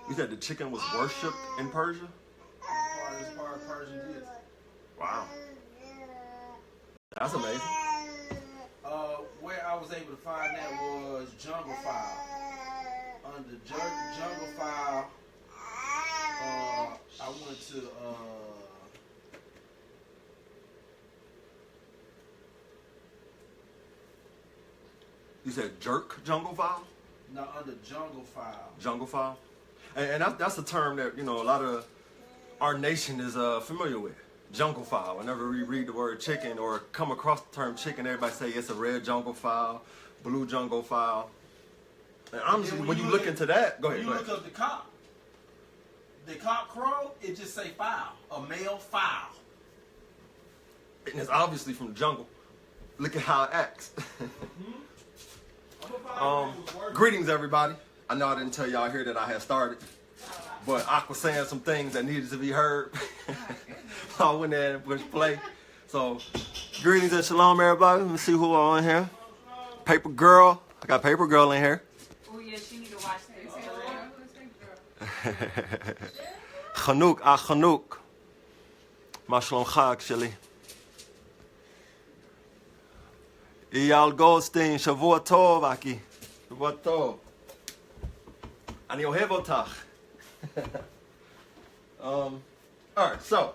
You said the chicken was worshipped in Persia? It's part of Persian deity. Wow. That's amazing. Where I was able to find that was Jungle File. Under Jungle File, I went to You said jerk jungle file? no, under Jungle File. Jungle file? And that's a term that, you know, a lot of our nation is familiar with. Jungle file. Whenever we read the word chicken or come across the term chicken, everybody say it's a red jungle file, blue jungle file. And honestly, when you look into that, go ahead. When you look up the cock crow, it just say fowl, a male fowl. And it's obviously from the jungle. Look at how it acts. Greetings, everybody. I know I didn't tell y'all here that I had started, but I was saying some things that needed to be heard. I went there and pushed play. So, greetings and shalom, everybody. Let me see who are in here. Paper Girl. I got Paper Girl in here. Oh, yeah, she need to watch this. Chanouk, Chanouk. Ma shlomcha, actually. Eyal Goldstein, Shavua Tov, Aki. Shavua Tov. Ani ohev otach. Alright, so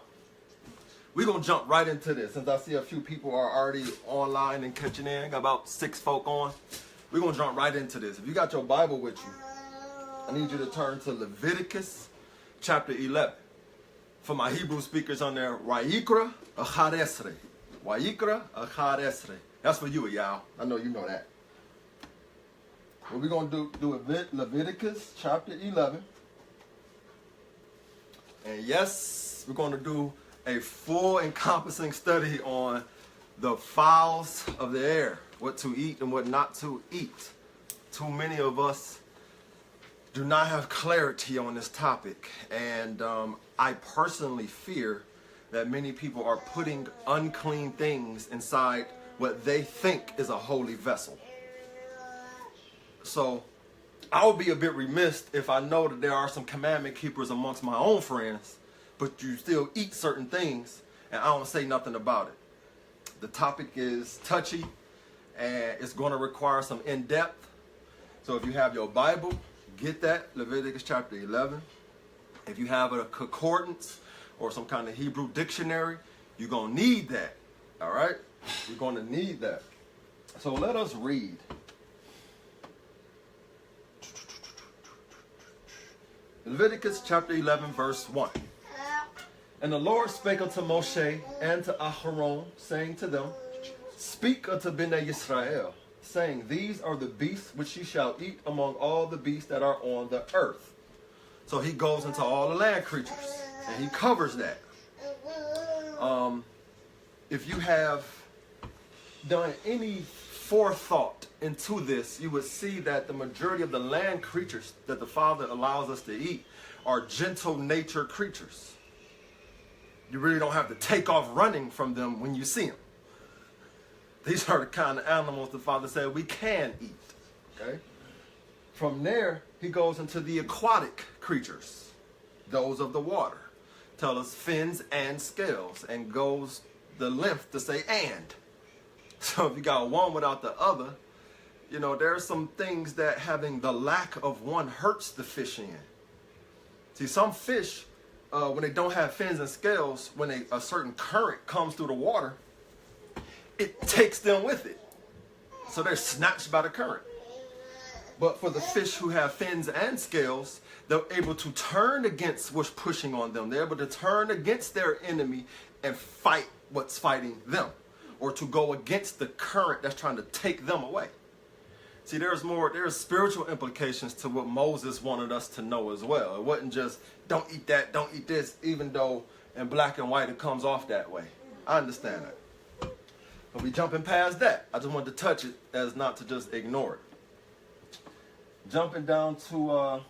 we're going to jump right into this. Since I see a few people are already online and catching in, got about 6 folk on. We're going to jump right into this. If you got your Bible with you, I need you to turn to Leviticus chapter 11. For my Hebrew speakers on there, Wayikra Achad Esrei. Wayikra Achad Esrei. That's for you, y'all. I know you know that. What we're going to do Leviticus chapter 11. And yes, we're going to do a full encompassing study on the fowls of the air, what to eat and what not to eat. Too many of us do not have clarity on this topic, and I personally fear that many people are putting unclean things inside what they think is a holy vessel. So I would be a bit remiss if I know that there are some commandment keepers amongst my own friends, but you still eat certain things and I don't say nothing about it. The topic is touchy and it's going to require some in-depth. So if you have your Bible, get that, Leviticus chapter 11. If you have a concordance or some kind of Hebrew dictionary, you're going to need that. All right? You're going to need that. So let us read. Leviticus chapter 11, verse 1. And the Lord spake unto Moshe and to Aharon, saying to them, Speak unto Bnei Yisrael, saying, These are the beasts which ye shall eat among all the beasts that are on the earth. So he goes into all the land creatures, and he covers that. If you have done any forethought into this, you would see that the majority of the land creatures that the Father allows us to eat are gentle nature creatures. You really don't have to take off running from them when you see them. These are the kind of animals the Father said we can eat. Okay? From there, he goes into the aquatic creatures, those of the water. Tell us fins and scales, and goes the length to say and. So if you got one without the other, you know, there are some things that having the lack of one hurts the fish in. See, some fish, when they don't have fins and scales, when a certain current comes through the water, it takes them with it. So they're snatched by the current. But for the fish who have fins and scales, they're able to turn against what's pushing on them. They're able to turn against their enemy and fight what's fighting them, or to go against the current that's trying to take them away. See, there's spiritual implications to what Moses wanted us to know as well. It wasn't just, don't eat that, don't eat this, even though in black and white it comes off that way. I understand that. But we jumping past that. I just wanted to touch it as not to just ignore it. Jumping down to,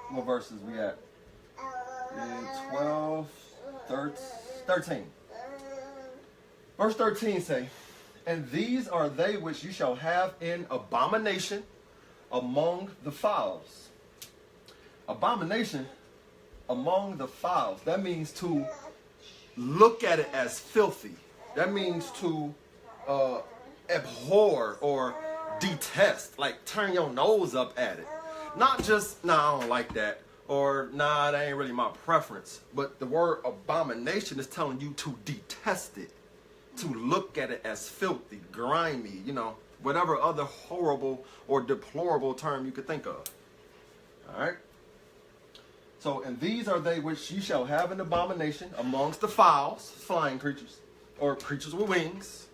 what verses we at? 12, 13. Verse 13 say, And these are they which you shall have in abomination among the fowls. Abomination among the fowls. That means to look at it as filthy. That means to abhor or detest, like turn your nose up at it. Not just, nah, I don't like that, or nah, that ain't really my preference. But the word abomination is telling you to detest it, to look at it as filthy, grimy, you know, whatever other horrible or deplorable term you could think of. All right? So, and these are they which ye shall have an abomination amongst the fowls, flying creatures, or creatures with wings.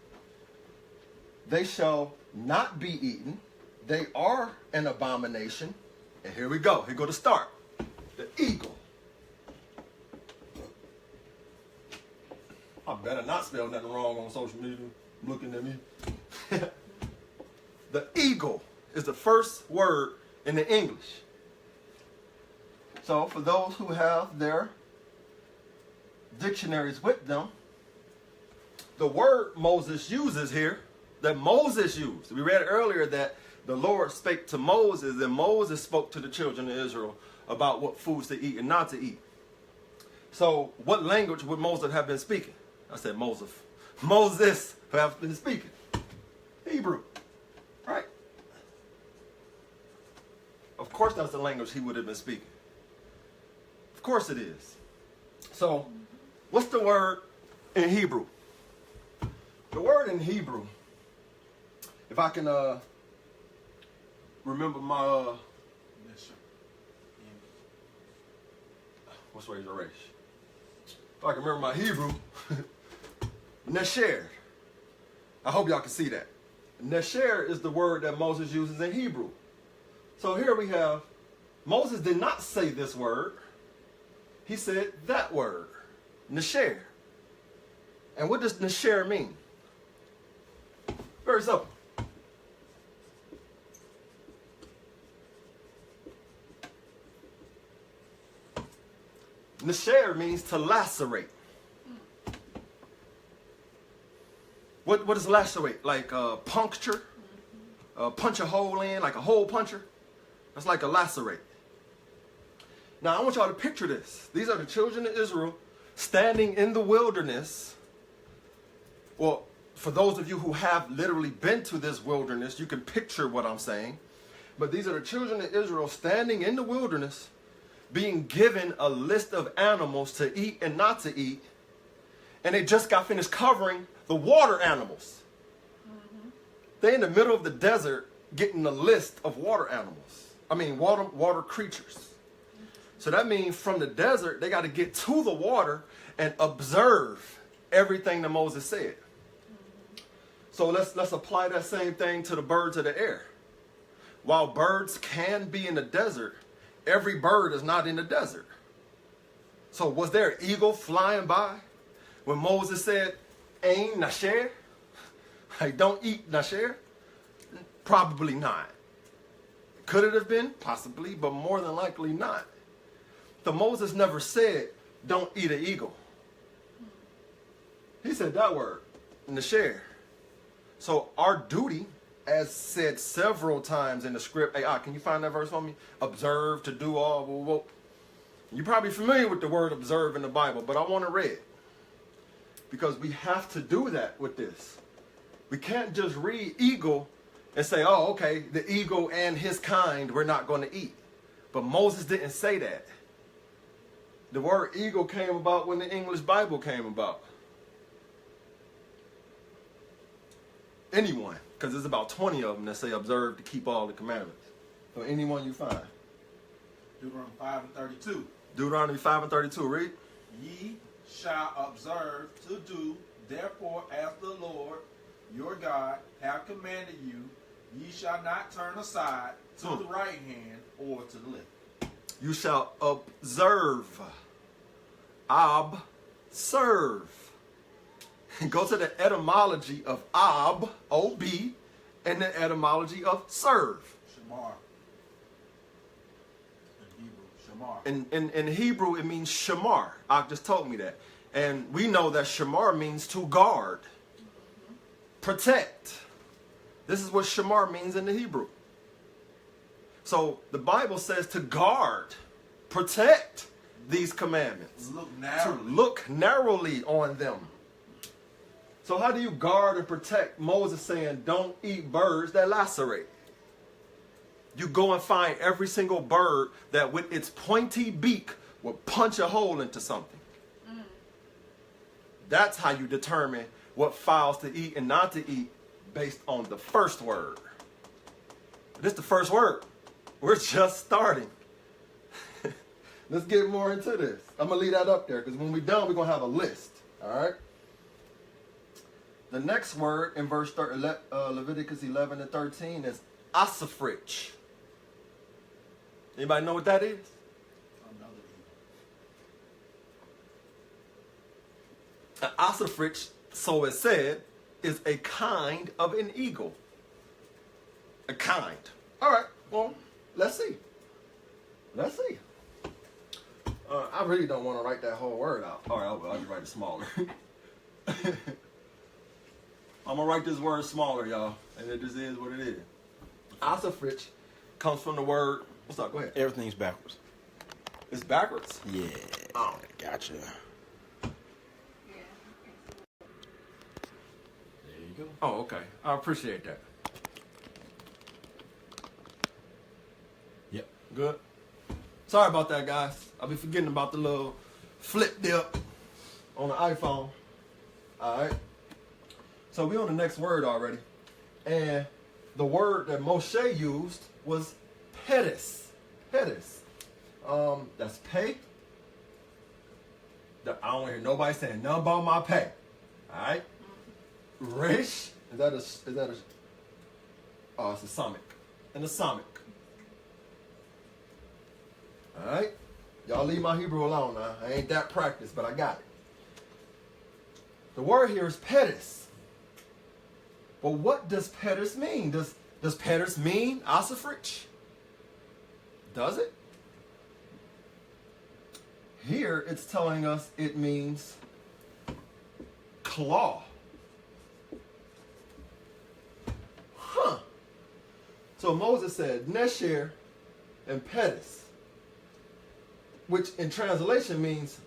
They shall not be eaten. They are an abomination. And here we go. Here go to start. The eagle. I better not spell nothing wrong on social media. Looking at me. The eagle is the first word in the English. So for those who have their dictionaries with them, the word Moses uses here, that Moses used. We read earlier that the Lord spake to Moses, and Moses spoke to the children of Israel about what foods to eat and not to eat. So what language would Moses have been speaking? I said Moses. Moses have been speaking. Hebrew. Right? Of course that's the language he would have been speaking. Of course it is. So what's the word in Hebrew? The word in Hebrew, if I can remember my what's Razor Race? If I can remember my Hebrew, Nesher. I hope y'all can see that. Nesher is the word that Moses uses in Hebrew. So here we have, Moses did not say this word. He said that word, Nesher. And what does Nesher mean? Very simple. Nesher means to lacerate. What does lacerate? Like puncture? Punch a hole in, like a hole puncher? That's like a lacerate. Now I want y'all to picture this. These are the children of Israel standing in the wilderness. Well, for those of you who have literally been to this wilderness, you can picture what I'm saying. But these are the children of Israel standing in the wilderness, being given a list of animals to eat and not to eat. And they just got finished covering the water animals. They're in the middle of the desert getting a list of water animals. I mean, water creatures. So that means from the desert, they got to get to the water and observe everything that Moses said. So let's apply that same thing to the birds of the air. While birds can be in the desert, every bird is not in the desert. So was there an eagle flying by when Moses said, Ain Nasher? Like, don't eat Nasher? Probably not. Could it have been? Possibly, but more than likely not. So Moses never said, don't eat an eagle. He said that word, Nasher. So our duty, as said several times in the script, hey, can you find that verse for me? Observe to do all. Well, you're probably familiar with the word observe in the Bible, but I want to read. Because we have to do that with this. We can't just read eagle and say, oh, okay, the eagle and his kind we're not going to eat. But Moses didn't say that. The word eagle came about when the English Bible came about. Anyone, because there's about 20 of them that say observe to keep all the commandments. So anyone you find. Deuteronomy 5 and 32. Deuteronomy 5 and 32, read. Ye shall observe to do, therefore, as the Lord your God have commanded you, ye shall not turn aside to the right hand or to the left. You shall observe. Observe. Go to the etymology of O-B, and the etymology of serve. Shamar. In Hebrew, shamar. In Hebrew, it means shamar. Ak just told me that. And we know that shamar means to guard, protect. This is what shamar means in the Hebrew. So the Bible says to guard protect these commandments. Look To narrowly. look narrowly on them. So how do you guard and protect Moses saying, don't eat birds that lacerate? You go and find every single bird that with its pointy beak will punch a hole into something. That's how you determine what fowls to eat and not to eat based on the first word. This is the first word. We're just starting. Let's get more into this. I'm going to leave that up there because when we're done, we're going to have a list. All right? The next word in verse Leviticus 11 and 13 is ossifrage. Anybody know what that is? Another An ossifrage, so it said, is a kind of an eagle. A kind. All right, well, let's see. Let's see. I really don't want to write that whole word out. All right, I'll just write it smaller. I'm going to write this word smaller, y'all. And it just is what it is. Ossifrage comes from the word... What's up? Go ahead. Everything's backwards. It's backwards? Yeah. Oh. Gotcha. Yeah. There you go. Oh, okay. I appreciate that. Yep. Good. Sorry about that, guys. I'll be forgetting about the little flip dip on the iPhone. All right. So we on the next word already. And the word that Moshe used was pedis. Pedis. That's pay. I don't want to hear nobody saying nothing about my pay. All right. Rish. Is that a? Oh, it's a samic. And a samic. All right. Y'all leave my Hebrew alone now. I ain't that practiced, but I got it. The word here is pedis. But what does pedis mean? Does pedis mean ossifrage? Does it? Here it's telling us it means claw. Huh. So Moses said nesher and pedis, which in translation means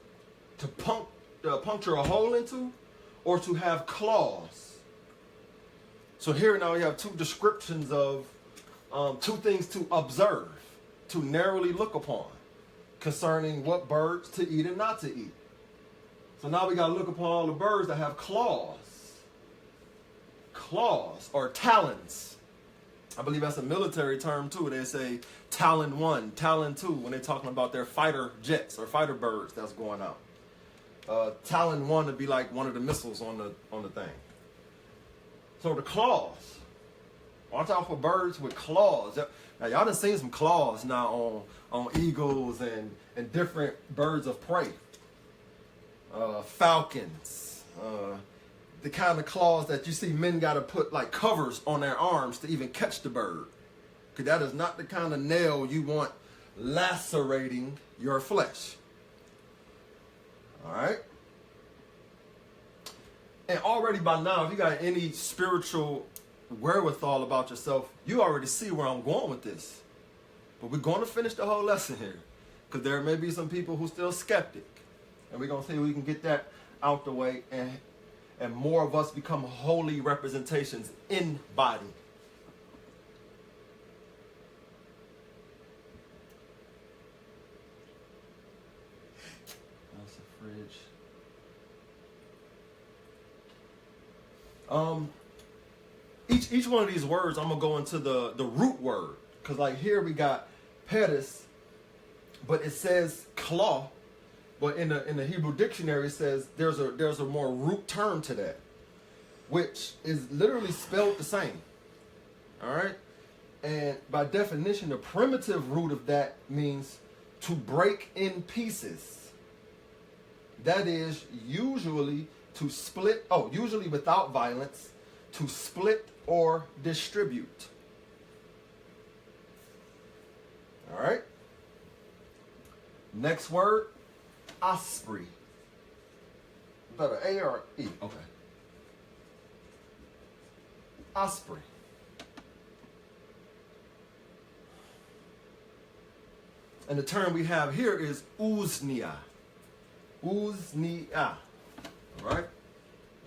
to puncture a hole into or to have claws. So here now we have two descriptions of two things to observe, to narrowly look upon, concerning what birds to eat and not to eat. So now we got to look upon all the birds that have claws. Claws or talons. I believe that's a military term too. They say Talon 1, Talon 2 when they're talking about their fighter jets or fighter birds that's going out. Talon 1 would be like one of the missiles on the thing. So the claws. Watch out for birds with claws. Now y'all done seen some claws now on eagles and different birds of prey. Falcons. The kind of claws that you see men got to put like covers on their arms to even catch the bird. Because that is not the kind of nail you want lacerating your flesh. All right? And already by now, if you got any spiritual wherewithal about yourself, you already see where I'm going with this. But we're going to finish the whole lesson here. Because there may be some people who still skeptic. And we're going to see if we can get that out the way and more of us become holy representations in body. That's a fridge. Each one of these words, I'm gonna go into the root word, because like here we got pedis, but it says claw, but in the Hebrew dictionary it says there's a more root term to that, which is literally spelled the same. All right, and by definition, the primitive root of that means to break in pieces. That is usually to split, usually without violence, to split or distribute. All right. Next word, osprey. Is that an A or an E? Okay. Osprey. And the term we have here is uznia. Uznia. All right?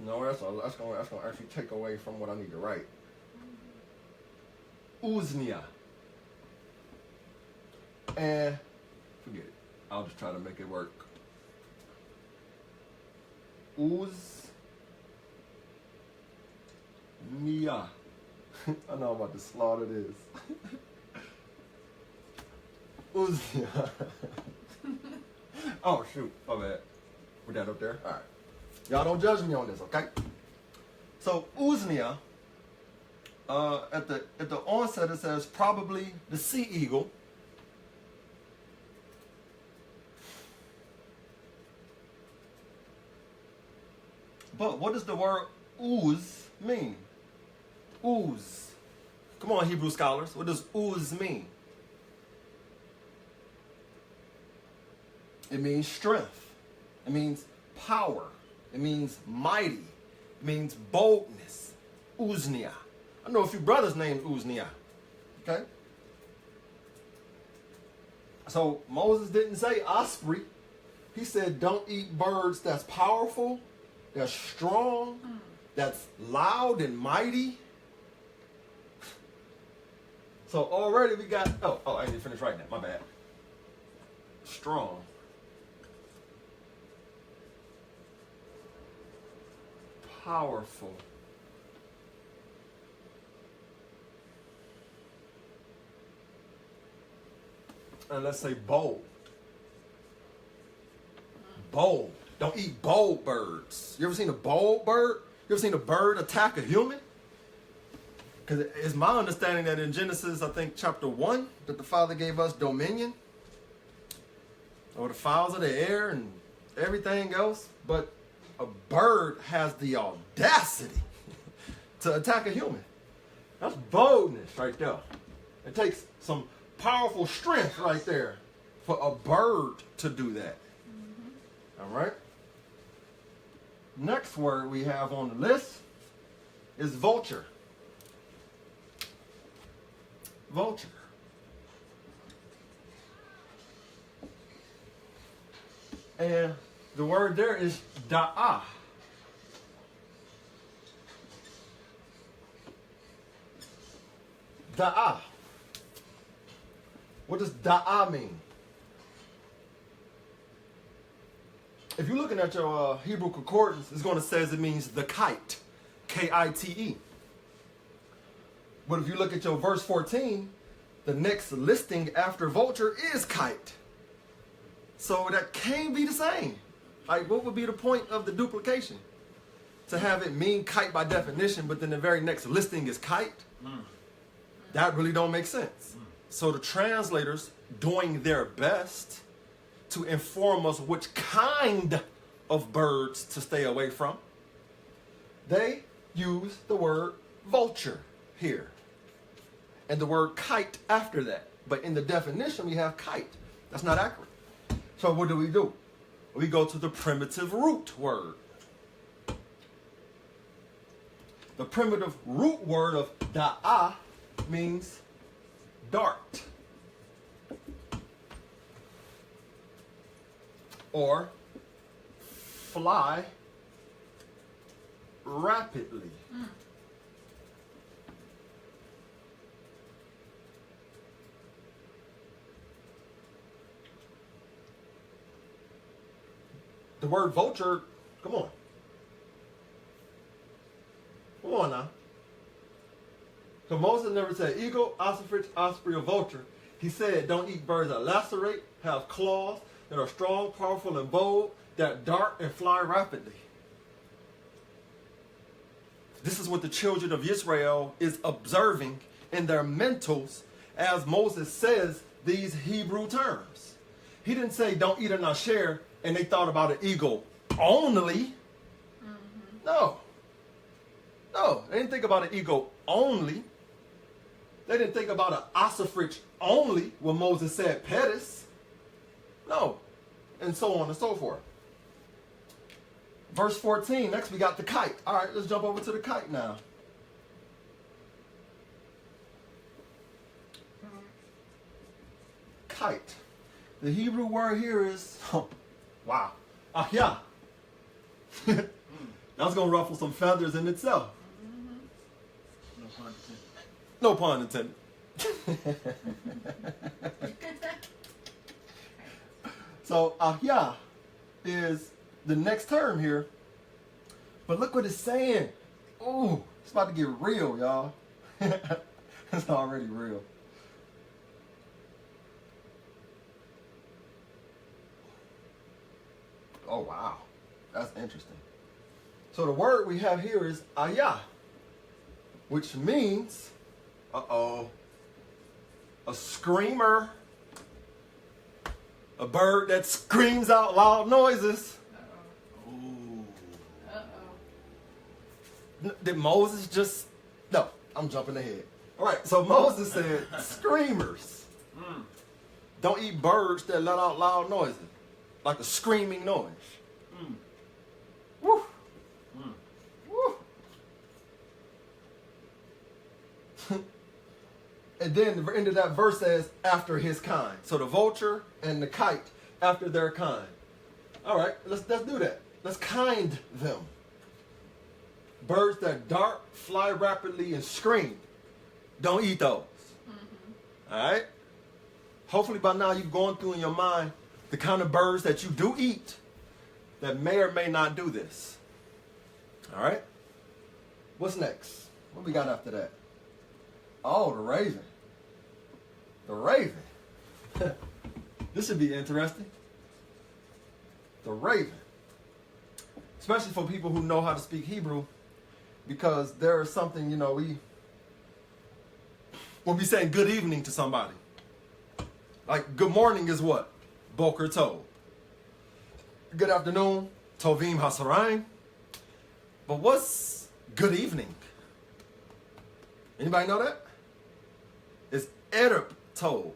No, that's going to actually take away from what I need to write. Uznia. And forget it. I'll just try to make it work. Uznia. I know I'm about to slaughter this. Uznia. Oh, shoot. My bad. Put that up there. All right. Y'all don't judge me on this, okay? So, Uznia, at the onset, it says probably the sea eagle. But what does the word ooze mean? Ooze. Come on, Hebrew scholars. What does ooze mean? It means strength. It means power. It means mighty. It means boldness. Uznia. I know a few brothers named Uznia. Okay? So Moses didn't say osprey. He said don't eat birds that's powerful, that's strong, that's loud and mighty. So already we got, I didn't finish writing that, my bad. Strong. Powerful. And let's say bold. Bold. Don't eat bold birds. You ever seen a bold bird? You ever seen a bird attack a human? Because it's my understanding that in Genesis, I think chapter 1, that the Father gave us dominion over the fowls of the air and everything else. But a bird has the audacity to attack a human. That's boldness right there. It takes some powerful strength right there for a bird to do that. All right. Next word we have on the list is vulture. Vulture. And the word there is da'ah. Da'ah. What does da'ah mean? If you're looking at your Hebrew concordance, it's going to say it means the kite. K-I-T-E. But if you look at your verse 14, the next listing after vulture is kite. So that can't be the same. Like, what would be the point of the duplication? To have it mean kite by definition, but then the very next listing is kite? That really don't make sense. So the translators, doing their best to inform us which kind of birds to stay away from, they use the word vulture here. And the word kite after that. But in the definition, we have kite. That's not accurate. So what do? We go to the primitive root word. The primitive root word of da'ah means dart. Or fly rapidly. The word vulture, come on. Come on now. So Moses never said eagle, ostrich, osprey, or vulture. He said don't eat birds that lacerate, have claws, that are strong, powerful, and bold, that dart and fly rapidly. This is what the children of Israel is observing in their mentals as Moses says these Hebrew terms. He didn't say don't eat an asher and they thought about an eagle only. No, they didn't think about an eagle only. They didn't think about an ostrich only when Moses said pedis. No, and so on and so forth. Verse 14, next we got the kite. All right, let's jump over to the kite now. Kite. The Hebrew word here is, wow, Yah. That's going to ruffle some feathers in itself. No pun intended. No pun intended. So, Yah is the next term here. But look what it's saying. Ooh, it's about to get real, y'all. It's already real. Oh, wow. That's interesting. So the word we have here is ayah, which means, a screamer, a bird that screams out loud noises. Did Moses just... No, I'm jumping ahead. All right, so Moses said, screamers. Don't eat birds that let out loud noises, like a screaming noise. Woo. Woo. And then the end of that verse says, after his kind. So the vulture and the kite, after their kind. All right, let's do that. Let's kind them. Birds that dart, fly rapidly, and scream. Don't eat those. All right? Hopefully by now you've gone through in your mind the kind of birds that you do eat that may or may not do this. All right? What's next? What we got after that? Oh, the raven. The raven. This should be interesting. The raven. Especially for people who know how to speak Hebrew, because there is something, we'll be saying good evening to somebody. Like good morning is what? Boker Tov. Good afternoon, Tovim Hasarayim. But what's good evening? Anybody know that? It's Ereb Tov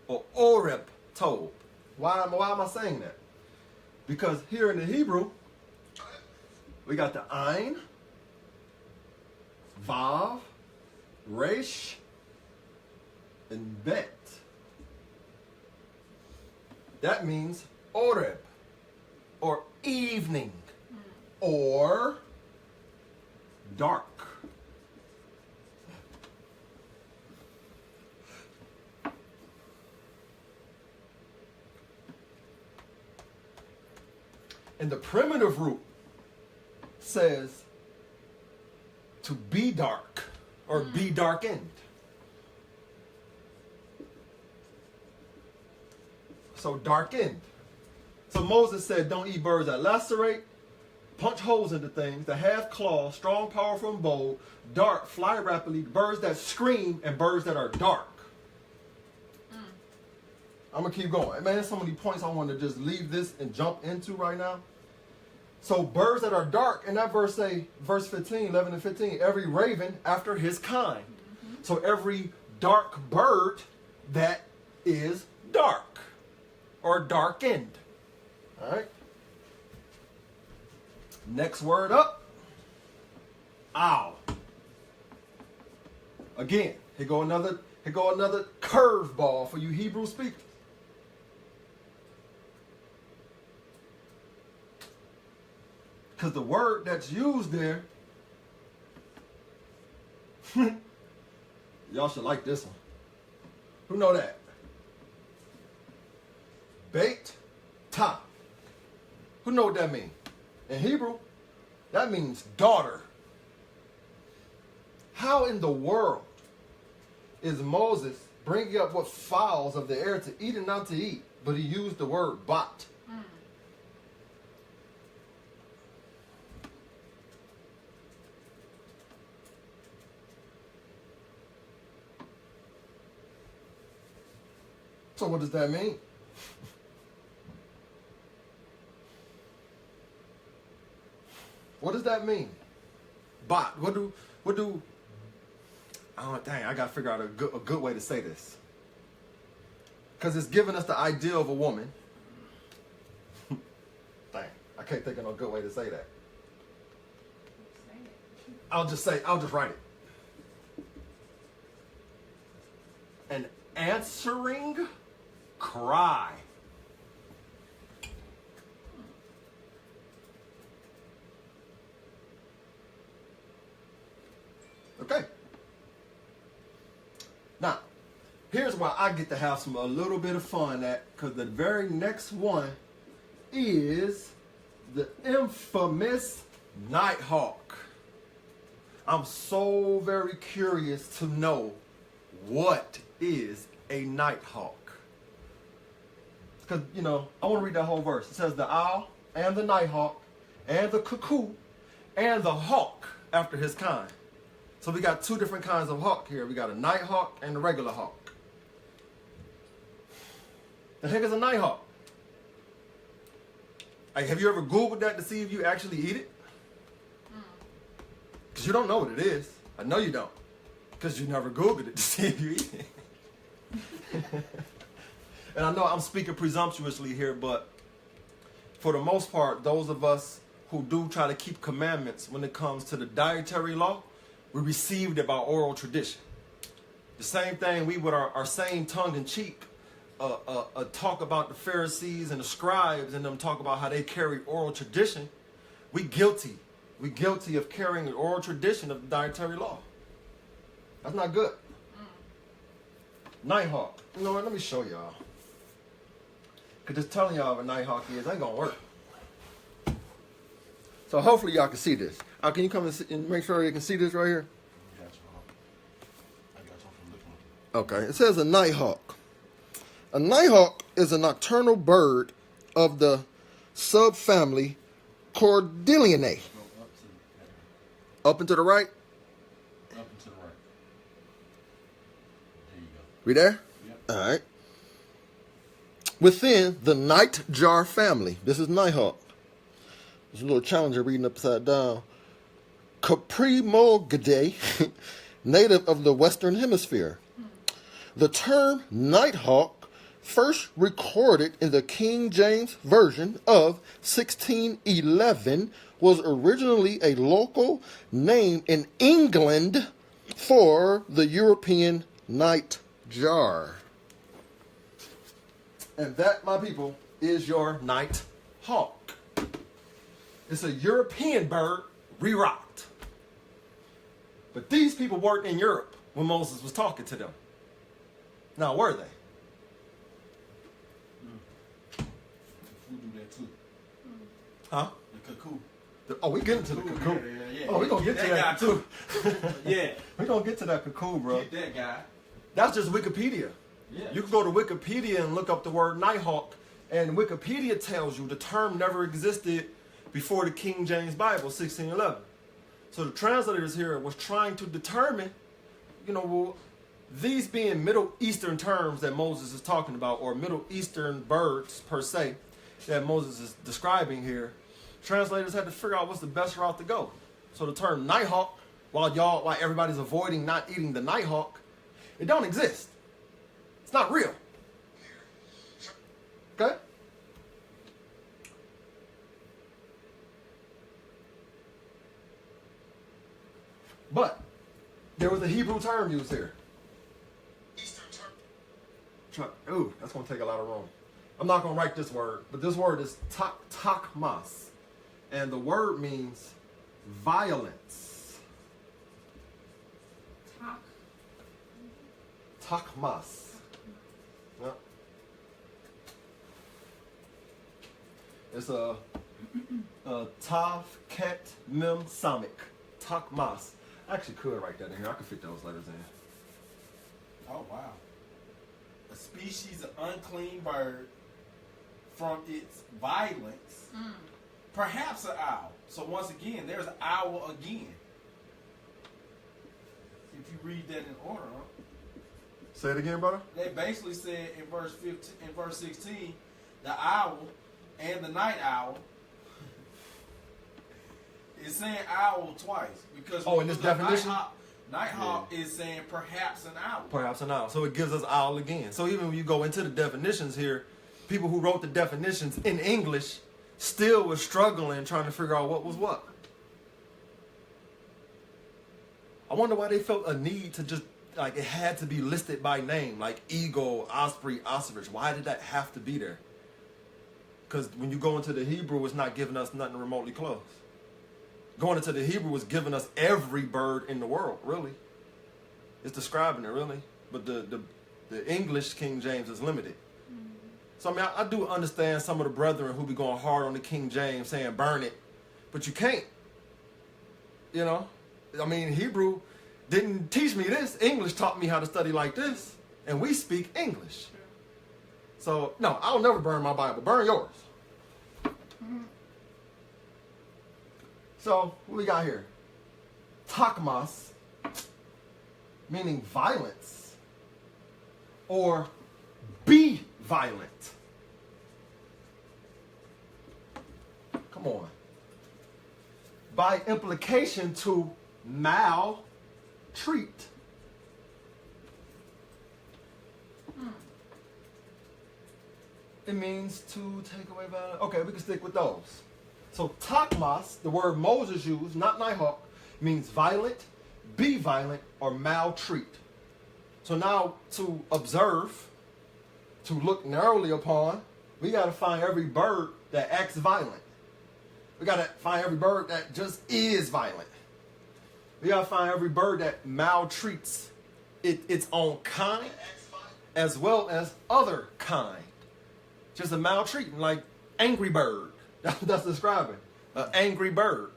or Oreb Tov. Why am I saying that? Because here in the Hebrew, we got the Ein, Vav, Resh, and Bet. That means Oreb, or evening, or dark. And the primitive root says to be dark or be darkened. So darkened. So Moses said, don't eat birds that lacerate, punch holes into things, that have claws, strong, powerful, and bold, dart, fly rapidly, birds that scream, and birds that are dark. I'm going to keep going. Man, there's so many points I want to just leave this and jump into right now. So birds that are dark, and that verse say, verse 15, 11 and 15, every raven after his kind. So every dark bird that is dark or darkened. All right. Next word up. Ow. Again, here go another curveball for you Hebrew speakers. Because the word that's used there, y'all should like this one. Who know that? Beit ta. Who know what that means? In Hebrew, that means daughter. How in the world is Moses bringing up what fowls of the air to eat and not to eat, but he used the word bat? So what does that mean? What does that mean? Bot. What do? Oh dang! I gotta figure out a good way to say this. Because it's giving us the idea of a woman. Dang! I can't think of no good way to say that. I'll just write it. An answering cry. Okay. Now, here's why I get to have a little bit of fun at, because the very next one is the infamous Nighthawk. I'm so very curious to know what is a Nighthawk. Because, you know, I want to read that whole verse. It says the owl and the nighthawk and the cuckoo and the hawk after his kind. So we got two different kinds of hawk here. We got a nighthawk and a regular hawk. The heck is a nighthawk? Like, have you ever Googled that to see if you actually eat it? Because you don't know what it is. I know you don't. Because you never Googled it to see if you eat it. And I know I'm speaking presumptuously here, but for the most part, those of us who do try to keep commandments when it comes to the dietary law, we received it by oral tradition. The same thing we with our same tongue-in-cheek talk about the Pharisees and the scribes and them talk about how they carry oral tradition. We guilty. We guilty of carrying the oral tradition of the dietary law. That's not good. Nighthawk. You know what? Let me show y'all. Because just telling y'all what a nighthawk is ain't going to work. So hopefully y'all can see this. Can you come and make sure you can see this right here? Okay. It says a nighthawk. A nighthawk is a nocturnal bird of the subfamily Cordyliinae. Up and to the right? Up and to the right. There you go. We there? Yep. All right. Within the nightjar family, this is Nighthawk. There's a little challenger reading upside down. Caprimogidae, native of the Western Hemisphere. The term Nighthawk, first recorded in the King James Version of 1611, was originally a local name in England for the European nightjar. And that, my people, is your Nighthawk. It's a European bird re-rocked. But these people worked in Europe when Moses was talking to them. Now, were they? We do that too. Huh? The cuckoo. Oh, we get into the cuckoo. Yeah. Oh, we gonna get to that guy too. Yeah. We gonna get to that cuckoo, bro. Get that guy. That's just Wikipedia. Yeah. You can go to Wikipedia and look up the word Nighthawk, and Wikipedia tells you the term never existed before the King James Bible, 1611. So the translators here was trying to determine, well, these being Middle Eastern terms that Moses is talking about, or Middle Eastern birds per se, that Moses is describing here, translators had to figure out what's the best route to go. So the term Nighthawk, while everybody's avoiding not eating the Nighthawk, it don't exist. It's not real. Okay? But there was a Hebrew term used here. Ooh, that's going to take a lot of room. I'm not going to write this word, but this word is takmas. And the word means violence. Takmas. Yeah. It's a tav, ket, mem, samik. Takmas. I actually could write that in here. I could fit those letters in. Oh, wow. A species of unclean bird from its violence. Perhaps an owl. So once again, there's an owl again. If you read that in order, huh? Say it again, brother. They basically said in verse 15, in verse 16, the owl and the night owl. It's saying owl twice because in this definition, Nighthawk is saying perhaps an owl. Perhaps an owl. So it gives us owl again. So even when you go into the definitions here, people who wrote the definitions in English still was struggling trying to figure out what was what. I wonder why they felt a need to just, it had to be listed by name, like eagle, osprey, ostrich. Why did that have to be there? Because when you go into the Hebrew, it's not giving us nothing remotely close. Going into the Hebrew is giving us every bird in the world, really. It's describing it, really. But the English King James is limited. So, I mean, I do understand some of the brethren who be going hard on the King James saying burn it. But you can't. You know? I mean, Hebrew didn't teach me this. English taught me how to study like this. And we speak English. So, no, I'll never burn my Bible. Burn yours. So, what we got here? Takmas, meaning violence, or be violent. Come on. By implication, to maltreat. It means to take away violence. Okay, we can stick with those. So takmas, the word Moses used, not Nighthawk, means violent, be violent, or maltreat. So now to observe, to look narrowly upon, we got to find every bird that acts violent. We got to find every bird that just is violent. We got to find every bird that maltreats its own kind as well as other kind. Just a maltreating, like angry bird. That's describing an angry bird.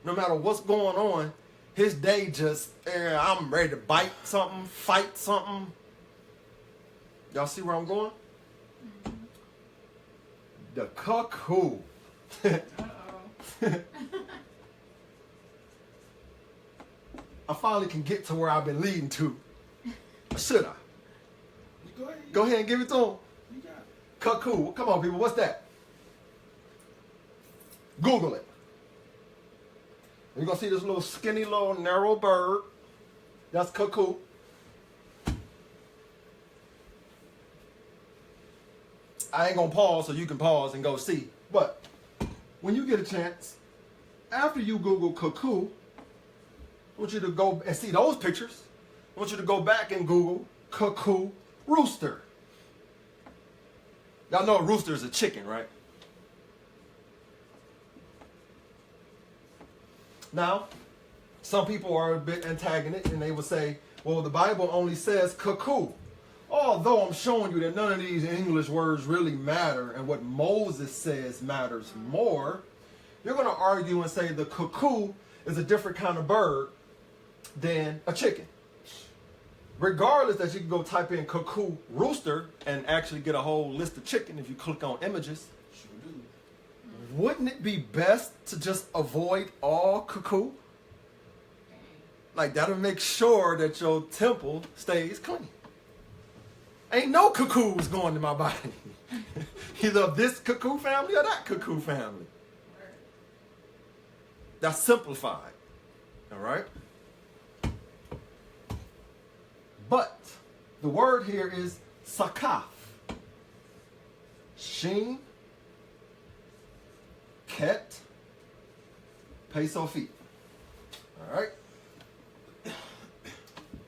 No matter what's going on, his day just, I'm ready to bite something, fight something. Y'all see where I'm going? The cuckoo. I finally can get to where I've been leading to. Should I? Go ahead and give it to him. You got it. Cuckoo. Come on, people. What's that? Google it. You're going to see this little skinny, little narrow bird. That's cuckoo. I ain't going to pause so you can pause and go see. But when you get a chance, after you Google cuckoo, I want you to go and see those pictures. I want you to go back and Google cuckoo rooster. Y'all know a rooster is a chicken, right? Now, some people are a bit antagonistic and they will say, well, the Bible only says cuckoo. Although I'm showing you that none of these English words really matter and what Moses says matters more, you're going to argue and say the cuckoo is a different kind of bird than a chicken. Regardless that you can go type in cuckoo rooster and actually get a whole list of chicken if you click on images. Sure do. Wouldn't it be best to just avoid all cuckoo? Like that'll make sure that your temple stays clean. Ain't no cuckoos going to my body. Either of this cuckoo family or that cuckoo family. That's simplified. All right? But the word here is sakaf. Sheen, ket, peso feet. All right?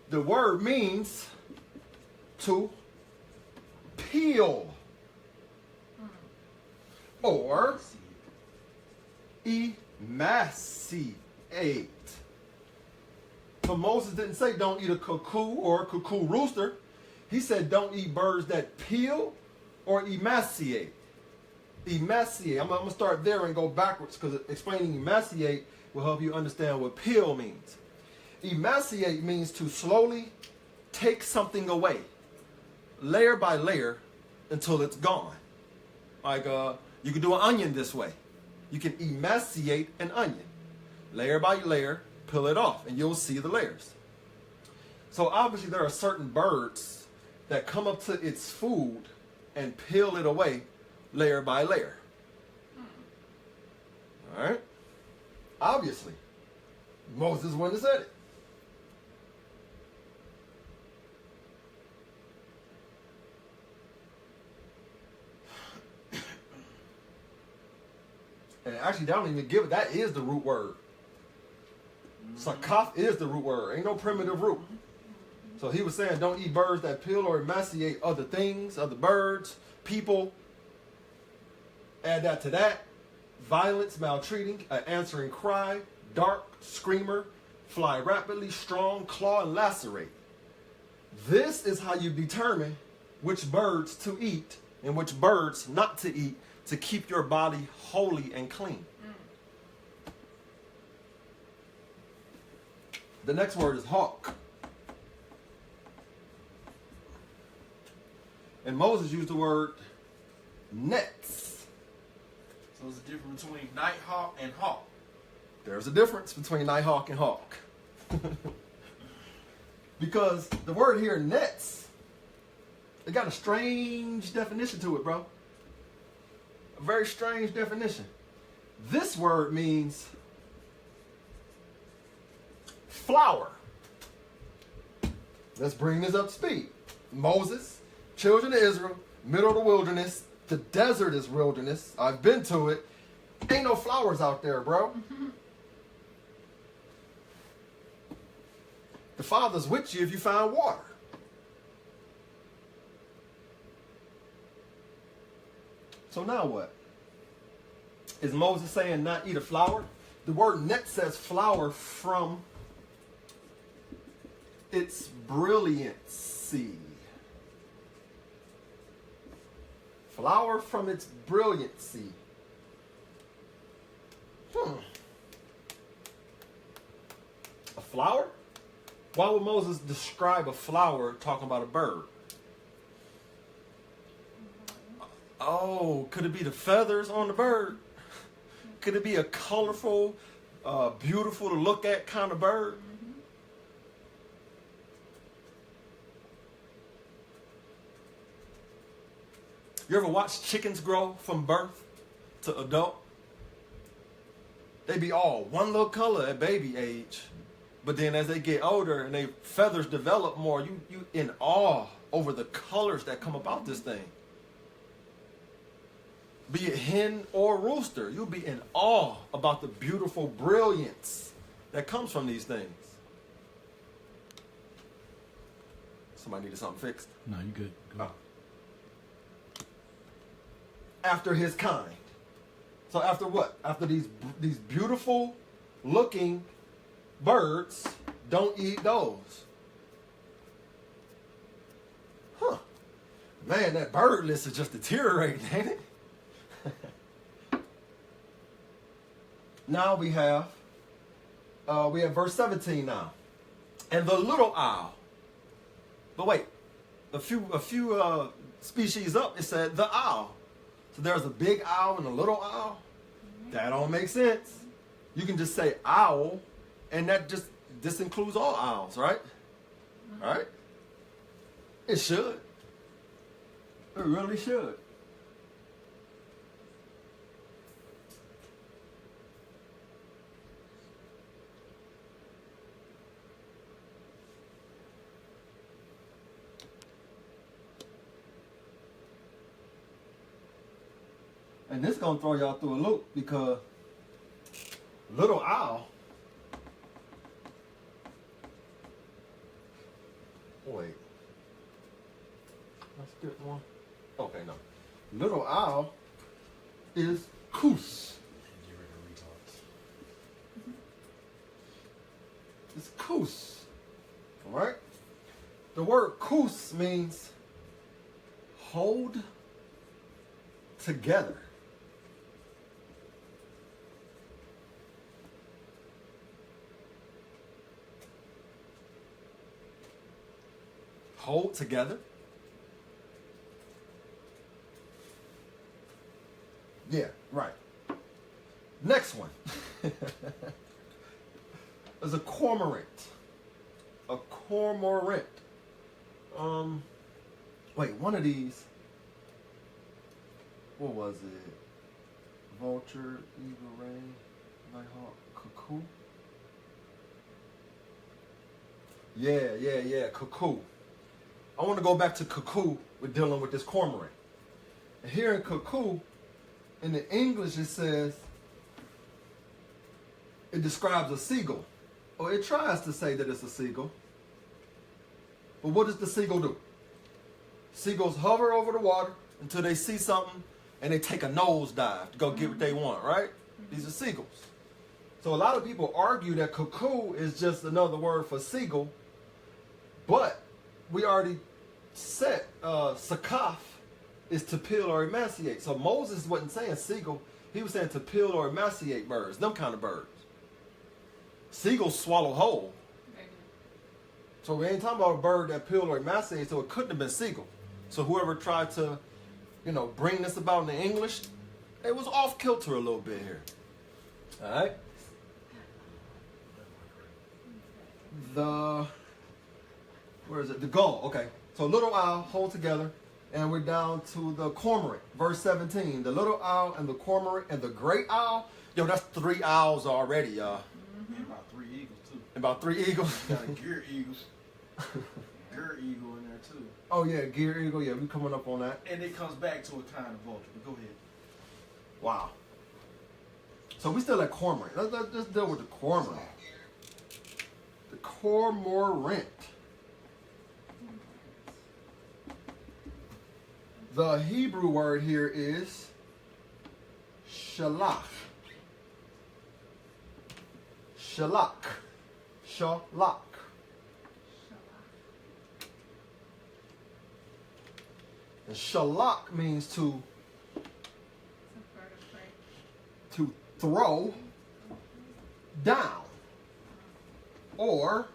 The word means to peel or emaciate. So Moses didn't say don't eat a cuckoo or a cuckoo rooster. He said don't eat birds that peel or emaciate. Emaciate. I'm going to start there and go backwards because explaining emaciate will help you understand what peel means. Emaciate means to slowly take something away, layer by layer, until it's gone. Like you can do an onion this way. You can emaciate an onion. Layer by layer, peel it off, and you'll see the layers. So obviously there are certain birds that come up to its food and peel it away layer by layer. All right? Obviously. Moses wouldn't have said it. And actually, they don't even give it. That is the root word. Sakaf is the root word. Ain't no primitive root. So he was saying, don't eat birds that peel or emaciate other things, other birds, people. Add that to that. Violence, maltreating, an answering cry, dark, screamer, fly rapidly, strong, claw, and lacerate. This is how you determine which birds to eat and which birds not to eat to keep your body holy and clean. The next word is hawk. And Moses used the word nets. So there's a difference between nighthawk and hawk. There's a difference between nighthawk and hawk. Because the word here, nets, it got a strange definition to it, bro. A very strange definition. This word means flour. Let's bring this up to speed. Moses, children of Israel, middle of the wilderness. The desert is wilderness. I've been to it. Ain't no flowers out there, bro. The Father's with you if you find water. So now what? Is Moses saying not eat a flower? The word net says flower from its brilliancy. Flower from its brilliancy. A flower? Why would Moses describe a flower talking about a bird? Oh, could it be the feathers on the bird? Could it be a colorful, beautiful to look at kind of bird? You ever watch chickens grow from birth to adult? They be all one little color at baby age. But then as they get older and their feathers develop more, you in awe over the colors that come about this thing. Be it hen or rooster, you'll be in awe about the beautiful brilliance that comes from these things. Somebody needed something fixed. No, you good. Go. After his kind. So after what? After these beautiful looking birds, don't eat those. Huh. Man, that bird list is just deteriorating, ain't it? Now we have verse 17 now. And the little owl. But wait, a few species up, it said the owl. So there's a big owl and a little owl. That don't make sense. You can just say owl, and this includes all owls, right? All right? It should. It really should. And this gonna throw y'all through a loop because little owl. Wait. Let's get one. Okay, no. Little owl is koos. It's koos. Alright? The word koos means hold together. Hold together. Yeah, right. Next one. There's a cormorant. A cormorant. Wait, one of these. What was it? Vulture, eagle, rain, nighthawk, cuckoo. Yeah, cuckoo. I want to go back to cuckoo with dealing with this cormorant. And here in cuckoo, in the English it says, it describes a seagull. Or it tries to say that it's a seagull. But what does the seagull do? Seagulls hover over the water until they see something and they take a nosedive to go get what they want, right? These are seagulls. So a lot of people argue that cuckoo is just another word for seagull, but we already said sakaf is to peel or emaciate. So Moses wasn't saying seagull, he was saying to peel or emaciate birds, them kind of birds. Seagulls swallow whole. So we ain't talking about a bird that peeled or emaciated, so it couldn't have been seagull. So whoever tried to, bring this about in the English, it was off kilter a little bit here. All right. Where is it? The gull. Okay. So little owl, hold together, and we're down to the cormorant, verse 17. The little owl and the cormorant and the great owl. Yo, that's 3 owls already, y'all. And about 3 eagles too. About 3 eagles. Got a gear eagles. Gear eagle in there too. Oh yeah, gear eagle. Yeah, we coming up on that. And it comes back to a kind of vulture. But go ahead. Wow. So we still at cormorant. Let's deal with the cormorant. The cormorant. The Hebrew word here is shalach. Shalak. Shalak. And shalak means to throw down or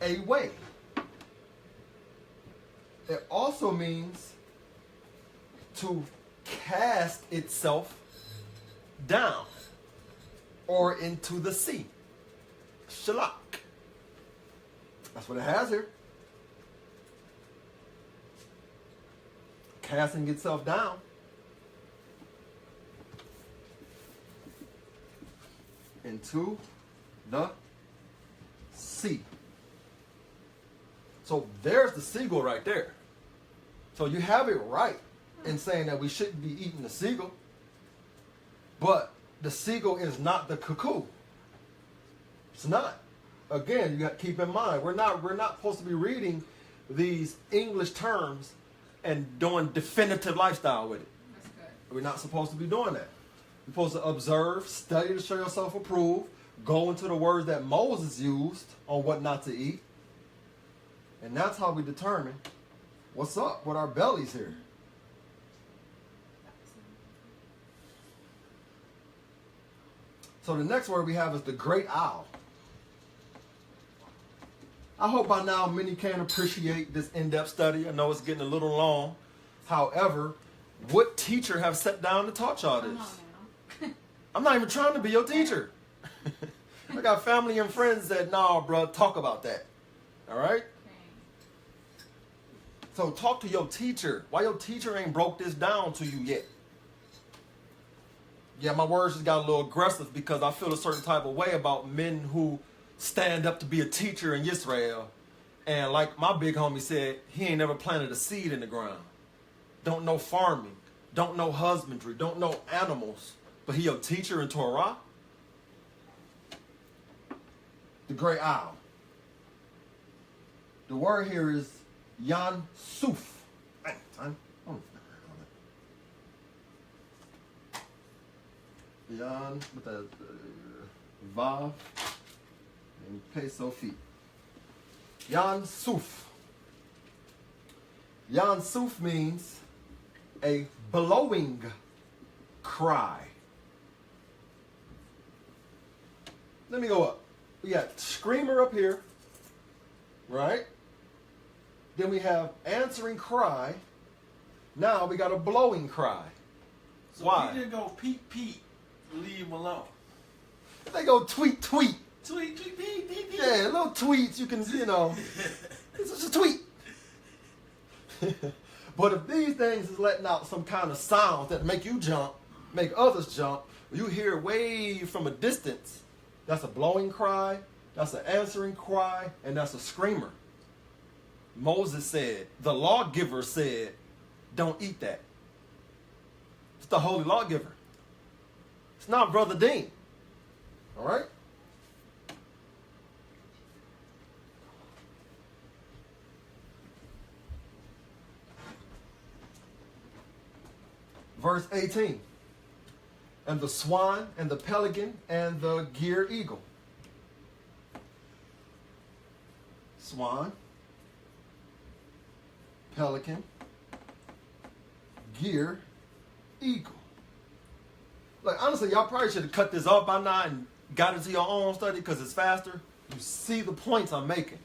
away. It also means to cast itself down or into the sea. Shalak. That's what it has here. Casting itself down. Into the sea. So there's the seagull right there. So you have it right in saying that we shouldn't be eating the seagull. But the seagull is not the cuckoo. It's not. Again, you got to keep in mind, we're not supposed to be reading these English terms and doing definitive lifestyle with it. That's good. We're not supposed to be doing that. You're supposed to observe, study to show yourself approved, go into the words that Moses used on what not to eat. And that's how we determine what's up with our bellies here. So the next word we have is the great owl. I hope by now many can appreciate this in-depth study. I know it's getting a little long. However, what teacher have sat down and taught y'all this? Come on now. I'm not even trying to be your teacher. I got family and friends that, nah, bro, talk about that. All right? So talk to your teacher. Why your teacher ain't broke this down to you yet? Yeah, my words just got a little aggressive because I feel a certain type of way about men who stand up to be a teacher in Israel. And like my big homie said, he ain't never planted a seed in the ground. Don't know farming. Don't know husbandry. Don't know animals. But he a teacher in Torah? The great owl. The word here is Yan Suf. Yan with the Vav and Peso feet. Yan Suf. Yan Suf means a blowing cry. Let me go up. We got screamer up here, right? Then we have answering cry. Now we got a blowing cry. So Why? he didn't go peep, peep, leave him alone. They go tweet, tweet. Tweet, tweet, peep, peep, peep. Yeah, little tweets you can, it's just a tweet. But if these things is letting out some kind of sound that make you jump, make others jump, you hear way from a distance, that's a blowing cry, that's an answering cry, and that's a screamer. Moses said, the lawgiver said, don't eat that. It's the holy lawgiver. It's not Brother Dean. All right? Verse 18. and the swan, and the pelican, and the gear eagle. Swan, pelican, gear, eagle. Like, honestly, y'all probably should have cut this off by now and got into your own study because it's faster. You see the points I'm making.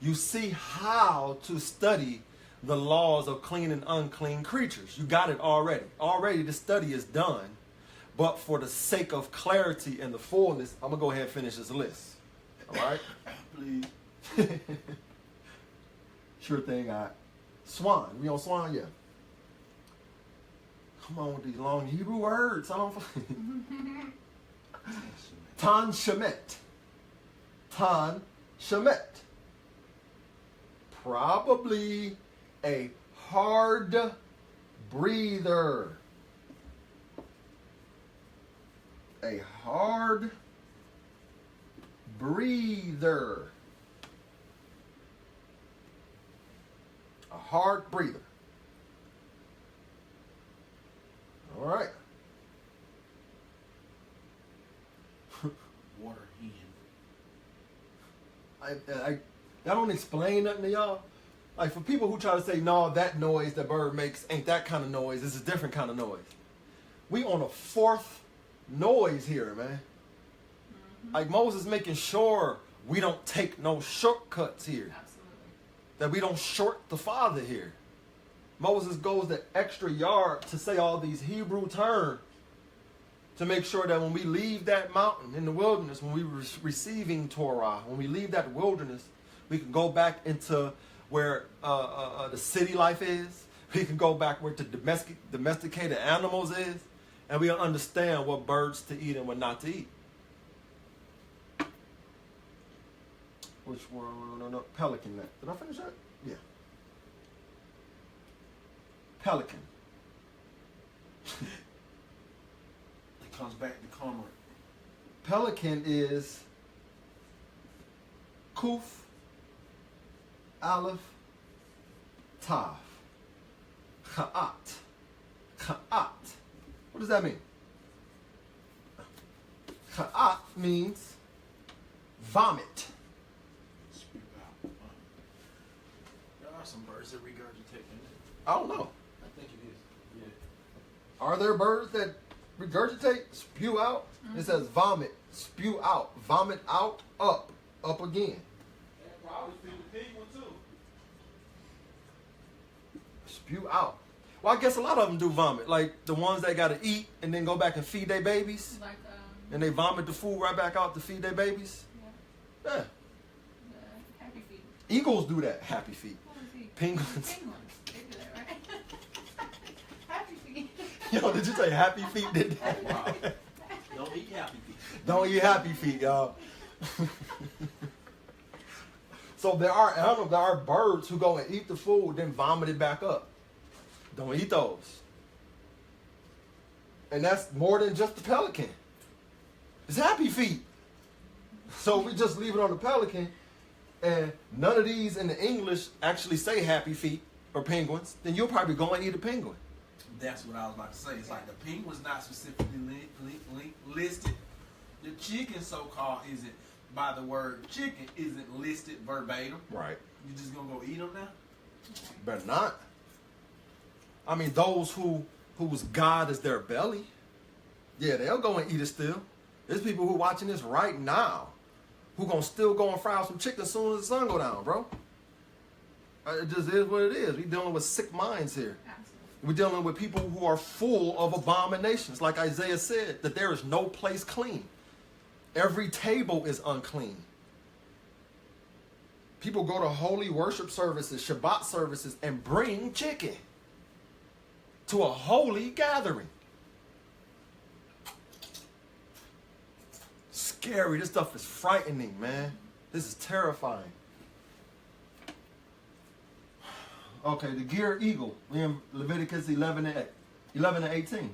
You see how to study the laws of clean and unclean creatures. You got it already. Already the study is done. But for the sake of clarity and the fullness, I'm going to go ahead and finish this list. All right? Please. Sure thing, I. Swan. We on swan? Yeah. Come on with these long Hebrew words. I don't. Tan Shemet. Tan Shemet. Probably a hard breather. A hard breather. A hard breather. All right. Water hen. That don't explain nothing to y'all. Like, for people who try to say, no, that noise that bird makes ain't that kind of noise. It's a different kind of noise. We on a fourth noise here, man. Mm-hmm. Like, Moses making sure we don't take no shortcuts here. Absolutely. That we don't short the Father here. Moses goes the extra yard to say all these Hebrew terms to make sure that when we leave that mountain in the wilderness, when we were receiving Torah, when we leave that wilderness, we can go back into where the city life is. We can go back where the domesticated animals is, and we'll understand what birds to eat and what not to eat. Which one? No, pelican. Did I finish that? Yeah. Pelican. It comes back to cormorant. Pelican is Kuf, Aleph, Tav, Cha'at. Cha'at. What does that mean? Cha'at means vomit. Spew out. There are some birds that regurgitate. I don't know. I think it is. Yeah. Are there birds that regurgitate, spew out? Mm-hmm. It says vomit, spew out, vomit out, up again. And probably feed the penguin too. Spew out. Well, I guess a lot of them do vomit. Like the ones that got to eat and then go back and feed their babies. Like, And they vomit the food right back out to feed their babies. yeah, Yeah. happy feet. Eagles do that. Happy feet. What is he? Penguins. Penguins. They do that, right? Happy feet. Yo, did you say happy feet? Did Wow. Don't eat happy feet. Don't eat happy feet, y'all. So there are animals, there are birds who go and eat the food, then vomit it back up. Don't eat those. And that's more than just the pelican. It's happy feet. So we just leave it on the pelican, and none of these in the English actually say happy feet or penguins, then you'll probably go and eat a penguin. That's what I was about to say. It's like the penguin's not specifically listed. The chicken, so-called, isn't by the word chicken, isn't listed verbatim. Right. You just gonna go eat them now? Better not. I mean, those whose God is their belly, yeah, they'll go and eat it still. There's people who watching this right now who gonna still go and fry some chicken as soon as the sun go down, bro. It just is what it is. We dealing with sick minds here. Absolutely. We're dealing with people who are full of abominations. Like Isaiah said, that there is no place clean. Every table is unclean. People go to holy worship services, Shabbat services, and bring chicken to a holy gathering. Scary. This stuff is frightening, man. This is terrifying. Okay, the gear eagle. We're in Leviticus 11 and 18.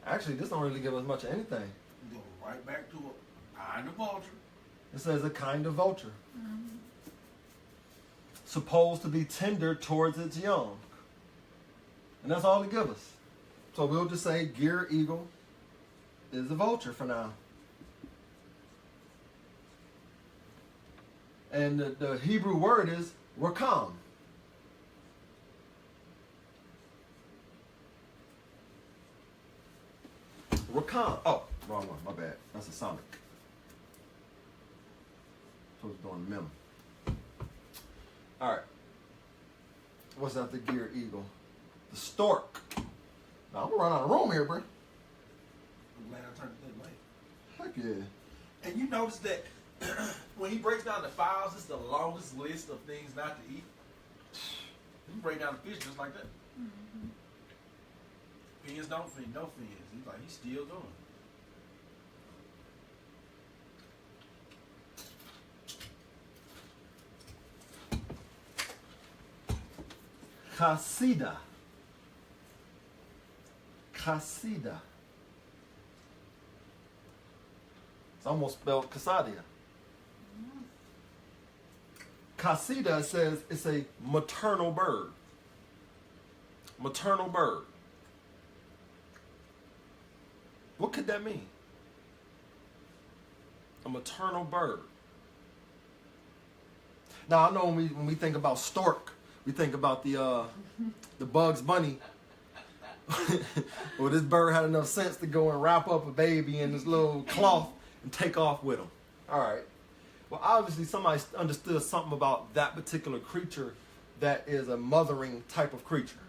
Actually, this don't really give us much of anything. Go right back to a pie and a vulture. It says a kind of vulture. Supposed to be tender towards its young. And that's all it gives us. So we'll just say gear eagle is a vulture for now. And the Hebrew word is rakam. Rakam. Oh, wrong one. My bad. That's a sonic. So it's doing mem. All right. What's after gear eagle? The stork. Now, I'm gonna run out of room here, bro. I'm glad I turned it that way. Heck yeah. And you notice that when he breaks down the files, it's the longest list of things not to eat. He break down the fish just like that. Fins don't fin, no fins. He's like, he's still going. Kasida. Kasida. It's almost spelled Kasadia. Kasida says it's a maternal bird. Maternal bird. What could that mean? A maternal bird. Now I know when we think about stork, we think about the Bugs Bunny. Well, this bird had enough sense to go and wrap up a baby in this little cloth and take off with him. All right. Well, obviously somebody understood something about that particular creature that is a mothering type of creature.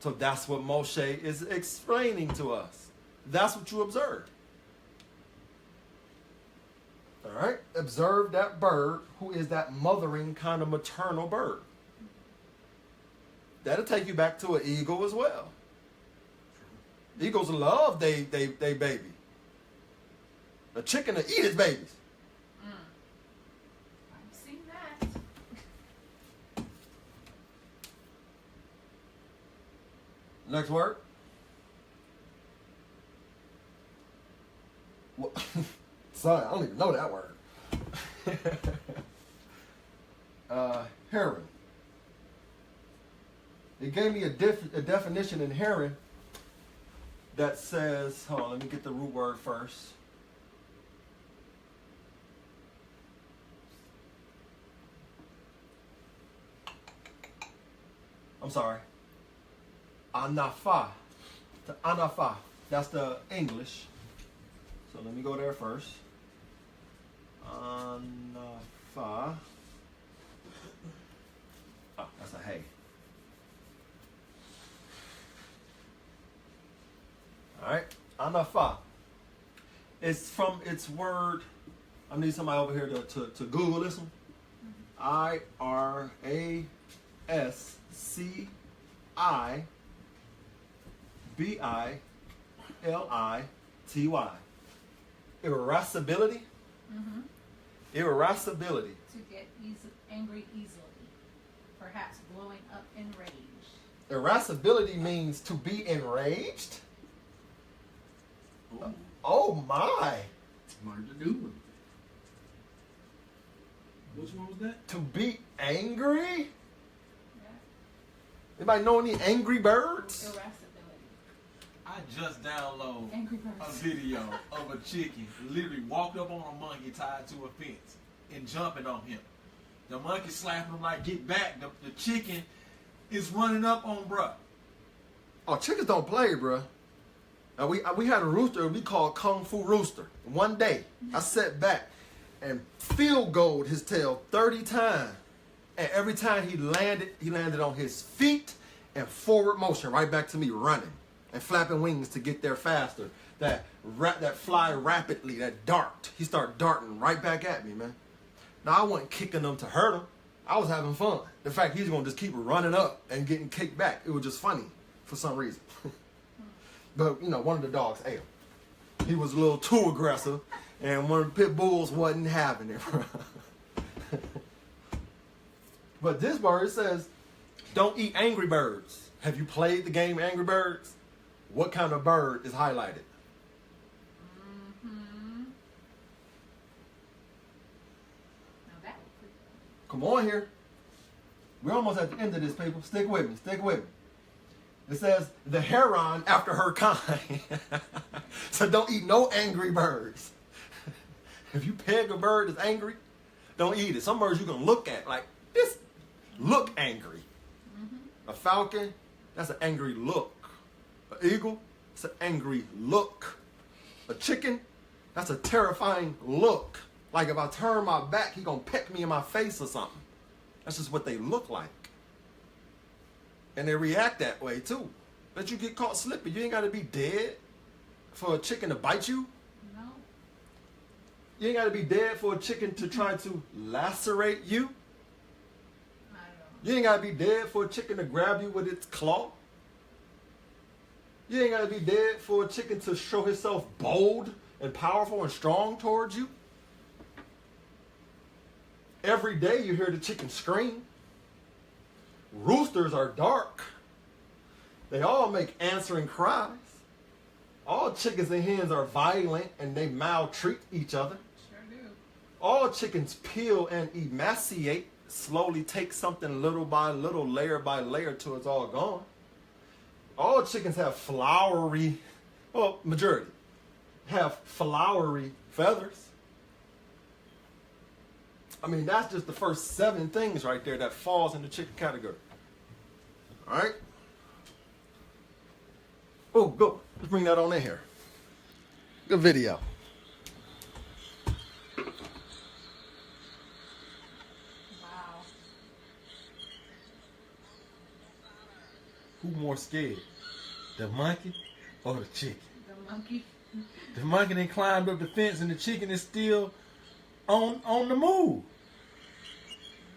So that's what Moshe is explaining to us. That's what you observed. All right? Observe that bird who is that mothering kind of maternal bird. That'll take you back to an eagle as well. Eagles love they baby. A chicken will eat its babies. I've seen that. Next word. What? Son, I don't even know that word. Heron. It gave me a definition in heron that says, hold on, let me get the root word first. I'm sorry. Anafa. The anafa. That's the English. So let me go there first. Anafa. Oh, that's a hay. All right. Anafa. It's from its word. I need somebody over here to Google this one. IRASCIBILITY. Irascibility. Irascibility. To get angry easily. Perhaps blowing up in rage. Irascibility means to be enraged. Ooh. Oh my! Hard to do. Which one was that? To be angry? Yeah. Anybody know any angry birds? Irascibility. I just downloaded Angry a birds. video of a chicken literally walked up on a monkey tied to a fence and jumping on him. The monkey slapping him like, get back. The chicken is running up on bruh. Oh, chickens don't play, bruh. We had a rooster we called Kung Fu Rooster. One day, I sat back and field goaled his tail 30 times. And every time he landed on his feet and forward motion right back to me running and flapping wings to get there faster. That fly rapidly, that dart. He started darting right back at me, man. Now, I wasn't kicking him to hurt him. I was having fun. The fact he's going to just keep running up and getting kicked back, it was just funny for some reason. But, one of the dogs ate him. He was a little too aggressive, and one of the pit bulls wasn't having it. But this bird says, don't eat angry birds. Have you played the game Angry Birds? What kind of bird is highlighted? Come on here. We're almost at the end of this, people. Stick with me. Stick with me. It says, the heron after her kind. So don't eat no angry birds. If you peg a bird that's angry, don't eat it. Some birds you can look at like this, look angry. Mm-hmm. A falcon, that's an angry look. An eagle, it's an angry look. A chicken, that's a terrifying look. Like if I turn my back, he gonna peck me in my face or something. That's just what they look like. And they react that way too. But you get caught slipping. You ain't gotta be dead for a chicken to bite you. No. You ain't gotta be dead for a chicken to try to lacerate you. I don't. You ain't gotta be dead for a chicken to grab you with its claw. You ain't gotta be dead for a chicken to show himself bold and powerful and strong towards you. Every day you hear the chicken scream. Roosters are dark. They all make answering cries. All chickens and hens are violent and they maltreat each other. Sure do. All chickens peel and emaciate, slowly take something little by little, layer by layer till it's all gone. All chickens have flowery, well, majority, have flowery feathers. I mean, that's just the first 7 things right there that falls in the chicken category. All right? Oh, go. Let's bring that on in here. Good video. Wow. Who more scared? The monkey or the chicken? The monkey. The monkey done climbed up the fence and the chicken is still on the move.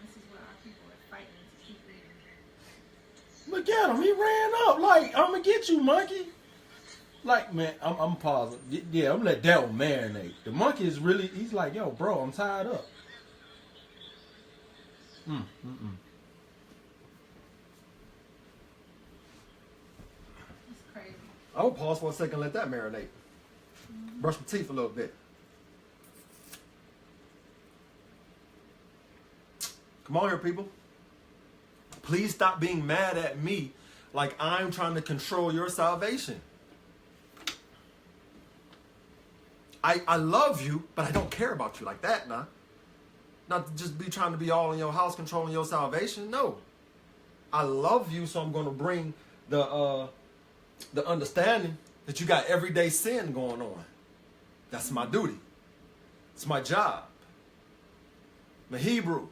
This is what our people are fighting to keep eating. Look at him. He ran up like, I'm going to get you, monkey. Like, man, I'm pausing. Yeah, I'm going to let that one marinate. The monkey is really, he's like, yo, bro, I'm tied up. It's crazy. I will pause for a second and let that marinate. Brush my teeth a little bit. Come on here, people. Please stop being mad at me like I'm trying to control your salvation. I love you, but I don't care about you like that, nah. Not to just be trying to be all in your house controlling your salvation. No. I love you, so I'm going to bring the understanding that you got everyday sin going on. That's my duty. It's my job. I'm a Hebrew.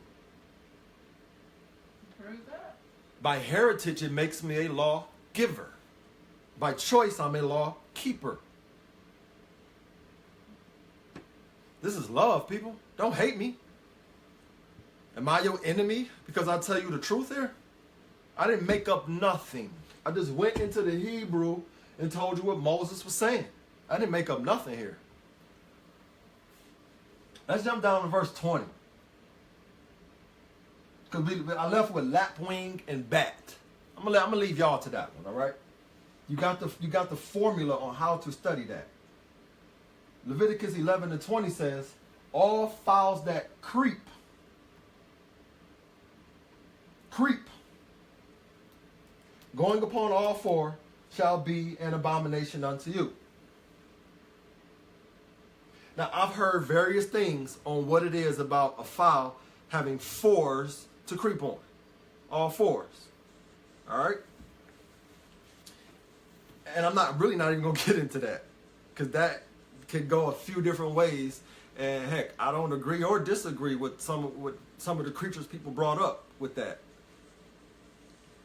Prove that. By heritage, it makes me a law giver. By choice, I'm a law keeper. This is love, people. Don't hate me. Am I your enemy because I tell you the truth here? I didn't make up nothing. I just went into the Hebrew and told you what Moses was saying. I didn't make up nothing here. Let's jump down to verse 20. Because I left with lapwing and bat. I'm gonna leave y'all to that one, all right? You got the formula on how to study that. Leviticus 11:20 says, all fowls that creep, going upon all 4, shall be an abomination unto you. Now, I've heard various things on what it is about a fowl having 4s to creep on. All 4s. All right? And I'm not even going to get into that. Because that could go a few different ways. And heck, I don't agree or disagree with some of the creatures people brought up with that.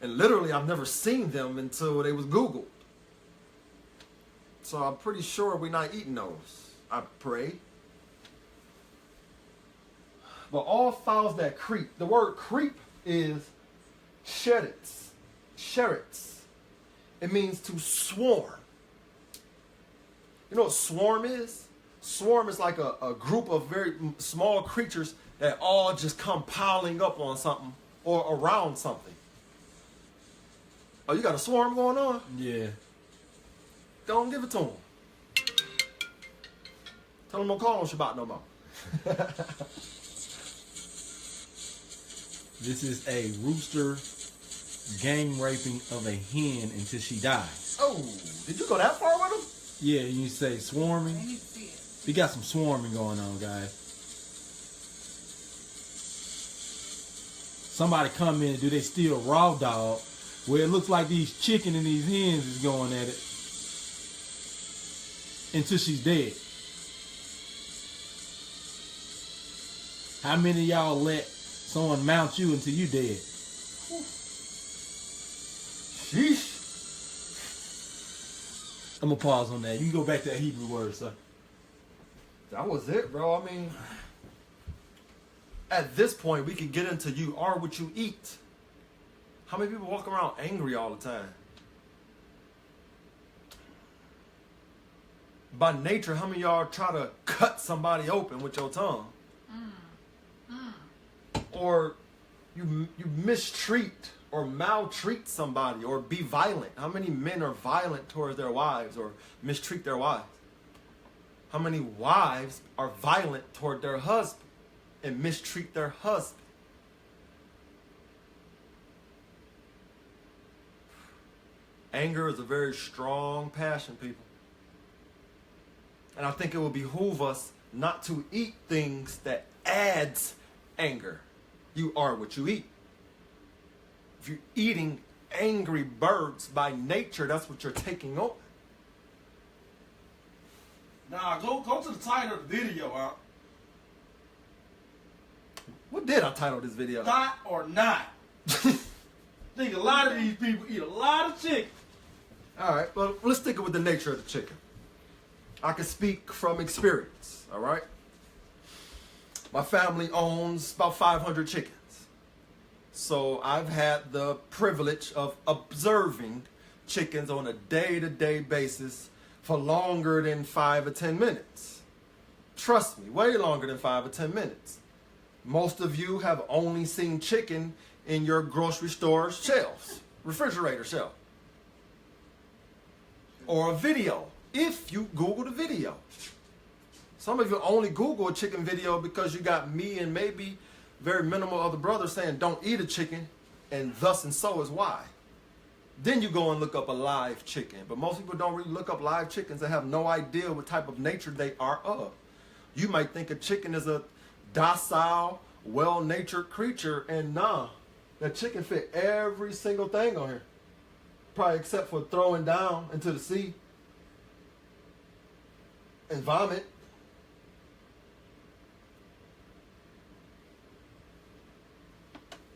And literally, I've never seen them until they was Googled. So I'm pretty sure we're not eating those. I pray. But all fowls that creep, the word creep is sherets. Sherets. It means to swarm. You know what swarm is? Swarm is like a group of very small creatures that all just come piling up on something or around something. Oh, you got a swarm going on? Yeah. Don't give it to them. Tell them don't call on Shabbat no more. This is a rooster gang raping of a hen until she dies. Oh, did you go that far with him? Yeah, you say They swarming. need to see it. We got some swarming going on, guys. Somebody come in and do they steal raw dog where it looks like these chicken and these hens is going at it until she's dead. How many of y'all let someone mount you until you dead? Sheesh. I'm gonna pause on that. You can go back to that Hebrew word, sir. That was it, bro. I mean, at this point, we could get into you are what you eat. How many people walk around angry all the time? By nature, how many of y'all try to cut somebody open with your tongue? Or you mistreat or maltreat somebody or be violent. How many men are violent towards their wives or mistreat their wives? How many wives are violent toward their husband and mistreat their husband? Anger is a very strong passion, people. And I think it will behoove us not to eat things that adds anger. You are what you eat. If you're eating angry birds by nature, that's what you're taking on. Now go to the title of the video, huh? What did I title this video? Not or not. Think a lot of these people eat a lot of chicken. All right, well, let's stick it with the nature of the chicken. I can speak from experience, all right? My family owns about 500 chickens. So I've had the privilege of observing chickens on a day-to-day basis for longer than 5 or 10 minutes. Trust me, way longer than 5 or 10 minutes. Most of you have only seen chicken in your grocery store shelves, refrigerator shelf, or a video, if you Google the video. Some of you only Google a chicken video because you got me and maybe very minimal other brothers saying don't eat a chicken, and thus and so is why. Then you go and look up a live chicken. But most people don't really look up live chickens and have no idea what type of nature they are of. You might think a chicken is a docile, well-natured creature, and nah, that chicken fit every single thing on here. Probably except for throwing down into the sea and vomit.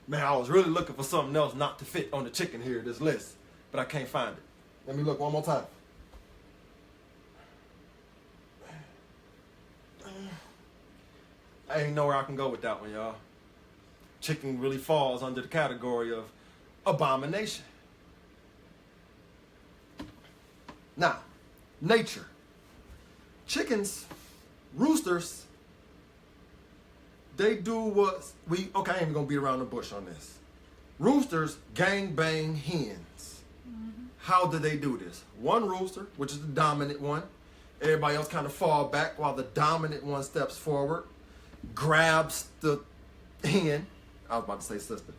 Man, I was really looking for something else not to fit on the chicken here, this list, but I can't find it. Let me look one more time. I ain't know where I can go with that one, y'all. Chicken really falls under the category of abomination. Now, nature. Chickens, roosters, they do what we, okay, I ain't even gonna beat around the bush on this. Roosters gang bang hens. How do they do this? One rooster, which is the dominant one, everybody else kind of fall back while the dominant one steps forward, grabs the hen, I was about to say sister,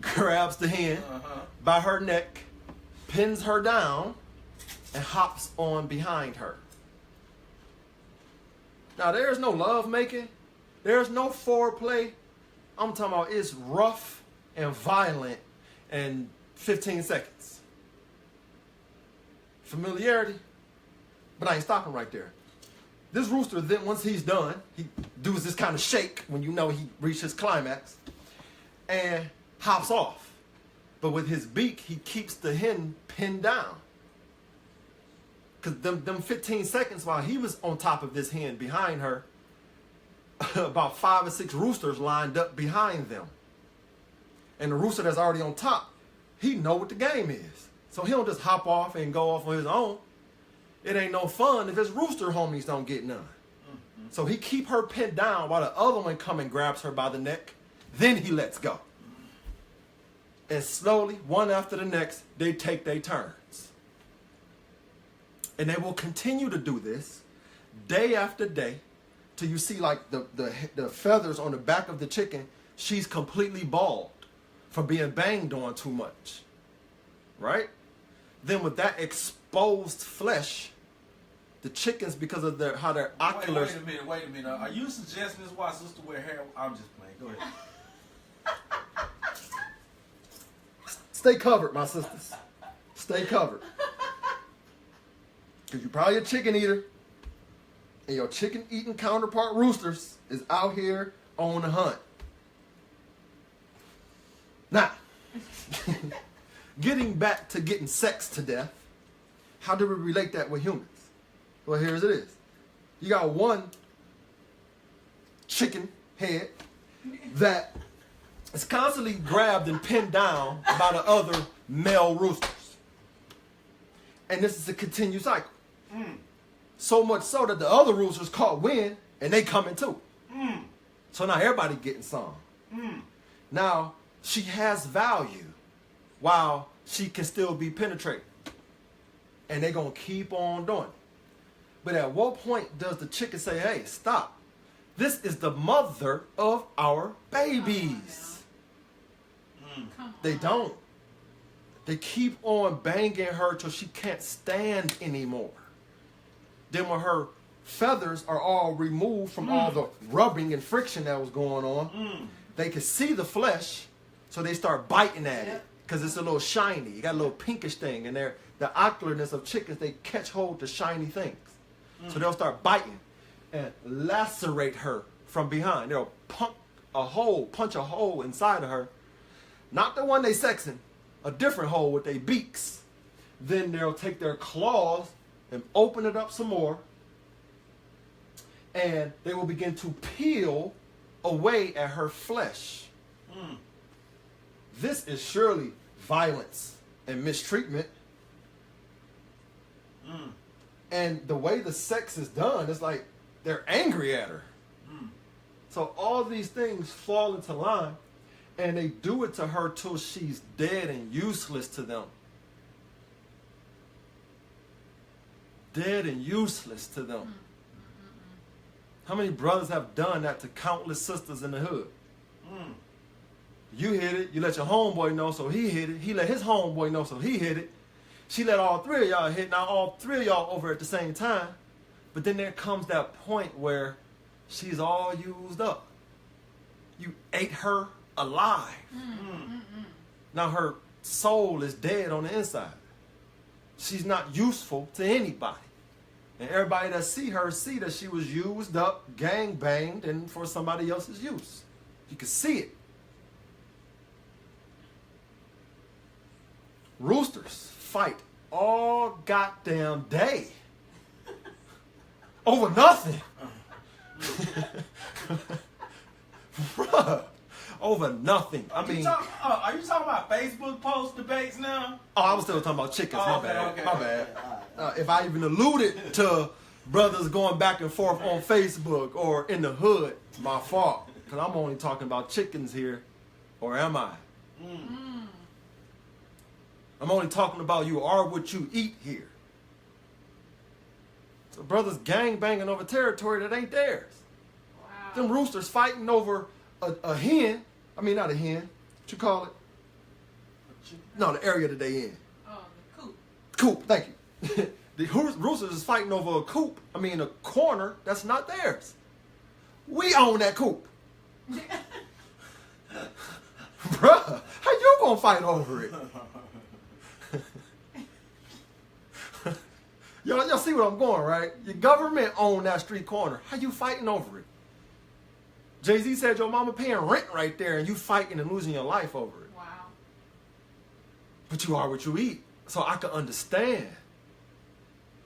grabs the hen by her neck, pins her down, and hops on behind her. Now, there's no love making. There's no foreplay. I'm talking about it's rough and violent in 15 seconds. Familiarity. But I ain't stopping right there. This rooster, then once he's done, he does this kind of shake when you know he reached his climax and hops off. But with his beak, he keeps the hen pinned down. Because them 15 seconds while he was on top of this hen behind her, about 5 or 6 roosters lined up behind them. And the rooster that's already on top, he know what the game is. So he don't just hop off and go off on his own. It ain't no fun if his rooster homies don't get none. So he keep her pinned down while the other one come and grabs her by the neck. Then he lets go. And slowly, one after the next, they take their turns. And they will continue to do this day after day till you see like the feathers on the back of the chicken she's completely bald from being banged on too much, right? Then with that exposed flesh, the chickens, because of how their oculars... Wait a minute. Are you suggesting this why sister wear hair? I'm just playing. Go ahead. Stay covered, my sisters. Stay covered. Because you're probably a chicken eater. And your chicken eating counterpart roosters is out here on the hunt. Now, getting back to getting sex to death, how do we relate that with humans? Well, here's it is. You got one chicken head that is constantly grabbed and pinned down by the other male roosters. And this is a continued cycle. So much so that the other roosters caught wind and they coming too. So now everybody getting some. Now, she has value while she can still be penetrated. And they're going to keep on doing it. But at what point does the chicken say, hey, stop. This is the mother of our babies. They don't. They keep on banging her till she can't stand anymore. Then when her feathers are all removed from all the rubbing and friction that was going on, they can see the flesh, so they start biting at it because it's a little shiny. You got a little pinkish thing, and the ocularness of chickens, they catch hold to shiny things. So they'll start biting and lacerate her from behind. They'll punch a hole inside of her. Not the one they sexing, a different hole with their beaks. Then they'll take their claws and open it up some more. And they will begin to peel away at her flesh. This is surely violence and mistreatment. And the way the sex is done, it's like they're angry at her. So all these things fall into line, and they do it to her till she's dead and useless to them. Dead and useless to them. How many brothers have done that to countless sisters in the hood? You hit it, you let your homeboy know, so he hit it. He let his homeboy know, so he hit it. She let all three of y'all hit. Now all three of y'all over at the same time. But then there comes that point where she's all used up. You ate her alive. Now her soul is dead on the inside. She's not useful to anybody. And everybody that see her see that she was used up, gang banged, and for somebody else's use. You can see it. Roosters fight all goddamn day over nothing. Bruh, over nothing. I mean, are you talking about Facebook post debates now? Oh, I was still talking about chickens. My Okay, bad. okay. My bad. If I even alluded to brothers going back and forth on Facebook or in the hood, my fault. Because I'm only talking about chickens here. Or am I? I'm only talking about you are what you eat here. So brothers gang banging over territory that ain't theirs. Wow. Them roosters fighting over a hen. I mean, not a hen. What you call it? No, the area that they in. Oh, the coop. Coop, thank you. The roosters is fighting over a coop. I mean, a corner that's not theirs. We own that coop. Bruh, how you gonna fight over it? Y'all see what I'm going, right? Your government own that street corner. How you fighting over it? Jay-Z said your mama paying rent right there and you fighting and losing your life over it. Wow. But you are what you eat. So I can understand.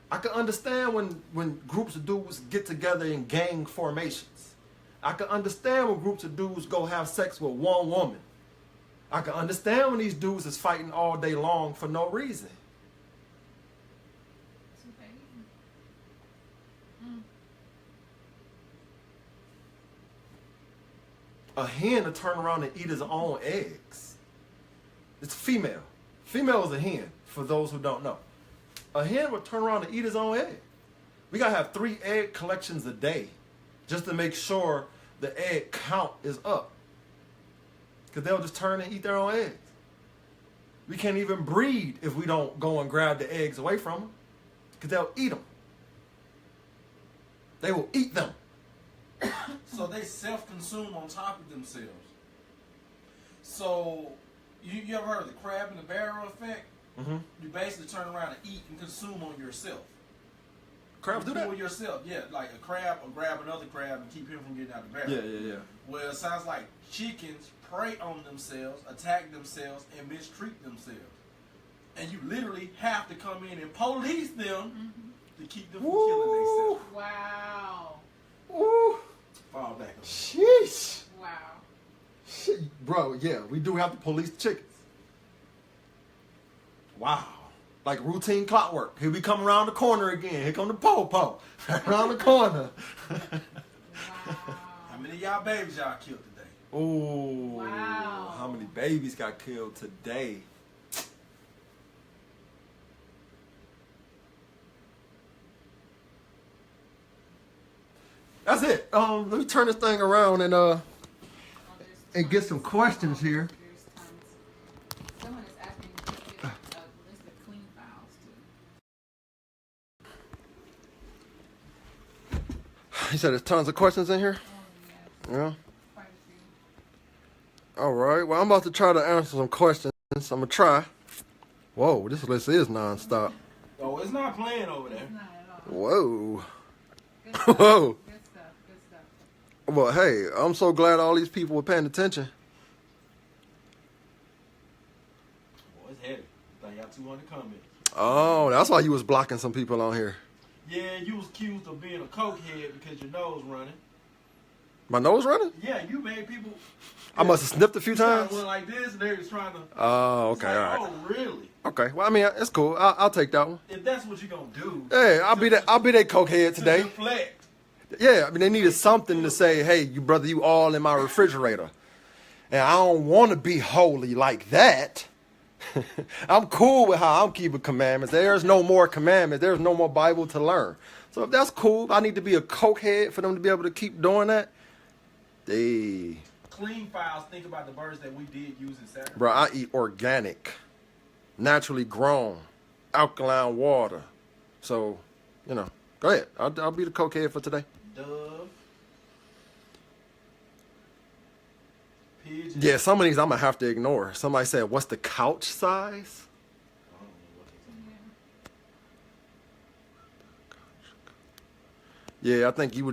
I can understand when groups of dudes get together in gang formations. I can understand when groups of dudes go have sex with one woman. I can understand when these dudes is fighting all day long for no reason. A hen will turn around and eat his own eggs. It's female. Female is a hen, for those who don't know. A hen will turn around and eat his own egg. We got to have 3 egg collections a day just to make sure the egg count is up. Because they'll just turn and eat their own eggs. We can't even breed if we don't go and grab the eggs away from them. Because they'll eat them. They will eat them. So they self-consume on top of themselves. So you ever heard of the crab in the barrel effect? Mm-hmm. You basically turn around and eat and consume on yourself. Crabs do that? For yourself, yeah. Like a crab will grab another crab and keep him from getting out the barrel. Yeah. Well, it sounds like chickens prey on themselves, attack themselves, and mistreat themselves. And you literally have to come in and police them to keep them from killing themselves. Wow. Ooh. Fall back on. Sheesh. Wow. Shit. Bro, yeah, we do have to police chickens. Wow. Like routine clockwork. Here we come around the corner again. Here come the po-po. Around the corner. Wow. How many of y'all babies y'all killed today? Ooh. Wow. How many babies got killed today? That's it. Let me turn this thing around and get some questions here. There's tons. Someone is asking if you give a list of clean files too. You said there's tons of questions in here? Oh, yes. Yeah. Quite a few. All right. Well, I'm about to try to answer some questions. I'm going to try. Whoa, this list is nonstop. Oh, it's not playing over there. Not at all. Whoa. Good stuff. Whoa. Good stuff. Good stuff. Well, hey, I'm so glad all these people were paying attention. Boy, it's heavy. I think got 200 comments. Oh, that's why you was blocking some people on here. Yeah, you was accused of being a cokehead because your nose running. My nose running? Yeah, you made people. I must have sniffed a few times. Went like this, and they was trying to. Oh, It's okay, like, all right. Oh, really? Okay, well, I mean, it's cool. I'll take that one. If that's what you're gonna do. Hey, I'll be that cokehead To today. deflect. Yeah, I mean, they needed something to say, hey, you brother, you all in my refrigerator. And I don't want to be holy like that. I'm cool with how I'm keeping commandments. There's no more commandments. There's no more Bible to learn. So if that's cool, I need to be a cokehead for them to be able to keep doing that. They, Clean files. Think about the birds that we did use in sacrifice. bro, I eat organic, naturally grown, alkaline water. So, you know, go ahead. I'll be the cokehead for today. Dove. Pigeon. Yeah, some of these I'm going to have to ignore. Somebody said, what's the couch size? I don't know what they said. Yeah.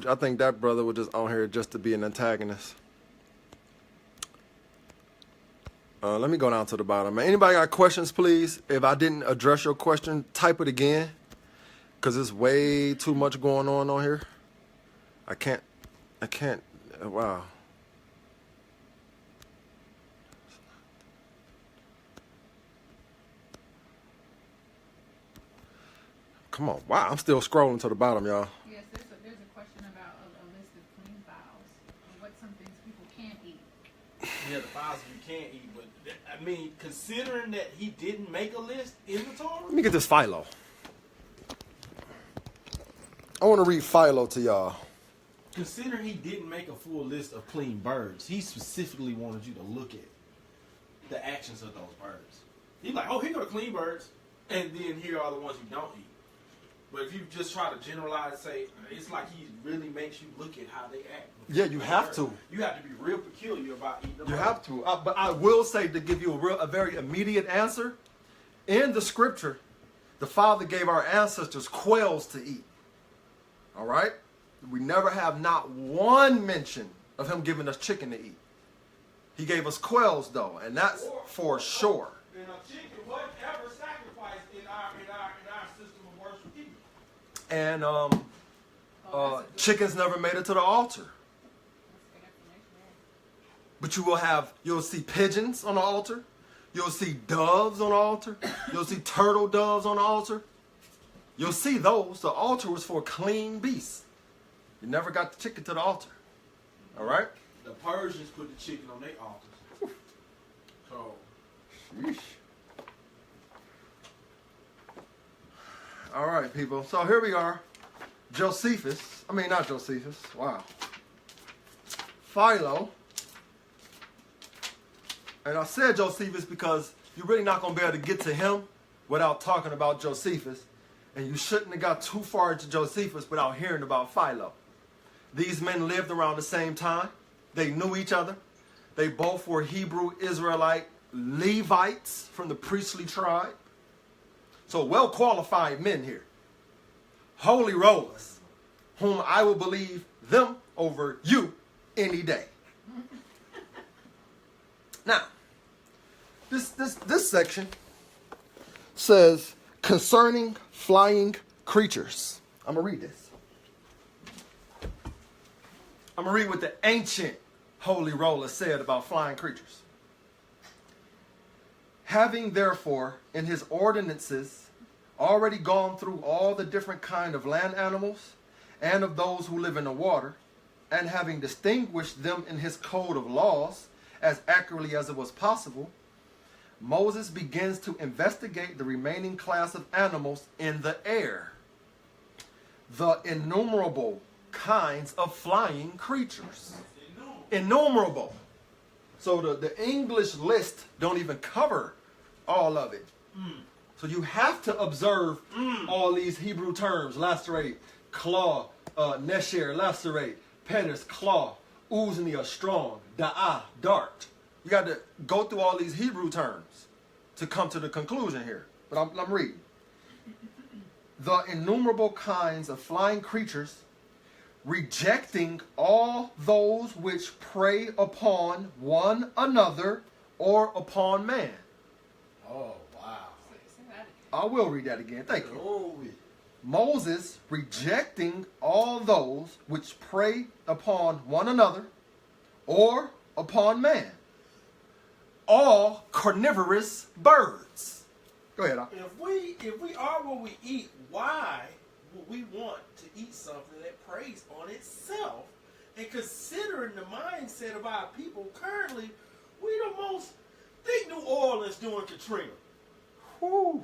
Yeah, I think that brother was just on here just to be an antagonist. Let me go down to the bottom. Anybody got questions, please? If I didn't address your question, type it again. Because there's way too much going on here. I can't, wow. Come on, wow, I'm still scrolling to the bottom, y'all. Yes, there's a question about a list of clean files. What some things people can't eat. Yeah, the files you can't eat, but I mean, considering that he didn't make a list in the Torah. Let me get this Philo. I want to read Philo to y'all. Considering he didn't make a full list of clean birds, he specifically wanted you to look at the actions of those birds. He's like, oh, here go the clean birds, and then here are the ones you don't eat. But if you just try to generalize, say, it's like he really makes you look at how they act. Yeah, you have to. You have to be real peculiar about eating them. You have to. But I will say, to give you a very immediate answer, in the scripture, the Father gave our ancestors quails to eat. All right? We never have not one mention of him giving us chicken to eat. He gave us quails, though, and that's for sure. And a chicken wasn't ever sacrificed in our system of worship either. And Oh, that's a good- chickens never made it to the altar. that's good information. But you'll see pigeons on the altar. You'll see doves on the altar. You'll see turtle doves on the altar. You'll see those. The altar was for clean beasts. You never got the chicken to the altar. All right? The Persians put the chicken on their altars. So, Sheesh. All right, people. So here we are. Not Josephus. Wow. Philo. And I said Josephus because you're really not going to be able to get to him without talking about Josephus. And you shouldn't have got too far into Josephus without hearing about Philo. These men lived around the same time. They knew each other. They both were Hebrew Israelite Levites from the priestly tribe. So well-qualified men here. Holy rollers, whom I will believe them over you any day. Now, this section says concerning flying creatures. I'm going to read this. I'm going to read what the ancient holy roller said about flying creatures. Having therefore in his ordinances already gone through all the different kind of land animals and of those who live in the water, and having distinguished them in his code of laws as accurately as it was possible, Moses begins to investigate the remaining class of animals in the air, the innumerable kinds of flying creatures. Innumerable. So the English list don't even cover all of it. So you have to observe all these Hebrew terms: lacerate, claw, nesher, lacerate, penis, claw, uznia, strong, da'ah, dart. You got to go through all these Hebrew terms to come to the conclusion here. But I'm reading. The innumerable kinds of flying creatures, rejecting all those which prey upon one another or upon man. Oh, wow. I will read that again. Thank you. Glory. Moses rejecting all those which prey upon one another or upon man. All carnivorous birds. Go ahead. If we are what we eat, why would we want to eat something that preys on itself? And considering the mindset of our people currently, we the most think New Orleans during Katrina. Whew.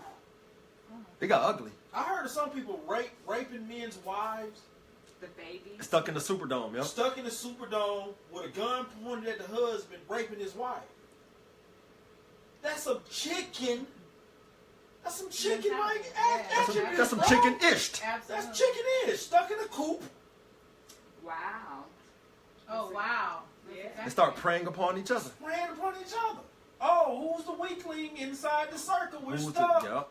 It got ugly. I heard of some people raping men's wives. The baby. Stuck in the Superdome, yep. Stuck in the Superdome with a gun pointed at the husband, raping his wife. That's some chicken. That's some chicken like attributes. That's some chicken-ish. Absolutely. That's chicken-ish. Stuck in a coop. Wow. Oh, wow. Yeah. They start preying upon each other. Preying upon each other. Oh, who's the weakling inside the circle? We're Who's stuck. Yep.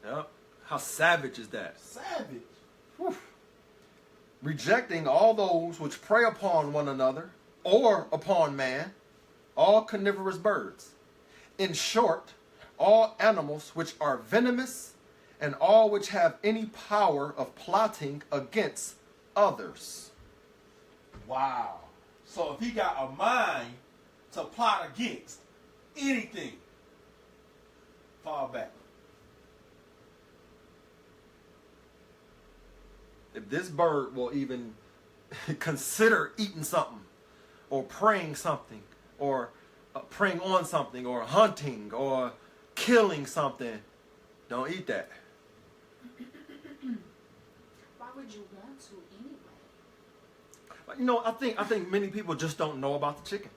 Yep. How savage is that? Savage. Whew. Rejecting all those which prey upon one another or upon man, all carnivorous birds. In short, all animals which are venomous and all which have any power of plotting against others. Wow. So if he got a mind to plot against anything, fall back. If this bird will even consider eating something or preying something or preying on something or hunting or killing something, don't eat that. Why would you want to anyway? But, you know, I think many people just don't know about the chicken.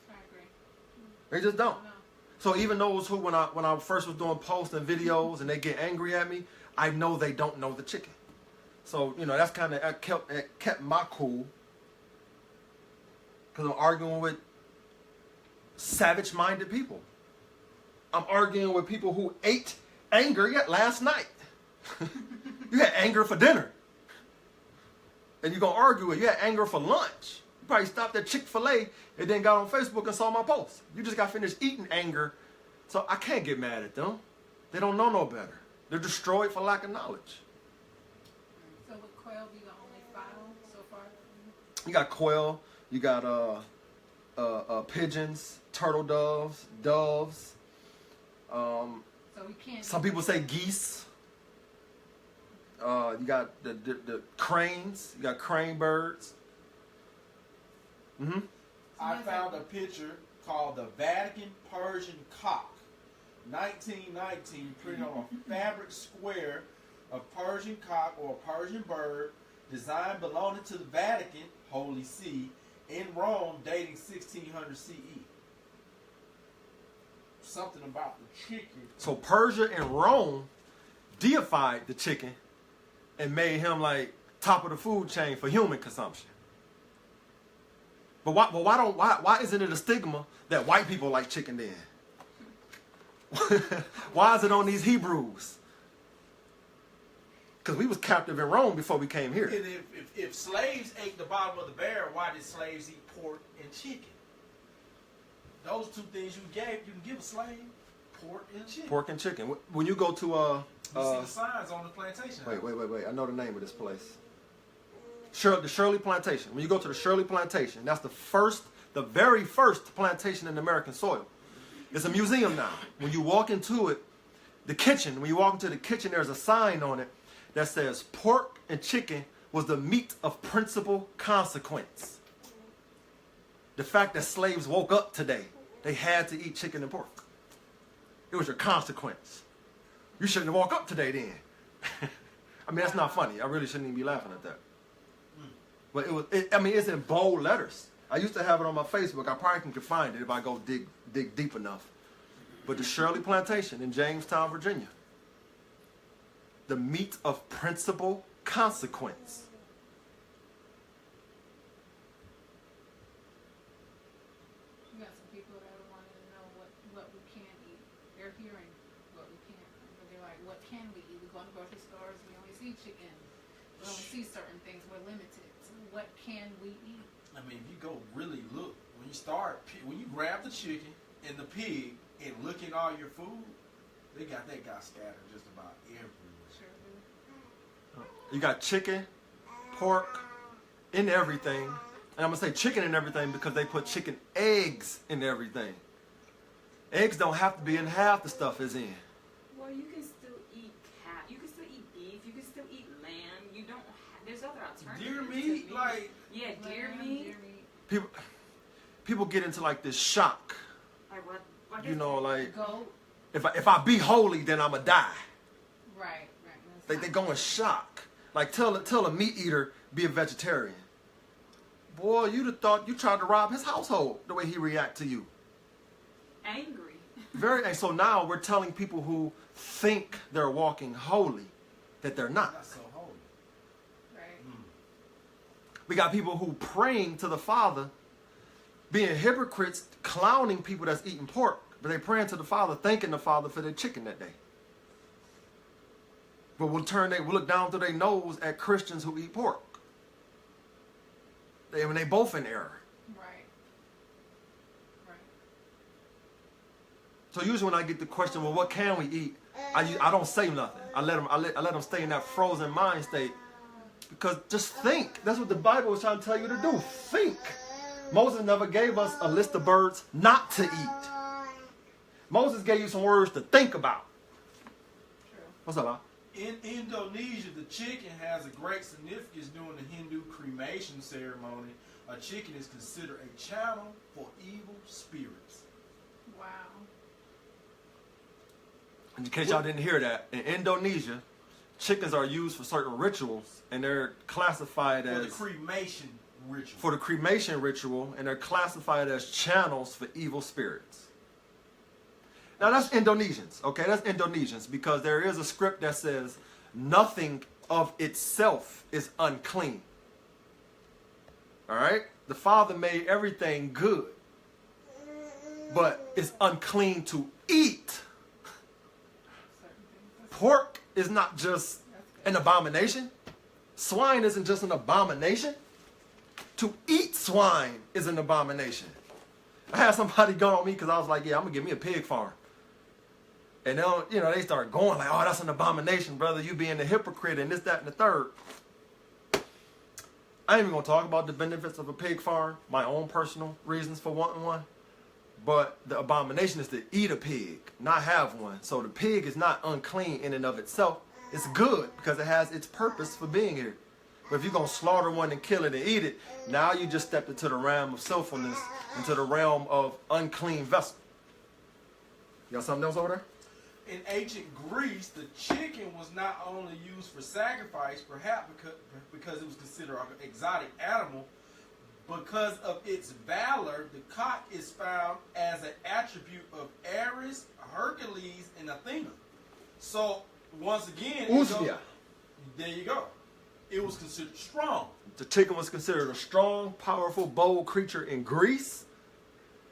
I agree. They just don't. No. So even those who, when I first was doing posts and videos and they get angry at me, I know they don't know the chicken. So, you know, that's kind of kept my cool. Because I'm arguing with savage-minded people. I'm arguing with people who ate anger yet last night. You had anger for dinner. And you're going to argue with, you had anger for lunch. You probably stopped at Chick-fil-A and then got on Facebook and saw my post. You just got finished eating anger. So I can't get mad at them. They don't know no better. They're destroyed for lack of knowledge. So would quail be the only fowl so far? You got quail. You got pigeons, turtle doves. So we can't. Some people say geese. You got the cranes. You got crane birds. Mm-hmm. I found a picture called the Vatican Persian cock. 1919, printed on a fabric square of Persian cock or Persian bird, design belonging to the Vatican, Holy See, in Rome, dating 1600 CE. something about the chicken. So Persia and Rome deified the chicken and made him like top of the food chain for human consumption. But why isn't it a stigma that white people like chicken then? Why is it on these Hebrews? Because we was captive in Rome before we came here. And if slaves ate the bottom of the barrel, why did slaves eat pork and chicken? Those two things you can give a slave, pork and chicken. Pork and chicken. When you go to You see the signs on the plantation. wait. I know the name of this place. The Shirley Plantation. When you go to the Shirley Plantation, that's the very first plantation in American soil. It's a museum now. When you walk into it, when you walk into the kitchen, there's a sign on it that says pork and chicken was the meat of principal consequence. The fact that slaves woke up today, they had to eat chicken and pork. It was your consequence. You shouldn't walk up today then. I mean, that's not funny. I really shouldn't even be laughing at that. But it's in bold letters. I used to have it on my Facebook. I probably can find it if I go dig deep enough. But the Shirley Plantation in Jamestown, Virginia. The meat of principal consequence. You got some people that are wanting to know what we can eat. They're hearing what we can't. But they're like, what can we eat? We go to grocery stores, we only see chicken. We only see certain things. We're limited. So what can we eat? I mean, if you go really look, when you grab the chicken and the pig and look in all your food, they got that guy scattered just about everywhere. Sure do. You got chicken, pork, in everything. And I'm going to say chicken in everything because they put chicken eggs in everything. Eggs don't have to be in half the stuff is in. Well, you can still eat cat. You can still eat beef. You can still eat lamb. You don't. There's other alternatives. Deer to meat, like yeah, deer Lamb, meat. People get into like this shock. Like what? What You is know, it? like Goat. if I be holy, then I'ma die. Right. They go in shock. Like tell a meat eater be a vegetarian. Boy, you'd have thought you tried to rob his household the way he react to you. Angry. And so now we're telling people who think they're walking holy that they're not. not so holy. Right. We got people who praying to the Father, being hypocrites, clowning people that's eating pork, but they praying to the Father, thanking the Father for their chicken that day. But we'll look down through their nose at Christians who eat pork. They both in error. Right. So usually when I get the question, well, what can we eat? I don't say nothing. I let them stay in that frozen mind state. Because just think. That's what the Bible is trying to tell you to do. Think. Moses never gave us a list of birds not to eat. Moses gave you some words to think about. True. What's up, Al? In Indonesia, the chicken has a great significance during the Hindu cremation ceremony. A chicken is considered a channel for evil spirits. Wow. In case y'all didn't hear that, in Indonesia, chickens are used for certain rituals, and they're classified For as the cremation ritual. for the cremation ritual, and they're classified as channels for evil spirits. Now that's Indonesians, okay? That's Indonesians, because there is a script that says nothing of itself is unclean. All right? The Father made everything good, but it's unclean to eat. Certain things. Pork is not just an abomination. Swine isn't just an abomination. To eat swine is an abomination. I had somebody go on me because I was like, yeah, I'm going to get me a pig farm. And they start going like, oh, that's an abomination, brother. You being a hypocrite and this, that, and the third. I ain't even going to talk about the benefits of a pig farm, my own personal reasons for wanting one. But the abomination is to eat a pig, not have one. So the pig is not unclean in and of itself. It's good because it has its purpose for being here. But if you're going to slaughter one and kill it and eat it, now you just stepped into the realm of sinfulness, into the realm of unclean vessel. You got something else over there? In ancient Greece, the chicken was not only used for sacrifice, perhaps because it was considered an exotic animal, Because of its valor, the cock is found as an attribute of Ares, Hercules, and Athena. So, once again, Uzbia. there you go. It was considered strong. The chicken was considered a strong, powerful, bold creature in Greece.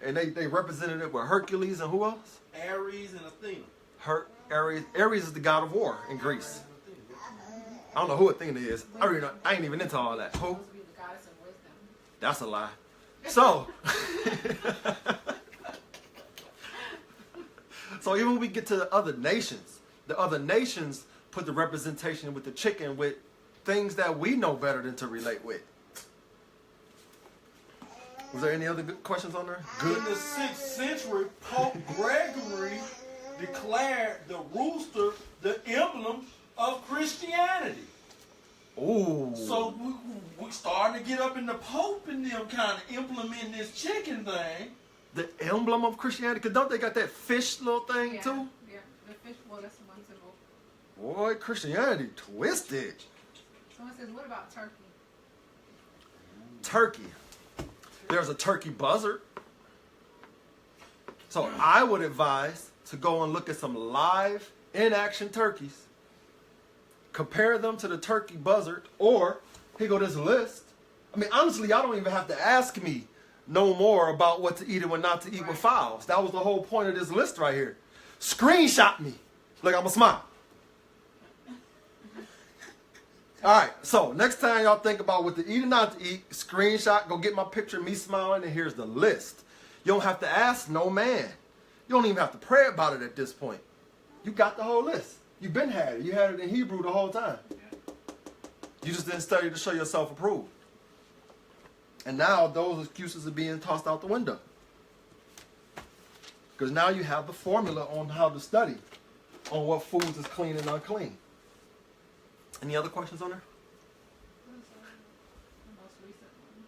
And they represented it with Hercules and who else? Ares and Athena. Ares is the god of war in Greece. I don't know who Athena is. I ain't even into all that. Who? Supposed to be the goddess of wisdom. That's a lie. So, so even when we get to the other nations put the representation with the chicken with things that we know better than to relate with. Was there any other good questions on there? In the 6th century, Pope Gregory declared the rooster the emblem of Christianity. Ooh. So we starting to get up in the Pope and them kind of implementing this chicken thing. The emblem of Christianity? Because don't they got that fish little thing Yeah, too? yeah. The fish, well, that's the one symbol. Boy, Christianity twisted. Someone says, what about turkey? Turkey. There's a turkey buzzard. So I would advise to go and look at some live in-action turkeys. Compare them to the turkey buzzard, or here go this list. I mean, honestly, y'all don't even have to ask me no more about what to eat and what not to eat with fowls. That was the whole point of this list right here. Screenshot me. Look, I'm going to smile. All right, so next time y'all think about what to eat and not to eat, screenshot, go get my picture of me smiling, and here's the list. You don't have to ask no man. You don't even have to pray about it at this point. You got the whole list. You've been had it. You had it in Hebrew the whole time. You just didn't study to show yourself approved. And now those excuses are being tossed out the window. Because now you have the formula on how to study on what foods is clean and unclean. Any other questions on there? Those are the most recent ones.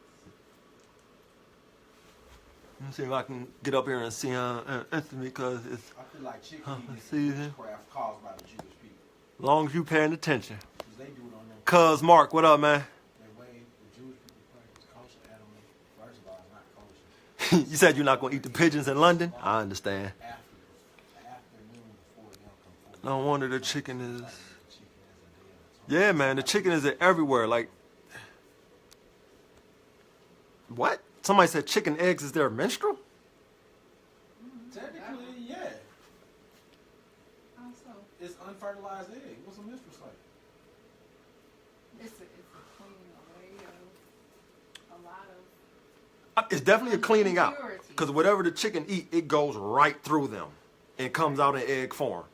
Let me see if I can get up here and see instantly because it's I feel like chicken eating is season. witchcraft caused by the Jewish people. As long as you paying attention. Because they do it on them. Cuz Mark, what up, man? The way the Jewish people practice kosher animal, first of all, it's not kosher. You said you're not going to eat the pigeons in London? I understand. Afternoon before them come forward. No wonder the chicken is... Chicken as a day. Yeah, man, the chicken is everywhere. Like, what? Somebody said chicken eggs is their menstrual? Technically, yeah. How so? It's unfertilized egg. What's a mistress like? It's a cleaning away of a lot of It's definitely a cleaning out. impurities. Because whatever the chicken eat, it goes right through them and comes out in egg form.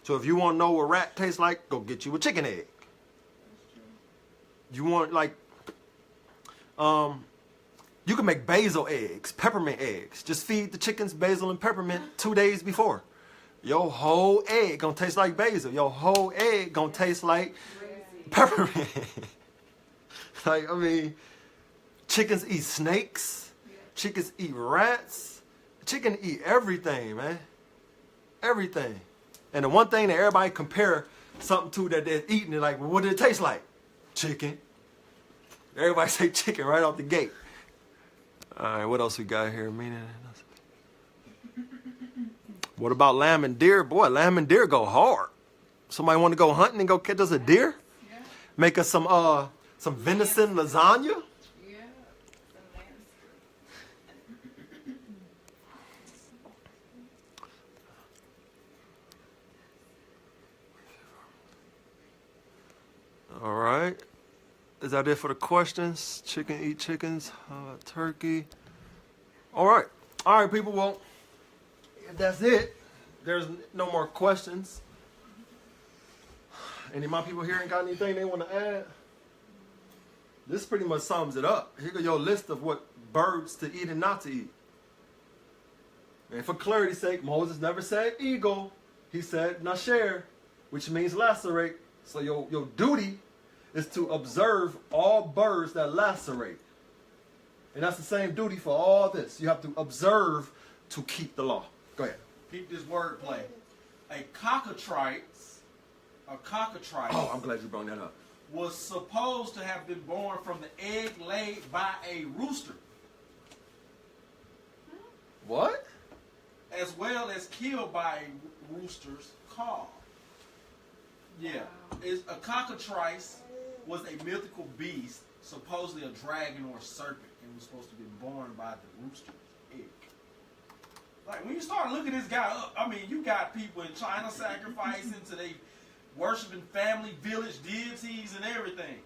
So if you want to know what rat tastes like, go get you a chicken egg. That's true. You want like, you can make basil eggs, peppermint eggs. Just feed the chickens basil and peppermint 2 days before. Your whole egg gonna taste like basil. Your whole egg gonna taste like peppermint. Like, I mean, chickens eat snakes. Chickens eat rats. Chicken eat everything, man. Everything. And the one thing that everybody compare something to that they're eating, like, well, what did it taste like? Chicken. Everybody say chicken right off the gate. All right, what else we got here? What about lamb and deer? Boy, lamb and deer go hard. Somebody want to go hunting and go catch us a deer? Yeah. Make us some venison lasagna? Yeah. All right. Is that it for the questions? Chicken eat chickens, turkey. All right. All right, people. Well, if that's it. There's no more questions. Any of my people here ain't got anything they want to add? This pretty much sums it up. Here go your list of what birds to eat and not to eat. And for clarity's sake, Moses never said eagle. He said nasher, which means lacerate. So your duty is to observe all birds that lacerate. And that's the same duty for all this. You have to observe to keep the law. Go ahead. Keep this wordplay. A cockatrice Oh, I'm glad you brought that up. was supposed to have been born from the egg laid by a rooster, What? as well as killed by a rooster's caw. Yeah, it's a cockatrice was a mythical beast, supposedly a dragon or a serpent, and was supposed to be born by the rooster's egg. Like, when you start looking this guy up, I mean, you got people in China sacrificing to they worshiping family, village deities, and everything.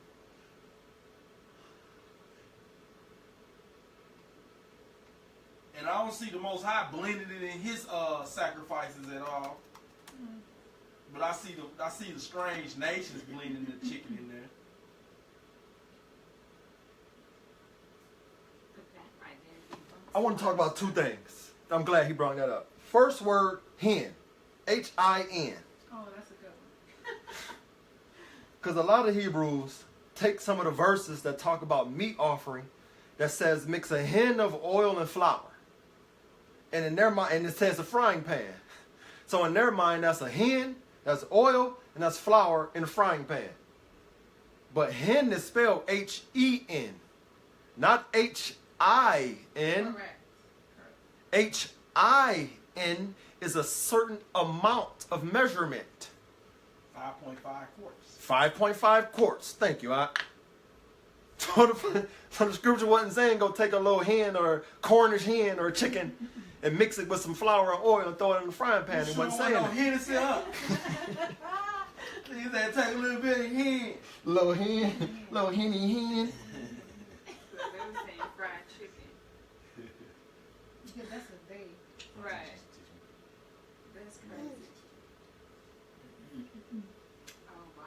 And I don't see the Most High blending it in his sacrifices at all. But I see the strange nations blending the chicken in there. Put that right there. I want to talk about two things. I'm glad he brought that up. First word, hen. H-I-N. Oh, that's a good one. Because a lot of Hebrews take some of the verses that talk about meat offering that says mix a hin of oil and flour. And in their mind, and it says a frying pan. So in their mind, that's a hen, that's oil, and that's flour in a frying pan. But hen is spelled H-E-N, not H-I-N. Correct. H-I-N is a certain amount of measurement. 5.5 quarts. 5.5 quarts. Thank you. So the scripture wasn't saying go take a little hen or Cornish hen or chicken and mix it with some flour and oil and throw it in the frying pan. It wasn't saying no that. Hennessy up. He said take a little bit of hen. Little hen, little henny hen. So they were saying fried chicken. Yeah, that's a day. Right. That's crazy. Oh, wow.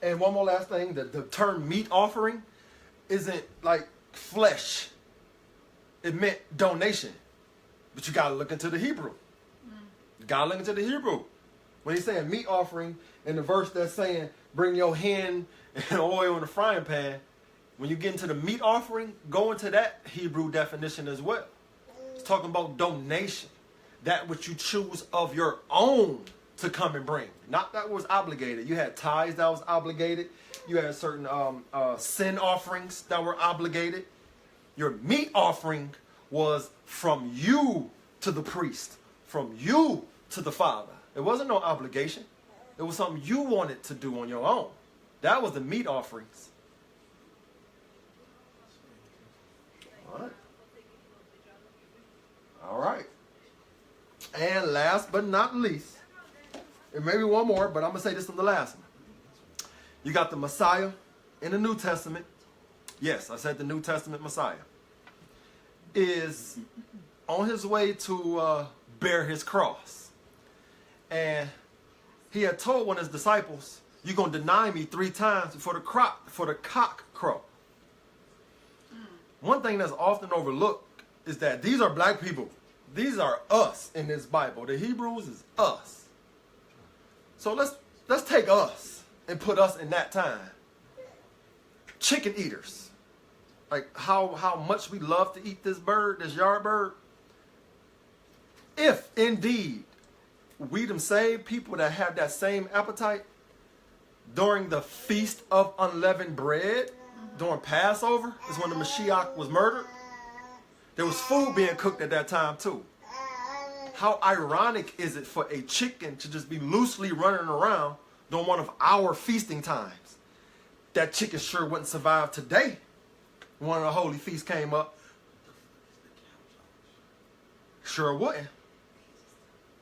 And one more last thing, the term meat offering isn't like flesh. It meant donation. But you got to look into the Hebrew. You got to look into the Hebrew. When he's saying meat offering, in the verse that's saying bring your hen and oil in the frying pan, when you get into the meat offering, go into that Hebrew definition as well. It's talking about donation. That which you choose of your own to come and bring. Not that was obligated. You had tithes that was obligated. You had certain sin offerings that were obligated. Your meat offering was from you to the priest, from you to the Father. It wasn't no obligation. It was something you wanted to do on your own. That was the meat offerings. All right. And last but not least, and maybe one more, but I'm going to say this on the last one. You got the Messiah in the New Testament. Yes, I said the New Testament Messiah is on his way to bear his cross. And he had told one of his disciples, you're going to deny me 3 times before the cock crow. One thing that's often overlooked is that these are black people. These are us in this Bible. The Hebrews is us. So let's take us and put us in that time. Chicken eaters. Like how much we love to eat this bird, this yard bird. If indeed we them saved people that have that same appetite during the Feast of Unleavened Bread, during Passover, is when the Mashiach was murdered. There was food being cooked at that time too. How ironic is it for a chicken to just be loosely running around during one of our feasting times? That chicken sure wouldn't survive today. One of the holy feasts came up. Sure wouldn't.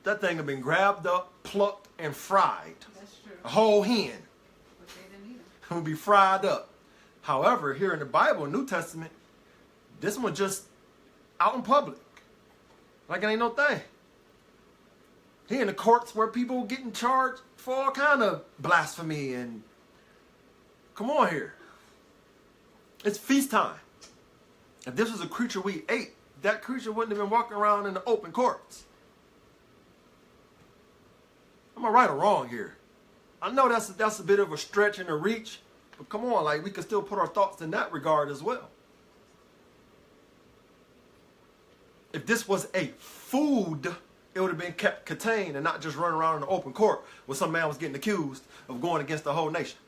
That thing had been grabbed up, plucked, and fried. That's true. A whole hen. But they didn't eat them. It would be fried up. However, here in the Bible, New Testament, this one just out in public. Like it ain't no thing. He in the courts where people getting charged for all kind of blasphemy and come on here. It's feast time. If this was a creature we ate, that creature wouldn't have been walking around in the open courts. Am I right or wrong here? I know that's a bit of a stretch and a reach, but come on, like we can still put our thoughts in that regard as well. If this was a food, it would have been kept contained and not just run around in the open court where some man was getting accused of going against the whole nation.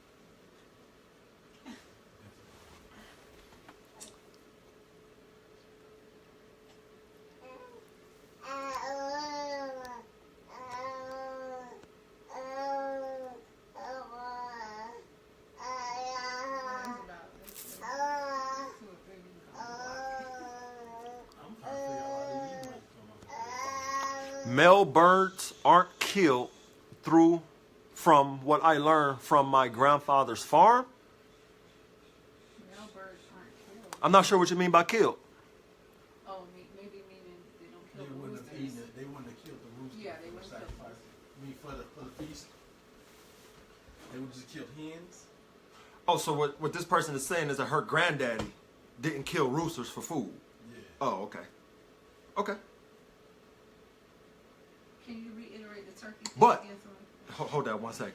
Male birds aren't killed from what I learned from my grandfather's farm. Male birds aren't killed. I'm not sure what you mean by killed. Oh, maybe meaning they don't kill They the wouldn't have roosters. eaten it. They wouldn't have killed the rooster. Yeah, they for wouldn't have sacrifice. I mean, for the feast. They would just kill hens. Oh, so what this person is saying is that her granddaddy didn't kill roosters for food. Yeah. Oh, okay. Okay. Can you reiterate the turkey thing But- again? Someone? Hold that 1 second.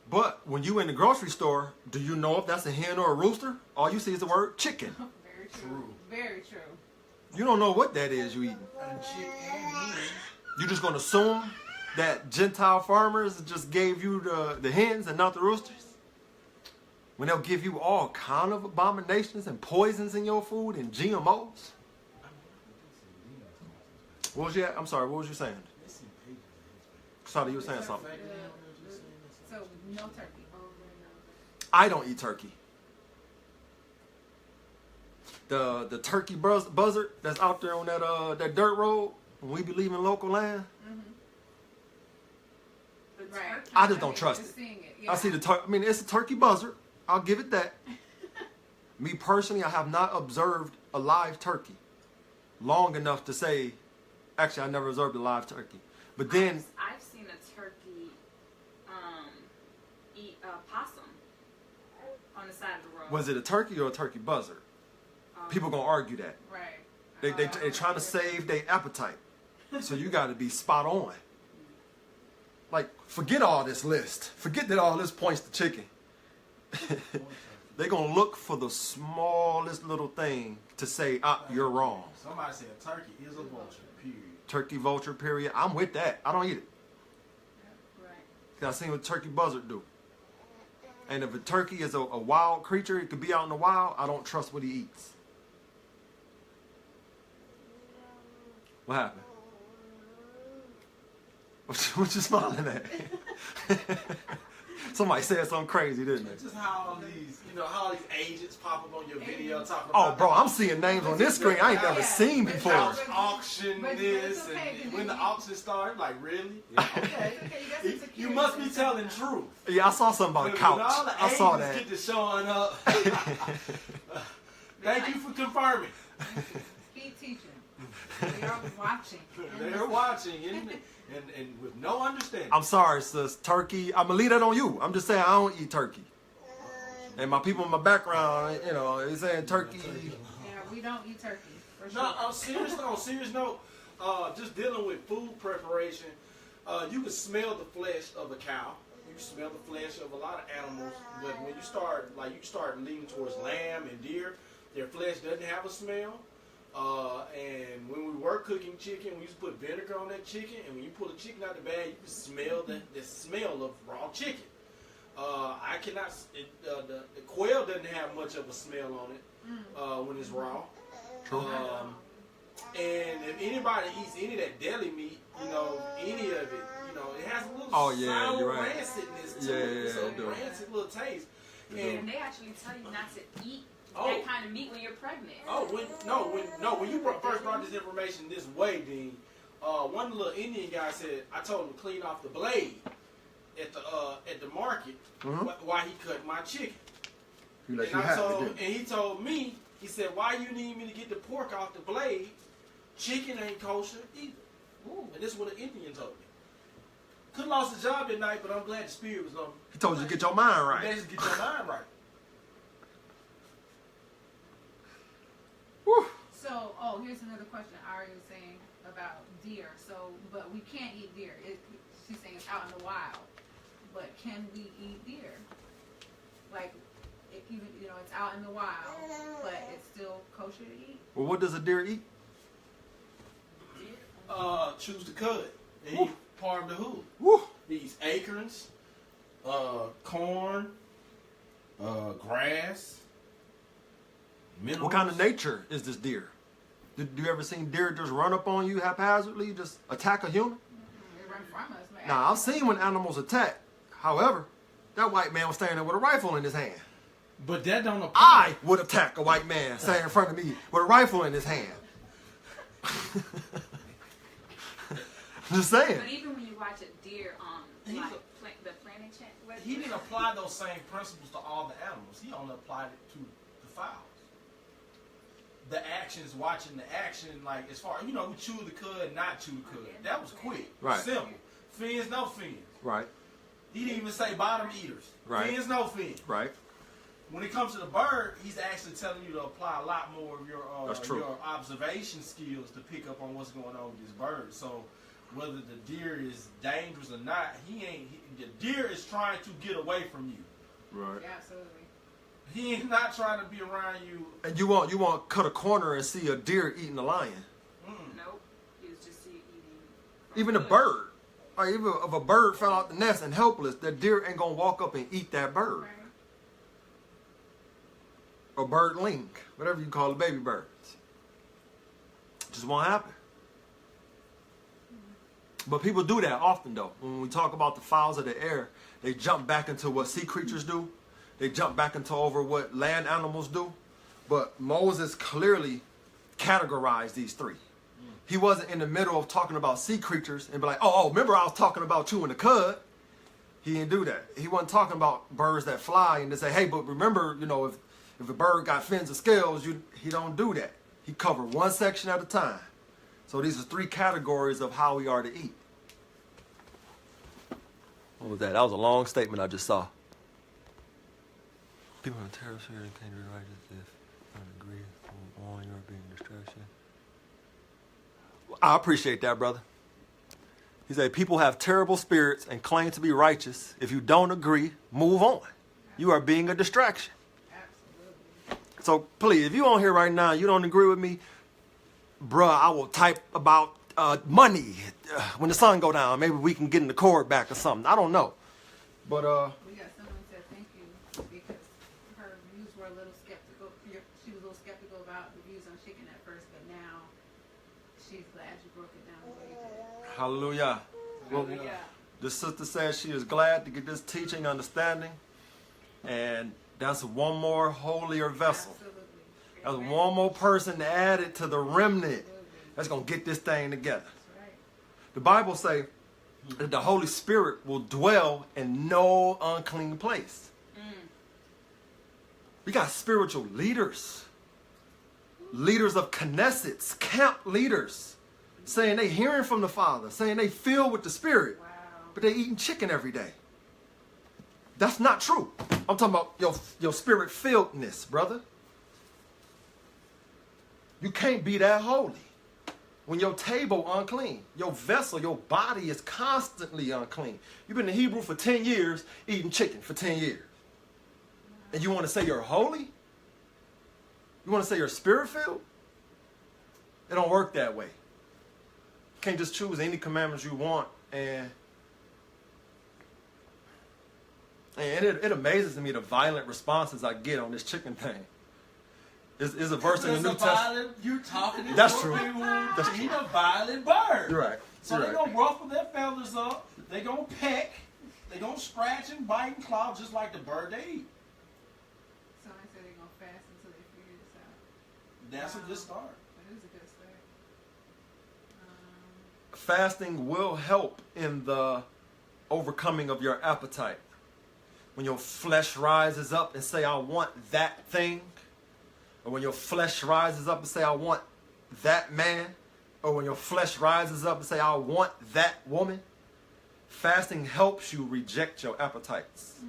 But when you in the grocery store, do you know if that's a hen or a rooster? All you see is the word chicken. Very true. True. Very true. You don't know what that is you eating. And chick and hen. You just gonna assume that Gentile farmers just gave you the hens and not the roosters? When they'll give you all kind of abominations and poisons in your food and GMOs? What was you? I'm sorry. What was you saying? Sorry, you were saying something. So no turkey. I don't eat turkey. The turkey buzzard that's out there on that dirt road when we be leaving local land. The Right. turkey- I just don't trust Just it. seeing it. I see I mean, it's a turkey buzzard. I'll give it that. Me personally, I have not observed a live turkey long enough to say. Actually, I never observed a live turkey. But then, I've seen a turkey eat a possum on the side of the road. was it a turkey or a turkey buzzard? People gonna argue that. Right. They trying to save their appetite. So you got to be spot on. Like, forget all this list. Forget that all this points to chicken. They're going to look for the smallest little thing to say, you're wrong. Somebody said turkey is a vulture, period. Turkey, vulture, period. I'm with that. I don't eat it. Right. 'Cause I seen what turkey buzzard do. And if a turkey is a wild creature, it could be out in the wild, I don't trust what he eats. What happened? What you smiling at? Somebody said something crazy, didn't they? Just how all these, how all these agents pop up on your video talking Oh, about. bro, I'm seeing names on this screen I ain't never seen the before. couch auction But this, it's okay, and 'cause when the you- auction started, like really? Okay, okay, you got some You security must be on telling something. truth. Yeah, I saw something about a couch. When all the I saw agents that. get to showing up. Thank you for confirming. Keep teaching. They are watching. They're watching and with no understanding. I'm sorry, sis. Turkey. I'm gonna leave that on you. I'm just saying I don't eat turkey. And my people in my background, they saying turkey. Yeah, we don't eat turkey. For sure. No, on serious note, just dealing with food preparation, you can smell the flesh of a cow. You can smell the flesh of a lot of animals. But when you start leaning towards lamb and deer, their flesh doesn't have a smell. And when we were cooking chicken, we used to put vinegar on that chicken. And when you pull the chicken out of the bag, you can smell the smell of raw chicken. I cannot. The quail doesn't have much of a smell on it when it's raw. True. And if anybody eats any of that deli meat, any of it, it has a little you're sour right. rancidness to Yeah, it. It's it a do. rancid little taste. And And they actually tell you not to eat Oh. that kind of meat when you're pregnant. when you first brought this information this way, Dean, one little Indian guy said, I told him to clean off the blade at the market while he cut my chicken. You let And you have it, and didn't you? he told me, he said, why you need me to get the pork off the blade? Chicken ain't kosher either. Ooh. And this is what an Indian told me. Could lost the job that night, but I'm glad the spirit was on me. He told you to get your mind right. Just get your mind right. Whew. So, here's another question Ari was saying about deer. So, but we can't eat deer. She's saying it's out in the wild. But can we eat deer? Like, even, it's out in the wild, but it's still kosher to eat? Well, what does a deer eat? Choose to cut. And he part of the hood. Woo. These acorns, corn, grass, minerals. What kind of nature is this deer? Do you ever seen deer just run up on you haphazardly, just attack a human? They run from us, man. Now, I've seen when animals attack. However, that white man was standing there with a rifle in his hand. But that don't apply. I would attack a white man standing in front of me with a rifle in his hand. I'm just saying. But even when you watch a deer on He's like a- the Planet Chat, what- He didn't apply those same principles to all the animals. He only applied it to the fowls. The actions, watching the action, like as far, we chew the cud, not chew the cud. That was quick. Right. Simple. Fins, no fins. Right. He didn't even say bottom eaters. Right. Fins, no fins. Right. When it comes to the bird, he's actually telling you to apply a lot more of That's true. your observation skills to pick up on what's going on with this bird. So whether the deer is dangerous or not, the deer is trying to get away from you. Right. Yeah, absolutely. He ain't not trying to be around you. And you won't cut a corner and see a deer eating a lion. Nope. He was just eating. Even a bird. Or even if a bird fell out the nest and helpless, that deer ain't gonna walk up and eat that bird. Right. Or birdling, whatever you call the baby birds. Just won't happen. But people do that often though. When we talk about the fowls of the air, they jump back into what sea creatures do. They jump back into over what land animals do. But Moses clearly categorized these three. He wasn't in the middle of talking about sea creatures and be like, oh, remember I was talking about chewing the cud. He didn't do that. He wasn't talking about birds that fly and to say, hey, but remember, if a bird got fins or scales, he don't do that. He covered one section at a time. So these are three categories of how we are to eat. What was that? That was a long statement I just saw. People in terror here can't be righteous if I agree on your being distraction. I appreciate that, brother. He said people have terrible spirits and claim to be righteous. If you don't agree, move on. You are being a distraction. Absolutely. So please, if you on here right now, you don't agree with me, bruh, I will type about money when the sun go down. Maybe we can get in the cord back or something. I don't know. But We got someone who said thank you because her views were a little skeptical. She was a little skeptical about the views on chicken at first, but now she's glad you broke it down the way you did. hallelujah. Well, Yeah. the sister says she is glad to get this teaching understanding. And that's one more holier vessel. Absolutely. That's one more person added to the remnant Absolutely. that's going to get this thing together. That's right. The Bible say that the Holy Spirit will dwell in no unclean place. We got spiritual leaders. Leaders of Knesset's, camp leaders, saying they hearing from the Father, saying they filled with the Spirit, Wow. but they eating chicken every day. That's not true. I'm talking about your spirit-filledness, brother. You can't be that holy when your table unclean. Your vessel, your body is constantly unclean. You've been in Hebrew for 10 years, eating chicken for 10 years. And you want to say you're holy? You want to say you're spirit-filled? It don't work that way. You can't just choose any commandments you want and it amazes me the violent responses I get on this chicken thing. Is a verse in the New Testament. You're talking to That's true. people That's to eat a violent bird. You're right. So You're they're right. going to ruffle their feathers up. They're going to peck. They're going to scratch and bite and claw just like the bird they eat. Someone said they're going to fast until they figure this out. That's a good start. That is a good start. Fasting will help in the overcoming of your appetite. When your flesh rises up and say, I want that thing. Or when your flesh rises up and say, I want that man. Or when your flesh rises up and say, I want that woman. Fasting helps you reject your appetites.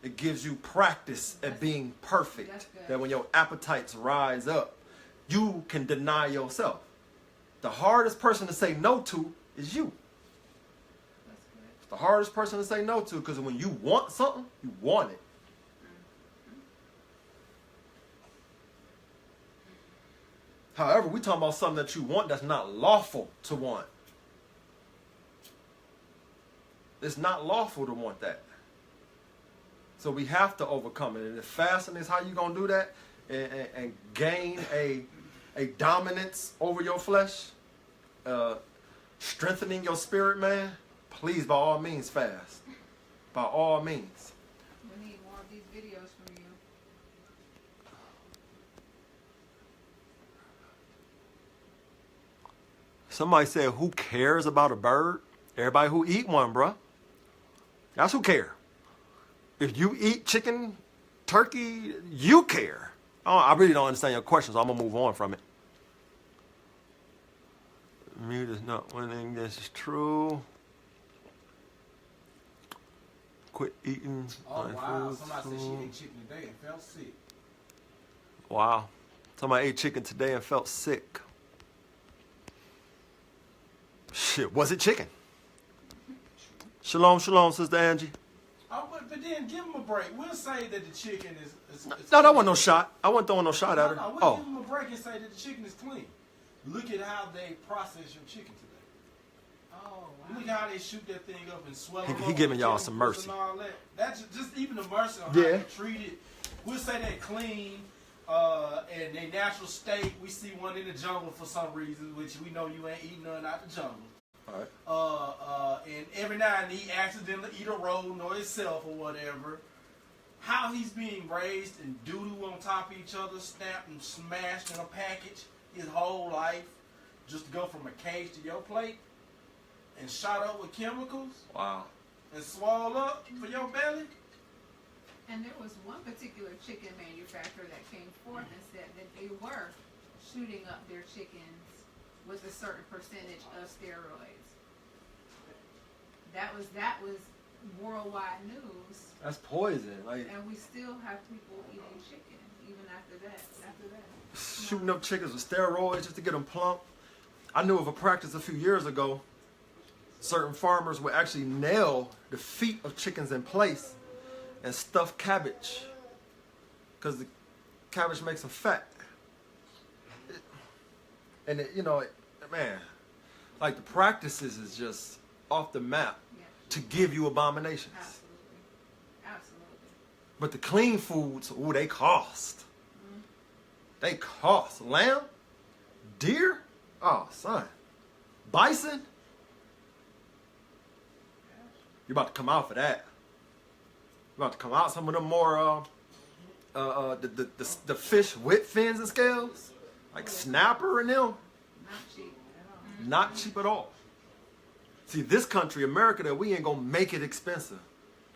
It gives you practice at being perfect. That's good. That when your appetites rise up, you can deny yourself. The hardest person to say no to is you. That's good. The hardest person to say no to, because when you want something, you want it. However, we're talking about something that you want that's not lawful to want. It's not lawful to want that. So we have to overcome it. And if fasting is how you're going to do that and gain a dominance over your flesh, strengthening your spirit, man, please, by all means, fast. By all means. We need more of these videos from you. Somebody said, who cares about a bird? Everybody who eat one, bruh. That's who care. If you eat chicken, turkey, you care. Oh, I really don't understand your question, so I'm going to move on from it. Mute is not winning. This is true. Quit eating. Oh, my wow. food, Somebody said she food. ate chicken today and felt sick. Wow. Somebody ate chicken today and felt sick. Shit, was it chicken? Shalom, shalom, Sister Angie. Oh, but then give them a break. We'll say that the chicken is No, that wasn't no shot. I wasn't throwing no shot at her. No, we'll Oh, give them a break and say that the chicken is clean. Look at how they process your chicken today. Oh, wow. Look how they shoot that thing up and swell He- it he up giving with y'all some chemicals mercy. and all that. That's just even the mercy on Yeah. how they treat it. We'll say they're clean and they natural state. We see one in the jungle for some reason, which we know you ain't eating none out the jungle. all right. And every now and then he accidentally eat a rodent or himself or whatever. How he's being raised and doo-doo on top of each other, snapped and smashed in a package his whole life, just to go from a cage to your plate and shot up with chemicals Wow. and swallowed up for your belly. And there was one particular chicken manufacturer that came forth and said that they were shooting up their chickens with a certain percentage of steroids. That was worldwide news, That's poison. Like and we still have people eating chicken even after that. shooting up chickens with steroids just to get them plump. I knew of a practice a few years ago. Certain farmers would actually nail the feet of chickens in place and stuff cabbage, because the cabbage makes them fat. And it, you know, man, like the practices is just off the map Yeah, to give you abominations. absolutely. But the clean foods, ooh, they cost. They cost. Lamb, deer, oh son, bison. You're about to come out for that. You're about to come out some of them more the fish with fins and scales, like snapper and them. Not cheap at all. Not cheap at all. See, this country, America, that we ain't gonna make it expensive.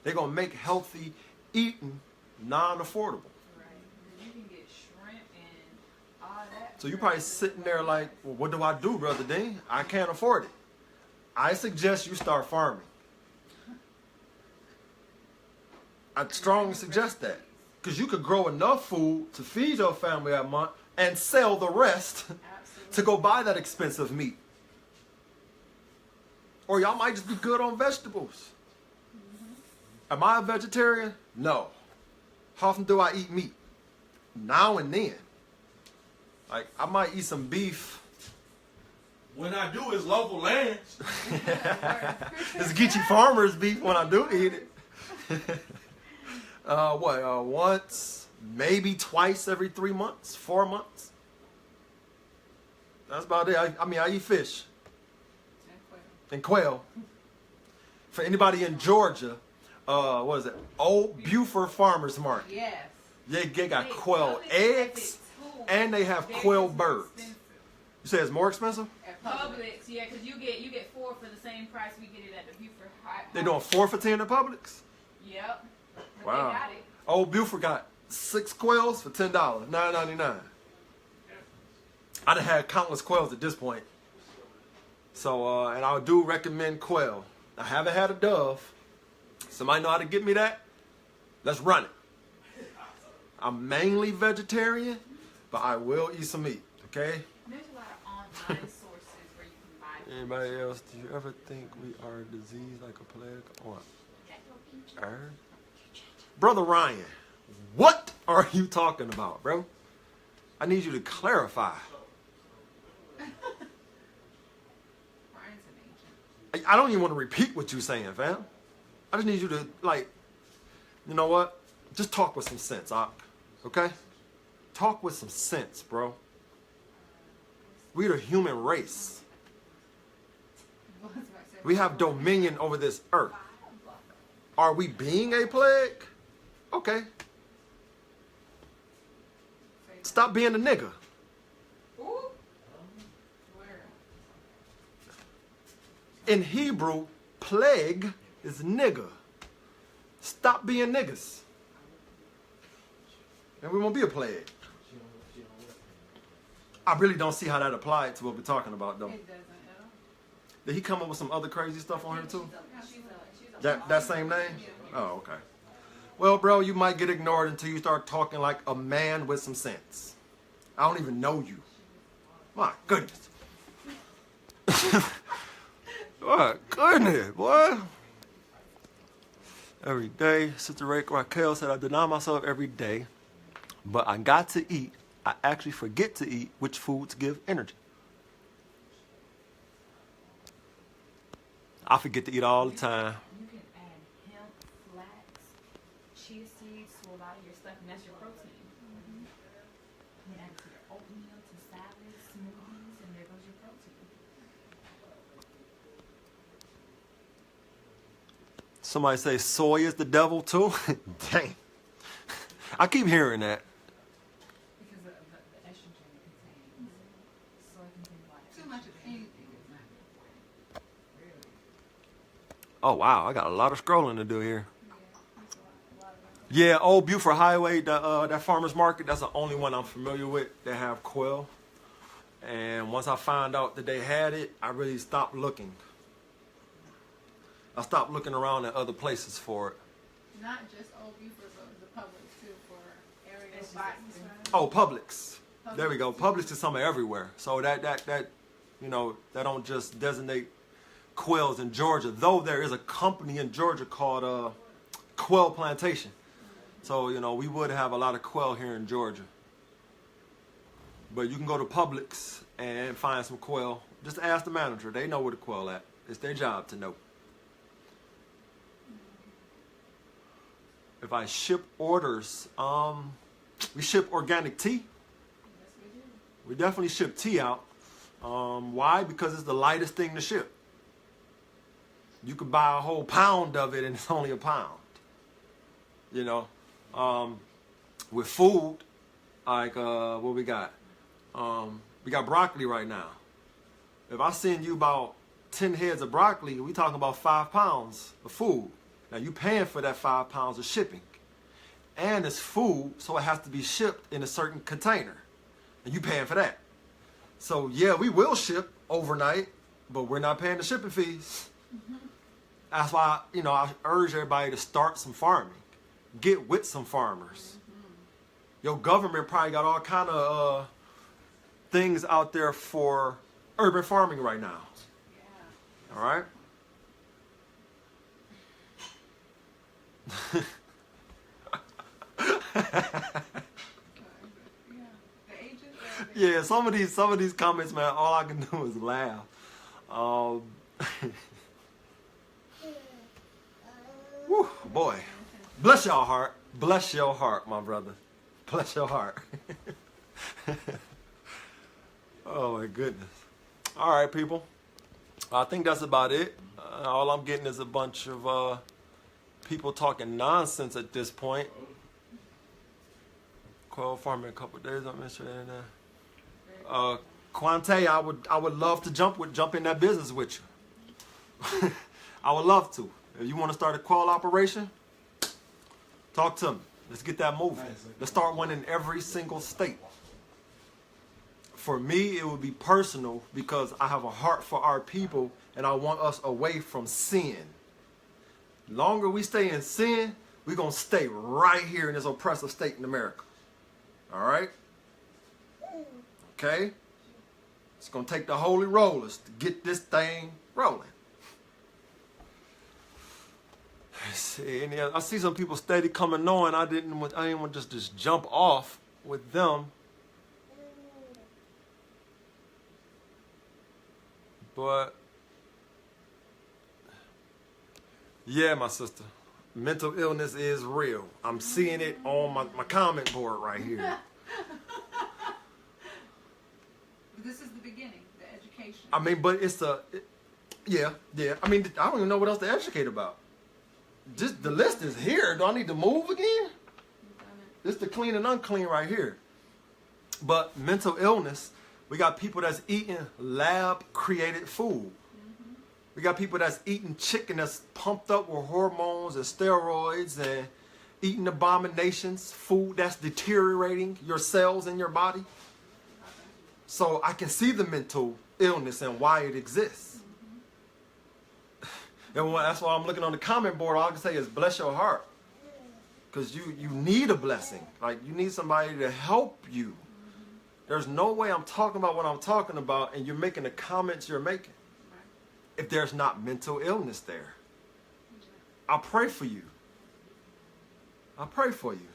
They're gonna make healthy eating non-affordable. Right. You can get shrimp and all that. So you probably sitting there like, well, what do I do, Brother Dean? I can't afford it. I suggest you start farming. I strongly suggest that. Because you could grow enough food to feed your family that month and sell the rest to go buy that expensive meat. Or y'all might just be good on vegetables. Am I a vegetarian? No. How often do I eat meat? Now and then. Like, I might eat some beef. When I do, it's local land. It's Geechee Farmers beef when I do eat it. Once, maybe twice every 3 months, 4 months. That's about it. I eat fish and quail. For anybody in Georgia, what is it? Old Buford Farmers Market. Yes. They got quail eggs and they have quail birds. You say it's more expensive? At Publix. Publix, yeah, because you get 4 for the same price we get it at the Buford High. They doing 4 for $10 at Publix? Yep. But Wow. they got it. Old Buford got 6 quails for $10, $9.99. I done had countless quails at this point. So, and I do recommend quail. I haven't had a dove. Somebody know how to get me that? Let's run it. I'm mainly vegetarian, but I will eat some meat, okay? There's a lot of online sources where you can buy. Anybody else, do you ever think we are a disease like a plague or urn? Brother Ryan, what are you talking about, bro? I need you to clarify. Brian's an agent. I don't even want to repeat what you're saying, fam. I just need you to, like, you know what? Just talk with some sense, okay? Talk with some sense, bro. We're the human race. We have dominion over this earth. Are we being a plague? Okay. Stop being a nigga. Ooh. Where? In Hebrew, plague is nigger. Stop being niggas. And we won't be a plague. I really don't see how that applied to what we're talking about, though. It doesn't at all. Did he come up with some other crazy stuff on here, too? She's a That same name? Oh, okay. Well, bro, you might get ignored until you start talking like a man with some sense. I don't even know you. My goodness. My goodness, boy. Every day, Sister Raquel said, I deny myself every day, but I got to eat. I actually forget to eat which foods give energy. I forget to eat all the time. You can add hemp, flax, chia seeds to a lot of your stuff, and that's your protein. You can add it to your oatmeal, to salads, smoothies, and there goes your protein. Somebody say soy is the devil too? Dang. I keep hearing that. Because the estrogen it contains. Soy contains like Too much of anything is not good for you. Oh, wow. I got a lot of scrolling to do here. Yeah, that's a lot of them. Yeah, Old Buford Highway, that farmer's market, that's the only one I'm familiar with that have quail. And once I found out that they had it, I really stopped looking. I stopped looking around at other places for it. Not just Old Buford, but the public too for area botanists, right? Oh, Publix. There we go. Publix is somewhere everywhere. So that you know, that don't just designate quails in Georgia, though there is a company in Georgia called Quail Plantation. So, you know, we would have a lot of quail here in Georgia. But you can go to Publix and find some quail. Just ask the manager. They know where the quail at. It's their job to know. If I ship orders, we ship organic tea. Yes, we do. We definitely ship tea out. Why? Because it's the lightest thing to ship. You could buy a whole pound of it and it's only a pound. You know, with food, like what we got? We got broccoli right now. If I send you about 10 heads of broccoli, we talking about 5 pounds of food. Now you paying for that 5 pounds of shipping. And it's food, so it has to be shipped in a certain container. And you paying for that. So yeah, we will ship overnight, but we're not paying the shipping fees. That's why, you know, I urge everybody to start some farming. Get with some farmers. Your government probably got all kind of things out there for urban farming right now. Yeah. All right? The agents are there. Yeah, some of these comments, man, all I can do is laugh. Whew, boy. Bless your heart. Bless your heart, my brother. Bless your heart. Oh, my goodness. All right, people. I think that's about it. All I'm getting is a bunch of people talking nonsense at this point. Quail farming a couple of days. I'm interested in that. Quante, I would love to jump in that business with you. I would love to. If you want to start a quail operation, talk to me. Let's get that moving. Let's start one in every single state. For me, it would be personal because I have a heart for our people and I want us away from sin. Longer we stay in sin, we're going to stay right here in this oppressive state in America. All right? Okay? It's going to take the holy rollers to get this thing rolling. I see some people steady coming on. I didn't want to just jump off with them. But yeah, my sister, mental illness is real. I'm seeing it on my comment board right here. This is the beginning, the education. I mean, but yeah. I mean, I don't even know what else to educate about. Just the list is here. Do I need to move again? This is the clean and unclean right here. But mental illness, we got people that's eating lab-created food. We got people that's eating chicken that's pumped up with hormones and steroids and eating abominations, food that's deteriorating your cells in your body. So I can see the mental illness and why it exists. And that's why I'm looking on the comment board. All I can say is bless your heart. Because you need a blessing. Like, you need somebody to help you. There's no way I'm talking about what I'm talking about and you're making the comments you're making if there's not mental illness there. I pray for you. I pray for you.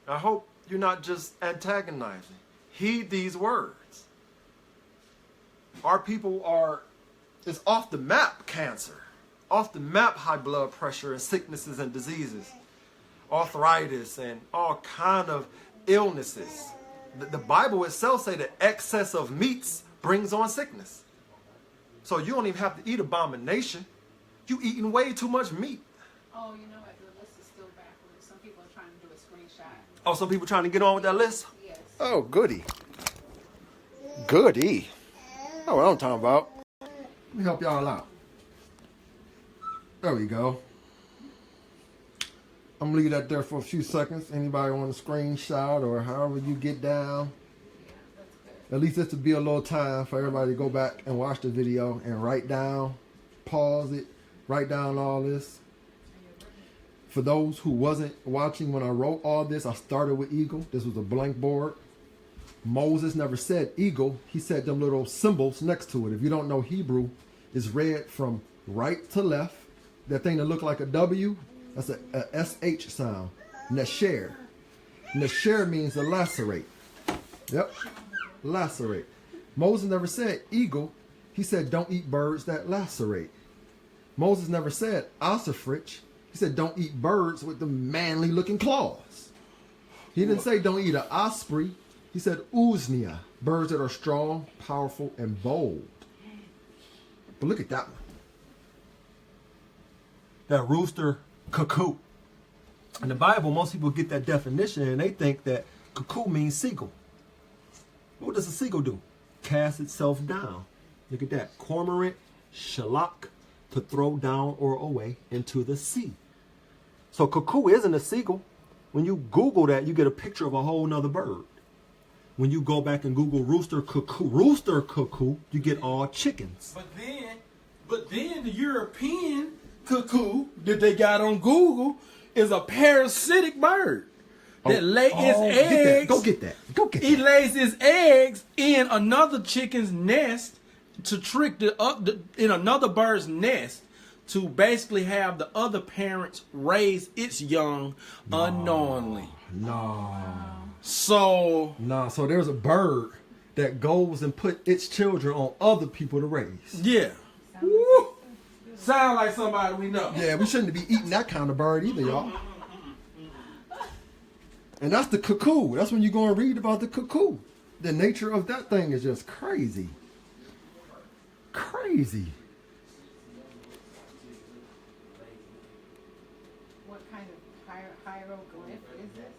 I hope you're not just antagonizing. Heed these words. Our people it's off the map cancer. Off the map high blood pressure and sicknesses and diseases. Arthritis and all kind of illnesses. The Bible itself say that excess of meats brings on sickness. So you don't even have to eat abomination. You eating way too much meat. Oh, you know what? The list is still backwards. Some people are trying to do a screenshot. Oh, some people trying to get on with that list? Yes. Oh, goody. Goody. Oh, what I'm talking about. Let me help y'all out. There we go. I'm gonna leave that there for a few seconds. Anybody want a screenshot or however you get down? At least this would be a little time for everybody to go back and watch the video and write down, pause it, write down all this. For those who wasn't watching when I wrote all this, I started with eagle. This was a blank board. Moses never said eagle. He said them little symbols next to it. If you don't know Hebrew, it's read from right to left. That thing that looked like a W, that's a SH sound. Nesher. Nesher means to lacerate. Yep. Lacerate. Moses never said eagle. He said don't eat birds that lacerate. Moses never said ossifrage. He said don't eat birds with the manly looking claws. He didn't say don't eat an osprey. He said uznia, birds that are strong, powerful, and bold. But look at that one. That rooster cuckoo. In the Bible, most people get that definition and they think that cuckoo means seagull. What does a seagull do? Cast itself down. Look at that. Cormorant, shallak, to throw down or away into the sea. So cuckoo isn't a seagull. When you Google that, you get a picture of a whole nother bird. When you go back and Google rooster cuckoo, you get all chickens. But then the European cuckoo that they got on Google is a parasitic bird that lays its eggs. Go get that. He lays his eggs in another chicken's nest to trick in another bird's nest to basically have the other parents raise its young unknowingly. So there's a bird that goes and put its children on other people to raise. Yeah. Woo. Sound like somebody we know. Yeah, we shouldn't be eating that kind of bird either, y'all. And that's the cuckoo. That's when you go and read about the cuckoo. The nature of that thing is just crazy. Crazy. What kind of hieroglyph is this?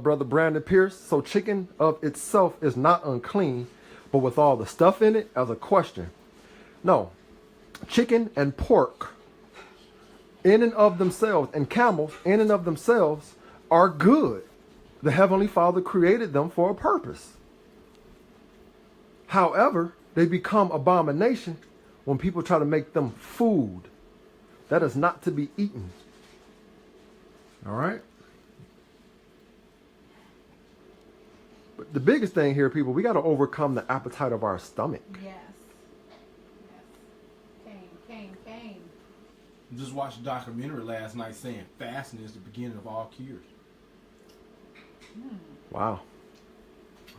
Brother Brandon Pierce. So chicken of itself is not unclean, but with all the stuff in it, as a question. No, chicken and pork in and of themselves, and camels in and of themselves are good. The Heavenly Father created them for a purpose. However, they become abomination when people try to make them food. That is not to be eaten. All right? But the biggest thing here, people, we got to overcome the appetite of our stomach. Yes. Cain. Just watched a documentary last night saying fasting is the beginning of all cures. Wow.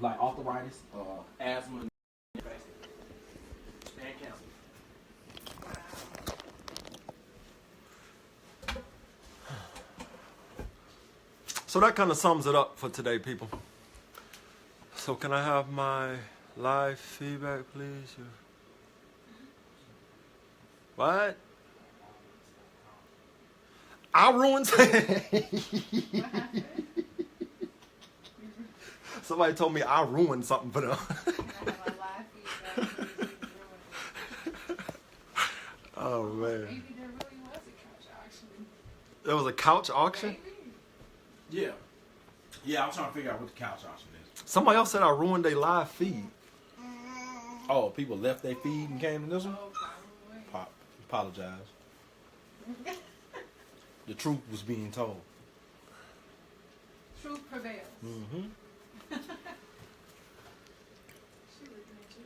Like arthritis, asthma, and cancer. So that kind of sums it up for today, people. So can I have my live feedback, please? What? I ruined Somebody told me I ruined something for them. Can I have a live feedback? Oh man. Maybe there really was a couch auction. There was a couch auction? Maybe. Yeah. Yeah, I'm trying to figure out what the couch auction is. Somebody else said I ruined their live feed. Oh, people left their feed and came to this one? Oh, probably. Apologize. The truth was being told. Truth prevails. Mm-hmm. She looking at you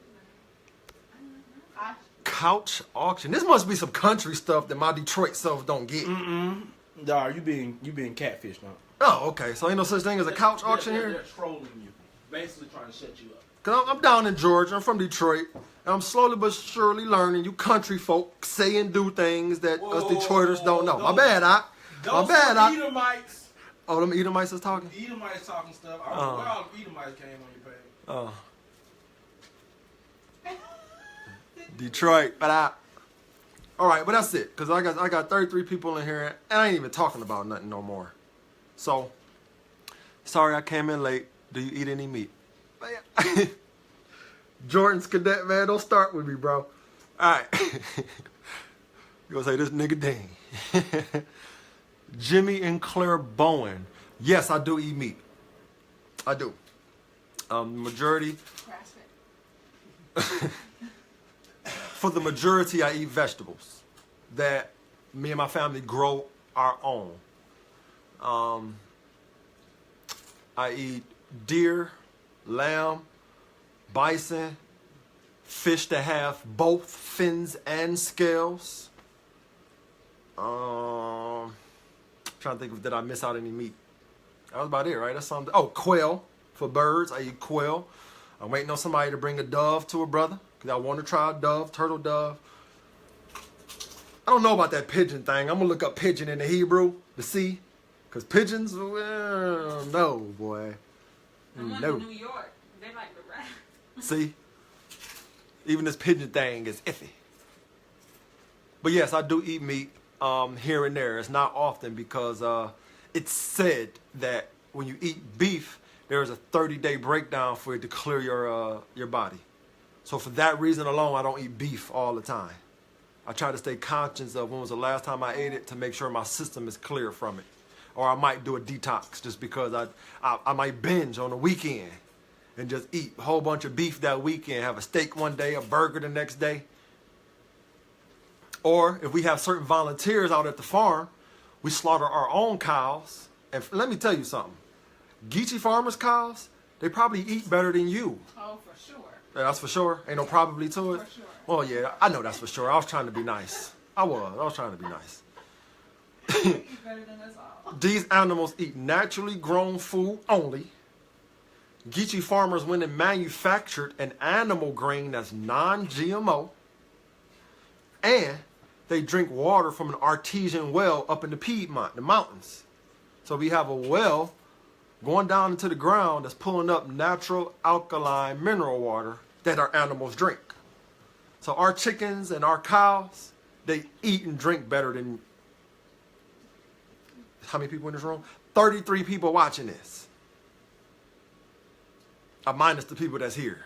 like, Couch auction. This must be some country stuff that my Detroit self don't get. Nah, you being catfished now. Oh, okay. So ain't no such thing as a couch auction They're here? trolling you. Basically trying to shut you up. Cause I'm down in Georgia. I'm from Detroit. And I'm slowly but surely learning you country folk say and do things that us Detroiters don't know. My bad, my bad, Edomites. Oh, them Edomites is talking? Edomites talking stuff. I don't know where all the Edomites came on your page. Detroit, but all right, but that's it. Cause I got 33 people in here, and I ain't even talking about nothing no more. So, sorry I came in late. Do you eat any meat? But yeah. Jordan's cadet, man, don't start with me, bro. All right. You gonna say this nigga dang? Jimmy and Claire Bowen. Yes, I do eat meat. I do. Majority. For the majority, I eat vegetables that me and my family grow our own. I eat deer, lamb, bison, fish that have both fins and scales. Trying to think if did I miss out any meat. That was about it, right? That's something. Oh, quail for birds. I eat quail. I'm waiting on somebody to bring a dove to a brother because I want to try a dove, turtle dove. I don't know about that pigeon thing. I'm gonna look up pigeon in the Hebrew to see, because pigeons, well, no, boy. The one No. in New York, they like the rat. See? Even this pigeon thing is iffy. But yes, I do eat meat here and there. It's not often because it's said that when you eat beef, there is a 30-day breakdown for it to clear your body. So for that reason alone, I don't eat beef all the time. I try to stay conscious of when was the last time I ate it to make sure my system is clear from it. Or I might do a detox just because I might binge on the weekend and just eat a whole bunch of beef that weekend, have a steak one day, a burger the next day. Or if we have certain volunteers out at the farm, we slaughter our own cows. And let me tell you something. Geechee farmers' cows, they probably eat better than you. oh, for sure. Yeah, that's for sure. Ain't no probably to it. For sure. Well, yeah, I know that's for sure. I was trying to be nice. I was trying to be nice. Eat better than us all. These animals eat naturally grown food only. Geechee farmers went and manufactured an animal grain that's non-GMO. And they drink water from an artesian well up in the Piedmont, the mountains. So we have a well going down into the ground that's pulling up natural alkaline mineral water that our animals drink. So our chickens and our cows, they eat and drink better than, how many people in this room? 33 people watching this. Minus the people that's here.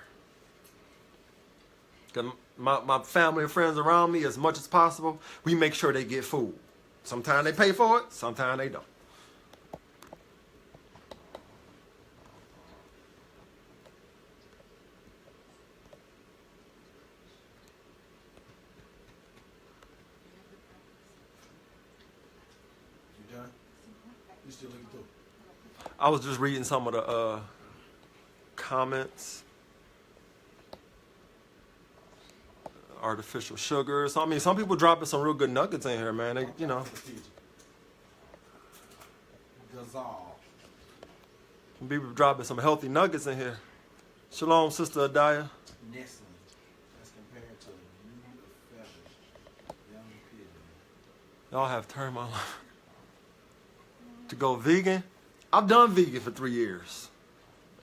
'Cause my family and friends around me, as much as possible, we make sure they get food. Sometimes they pay for it, sometimes they don't. You done? You still looking through? I was just reading some of the comments. Artificial sugar. So I mean, some people dropping some real good nuggets in here, man. They, you know, Gazal. some people dropping some healthy nuggets in here. Shalom, Sister Adaya. Nestling. That's compared to new feathers. Young pigeon. Y'all have turned my life to go vegan. I've done vegan for 3 years.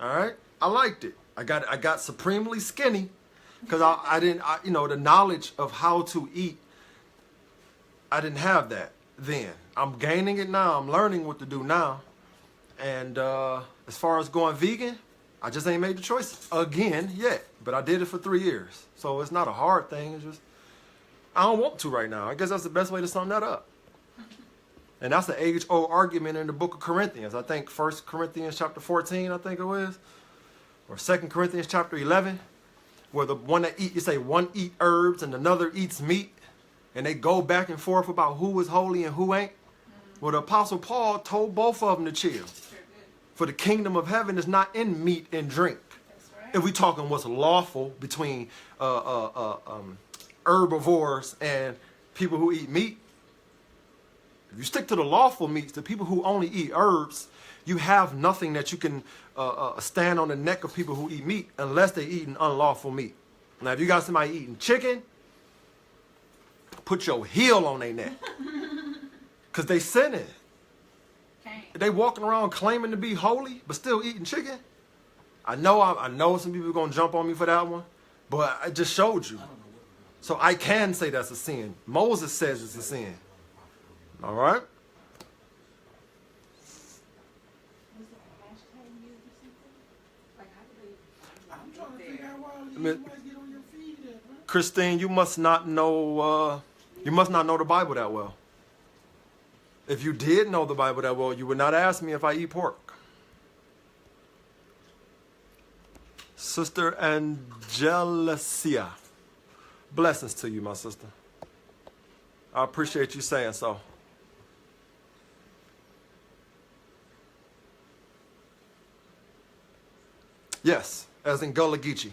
All right, I liked it. I got supremely skinny. Because I didn't, you know, the knowledge of how to eat, I didn't have that then. I'm gaining it now. I'm learning what to do now. And as far as going vegan, I just ain't made the choice again yet. But I did it for 3 years. So it's not a hard thing. It's just I don't want to right now. I guess that's the best way to sum that up. And that's an age-old argument in the book of Corinthians. I think 1 Corinthians chapter 14, I think it was. Or 2 Corinthians chapter 11. Where the one that you say one eat herbs and another eats meat. And they go back and forth about who is holy and who ain't. Well, the Apostle Paul told both of them to chill. For the kingdom of heaven is not in meat and drink. That's right. If we talking what's lawful between herbivores and people who eat meat, if you stick to the lawful meats, the people who only eat herbs, you have nothing that you can stand on the neck of people who eat meat unless they're eating unlawful meat. Now, if you got somebody eating chicken, put your heel on their neck. Because they sinning. They walking around claiming to be holy, but still eating chicken. I know some people are going to jump on me for that one, but I just showed you. So I can say that's a sin. Moses says it's a sin. All right? I'm trying to figure out why you might get on your feet there, bro. Christine, you must not know the Bible that well. If you did know the Bible that well, you would not ask me if I eat pork. Sister Angelicia, blessings to you, my sister. I appreciate you saying so. Yes, as in Gullah Geechee.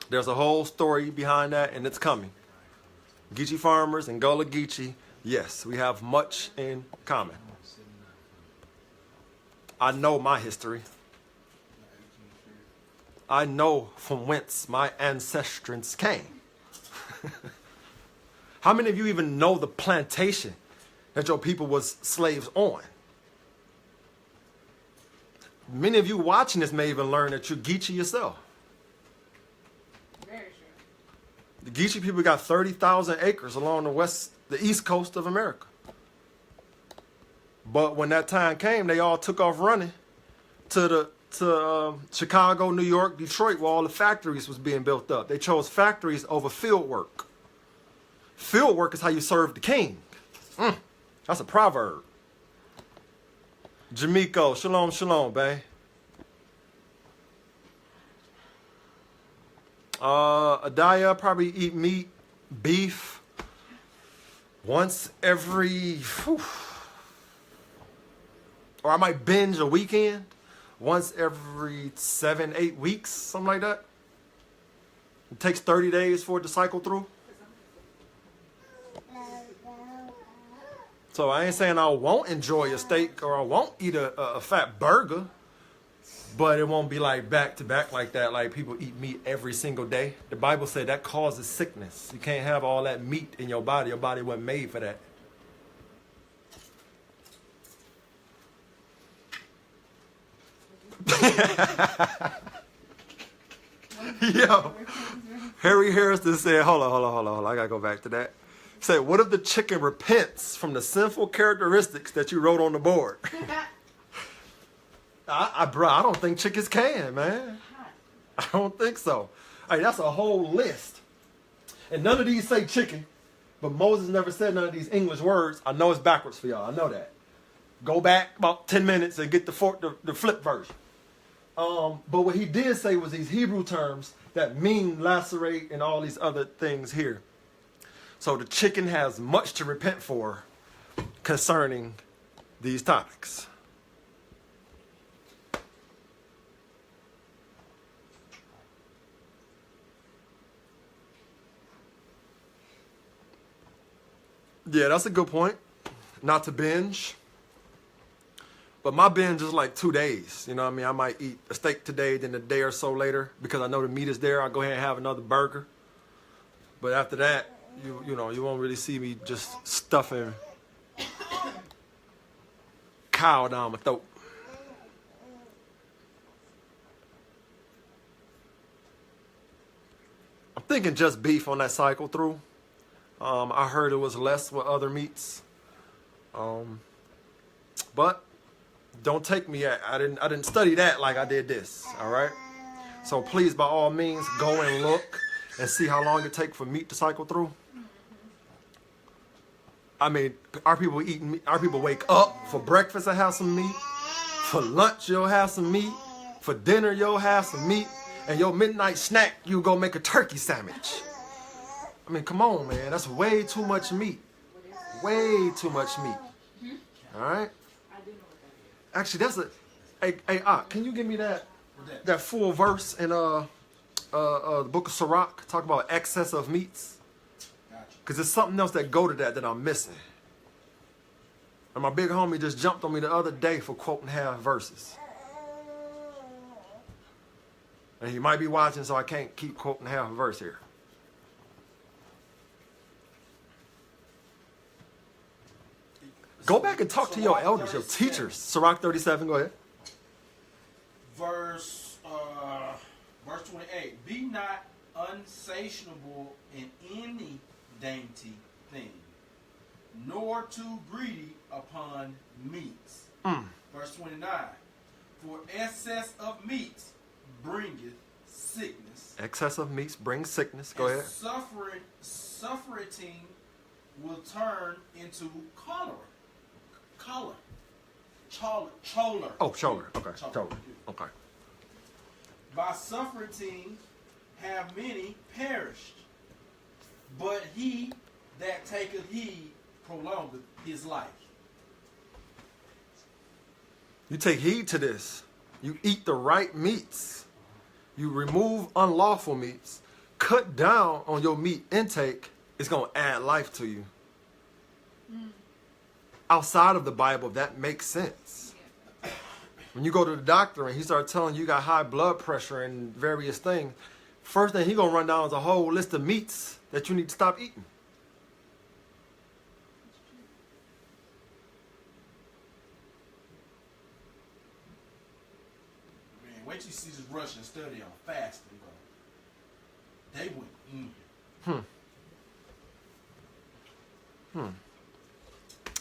There's a whole story behind that, and it's coming. Geechee farmers and Gullah Geechee, yes, we have much in common. I know my history. I know from whence my ancestrants came. How many of you even know the plantation that your people was slaves on? Many of you watching this may even learn that you're Geechee yourself. Very true. The Geechee people got 30,000 acres along the east coast of America. But when that time came, they all took off running to Chicago, New York, Detroit, where all the factories was being built up. They chose factories over field work. Field work is how you serve the king. That's a proverb. Jamiko, shalom, shalom, bae. Adaya probably eat meat, beef, once every, or I might binge a weekend, once every 7-8 weeks, something like that. It takes 30 days for it to cycle through. So I ain't saying I won't enjoy a steak or I won't eat a fat burger, but it won't be like back to back like that, like people eat meat every single day. The Bible said that causes sickness. You can't have all that meat in your body. Your body wasn't made for that. Yo, Harry Harrison said, hold on. I gotta go back to that. Say, what if the chicken repents from the sinful characteristics that you wrote on the board? Bro, I don't think chickens can, man. I don't think so. Hey, that's a whole list. And none of these say chicken, but Moses never said none of these English words. I know it's backwards for y'all. I know that. Go back about 10 minutes and get the flip version. But what he did say was these Hebrew terms that mean lacerate and all these other things here. So the chicken has much to repent for concerning these topics. Yeah, that's a good point. Not to binge. But my binge is like 2 days. You know what I mean? I might eat a steak today, then a day or so later, because I know the meat is there, I'll go ahead and have another burger. But after that, you know, you won't really see me just stuffing cow down my throat. I'm thinking just beef on that cycle through. I heard it was less with other meats. But don't take me I didn't study that like I did this, all right? So please, by all means, go and look and see how long it takes for meat to cycle through. I mean, our people eating meat. Our people wake up for breakfast and have some meat. For lunch, you'll have some meat. For dinner, you'll have some meat. And your midnight snack, you go make a turkey sandwich. I mean, come on, man. That's way too much meat. Way too much meat. All right? Actually, that's a... Hey, can you give me that full verse in the book of Sirach? Talk about excess of meats. Because there's something else that go to that I'm missing. And my big homie just jumped on me the other day for quoting half verses. And he might be watching, so I can't keep quoting half a verse here. Go back and talk to your elders, your teachers. Sirach 37, go ahead. Verse 28. Be not unsatiable in any dainty thing, nor too greedy upon meats. Verse 29. For excess of meats bringeth sickness. Excess of meats brings sickness. Go ahead. Suffering will turn into cholera. Choler. Oh, choler. Okay, choler. Okay. By suffering have many perished, but he that taketh heed prolongeth his life. You take heed to this. You eat the right meats. You remove unlawful meats. Cut down on your meat intake. It's going to add life to you. Outside of the Bible, that makes sense. When you go to the doctor and he starts telling you got high blood pressure and various things, first thing he going to run down is a whole list of meats that you need to stop eating. Man, wait till you see this Russian study on fasting, bro. They went in.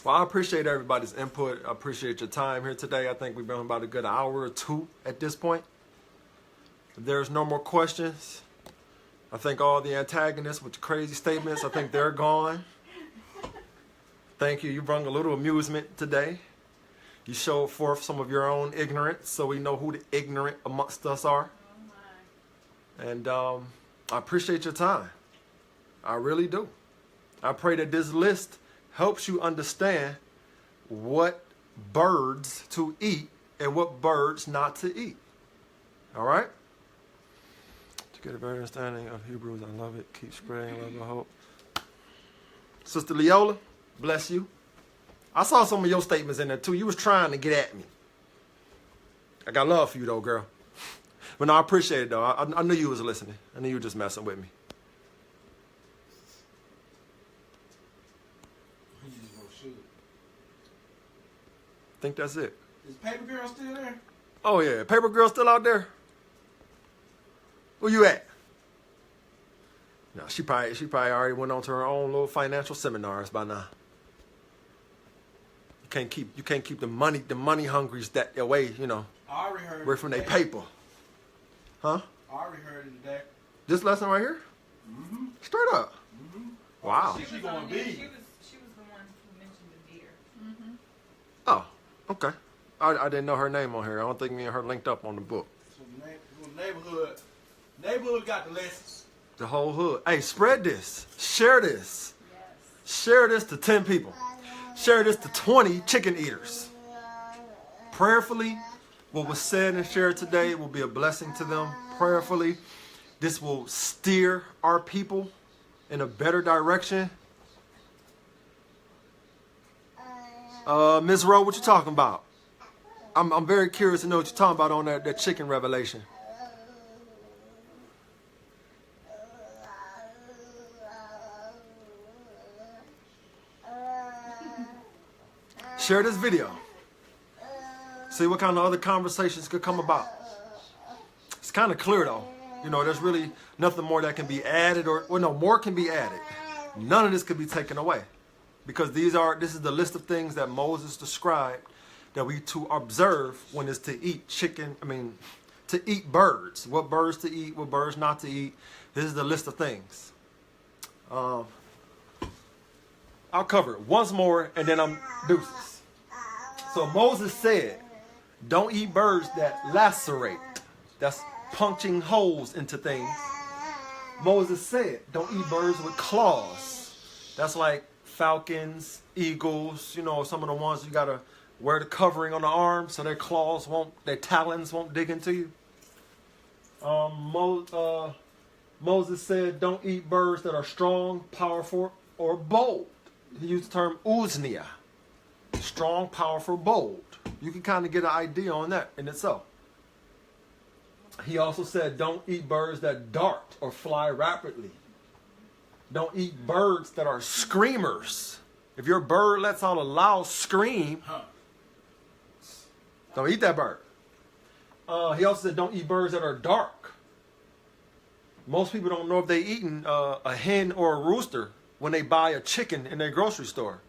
Well, I appreciate everybody's input. I appreciate your time here today. I think we've been about a good hour or two at this point. If there's no more questions, I think all the antagonists with the crazy statements, I think they're gone. Thank you. You brought a little amusement today. You showed forth some of your own ignorance, so we know who the ignorant amongst us are. And I appreciate your time. I really do. I pray that this list helps you understand what birds to eat and what birds not to eat. All right? To get a better understanding of Hebrews, I love it. Keep spreading love and hope. Sister Leola, bless you. I saw some of your statements in there too. You was trying to get at me. I got love for you though, girl. But no, I appreciate it though. I knew you was listening. I knew you were just messing with me. I think that's it. Is Paper Girl still there? Oh yeah, Paper Girl still out there? Where you at? No, she probably already went on to her own little financial seminars by now. You can't keep the money hungries that away, you know. I already heard away from their paper. Huh? I already heard it today. This lesson right here? Mm-hmm. Straight up. Mm-hmm. Wow. She going big. She was the one who mentioned the deer. Oh, okay. I didn't know her name on here. I don't think me and her linked up on the book. So neighborhood got the lessons. The whole hood. Hey, spread this. Share this. Share this to 10 people. Share this to 20 chicken eaters. Prayerfully, what was said and shared today will be a blessing to them. Prayerfully, this will steer our people in a better direction. Ms. Rowe, what you talking about? I'm very curious to know what you're talking about on that chicken revelation. Share this video. See what kind of other conversations could come about. It's kind of clear though. You know, there's really nothing more that can be added more can be added. None of this could be taken away. Because this is the list of things that Moses described that we to observe when it's to eat to eat birds. What birds to eat, what birds not to eat. This is the list of things. I'll cover it once more and then I'm deuces. So Moses said, don't eat birds that lacerate. That's punching holes into things. Moses said, don't eat birds with claws. That's like falcons, eagles, you know, some of the ones you got to wear the covering on the arm so their claws won't, their talons won't dig into you. Moses said, don't eat birds that are strong, powerful, or bold. He used the term uznia. Strong, powerful, bold. You can kind of get an idea on that in itself. He also said, don't eat birds that dart or fly rapidly. Don't eat birds that are screamers. If your bird lets out a loud scream, don't eat that bird. He also said, don't eat birds that are dark. Most people don't know if they're eating a hen or a rooster when they buy a chicken in their grocery store.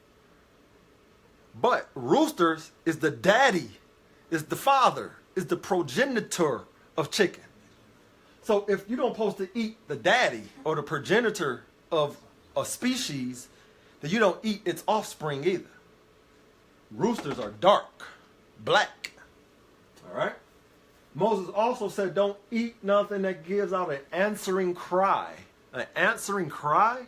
But roosters is the daddy, is the father, is the progenitor of chicken. So if you don't supposed to eat the daddy or the progenitor of a species, then you don't eat its offspring either. Roosters are dark, black. All right? Moses also said, don't eat nothing that gives out an answering cry. An answering cry?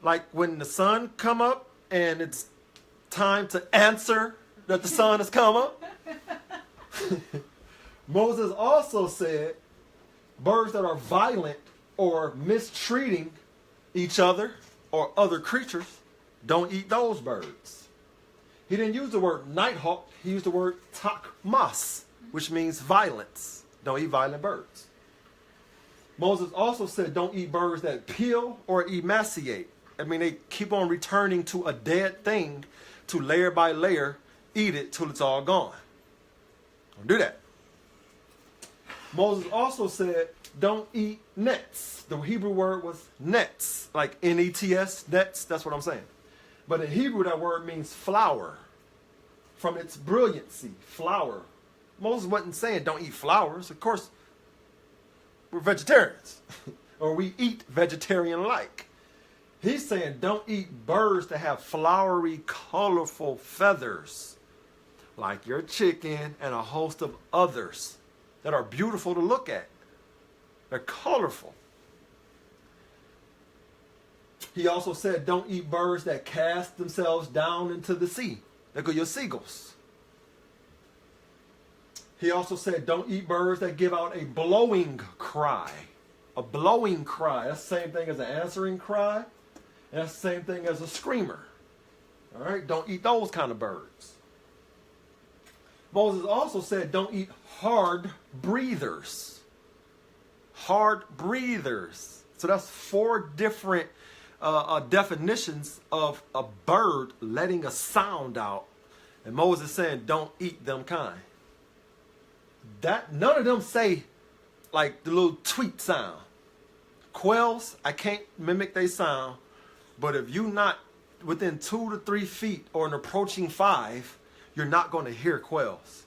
Like when the sun come up and it's time to answer that the sun has come up. Moses also said, birds that are violent or mistreating each other or other creatures, don't eat those birds. He didn't use the word nighthawk. He used the word takmas, which means violence. Don't eat violent birds. Moses also said, don't eat birds that peel or emaciate. I mean, they keep on returning to a dead thing to layer by layer, eat it till it's all gone. Don't do that. Moses also said, don't eat nets. The Hebrew word was nets, like N-E-T-S, nets, that's what I'm saying. But in Hebrew, that word means flower. From its brilliancy, flower. Moses wasn't saying don't eat flowers. Of course, we're vegetarians. Or we eat vegetarian-like. He's saying don't eat birds that have flowery, colorful feathers. Like your chicken and a host of others that are beautiful to look at. They're colorful. He also said don't eat birds that cast themselves down into the sea. They go your seagulls. He also said don't eat birds that give out a blowing cry. A blowing cry. That's the same thing as an answering cry. And that's the same thing as a screamer. All right? Don't eat those kind of birds. Moses also said don't eat hard breathers. Hard breathers. So that's 4 different definitions of a bird letting a sound out. And Moses saying don't eat them kind. None of them say like the little tweet sound. Quails, I can't mimic their sound. But if you're not within 2 to 3 feet or an approaching 5, you're not going to hear quails.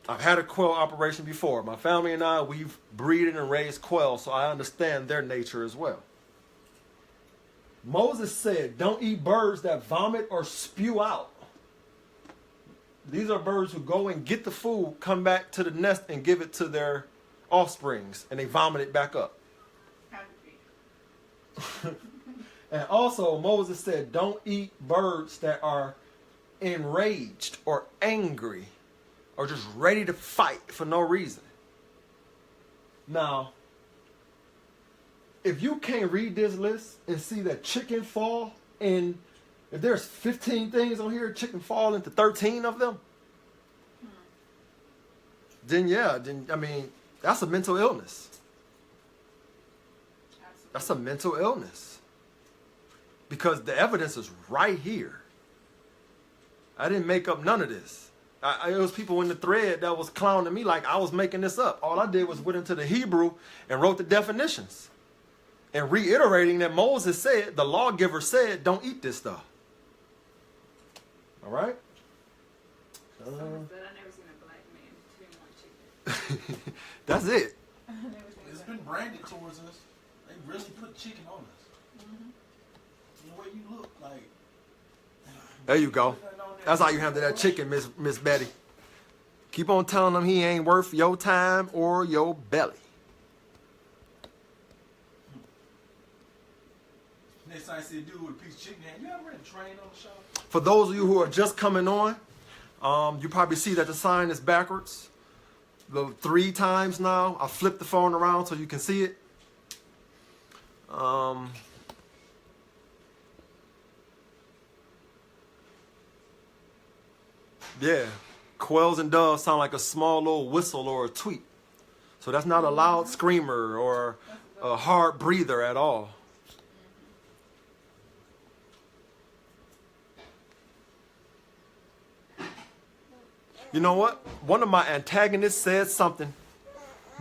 I've had a quail operation before. My family and I, we've breeded and raised quails, so I understand their nature as well. Moses said, don't eat birds that vomit or spew out. These are birds who go and get the food, come back to the nest and give it to their offsprings, and they vomit it back up. And also, Moses said, don't eat birds that are enraged or angry or just ready to fight for no reason. Now, if you can't read this list and see that chicken fall, and if there's 15 things on here, chicken fall into 13 of them, then I mean, that's a mental illness. That's a mental illness. Because the evidence is right here. I didn't make up none of this. It was people in the thread that was clowning me like I was making this up. All I did was went into the Hebrew and wrote the definitions. And reiterating that Moses said, the lawgiver said, don't eat this stuff. All right? I've never seen a black man chewing on chicken. That's it. It's been branded towards us. They really put chicken on us. the way you look, like. There you go. That's how you handle that chicken, Miss Betty. Keep on telling him he ain't worth your time or your belly. Next time I see a dude with a piece of chicken hand, you ever read a train on the show? For those of you who are just coming on, you probably see that the sign is backwards. 3 times now. I flipped the phone around so you can see it. Yeah, quails and doves sound like a small little whistle or a tweet. So that's not a loud screamer or a hard breather at all. You know what? One of my antagonists said something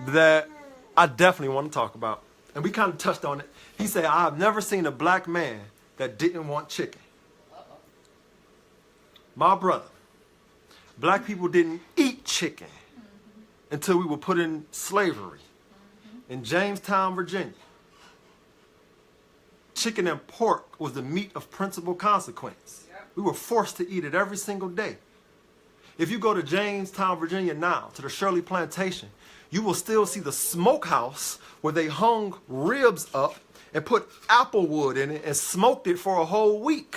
that I definitely want to talk about. And we kind of touched on it. He said, I've never seen a black man that didn't want chicken. My brother, black people didn't eat chicken until we were put in slavery in Jamestown, Virginia. Chicken and pork was the meat of principal consequence. We were forced to eat it every single day. If you go to Jamestown, Virginia now, to the Shirley Plantation, you will still see the smokehouse where they hung ribs up and put apple wood in it and smoked it for a whole week.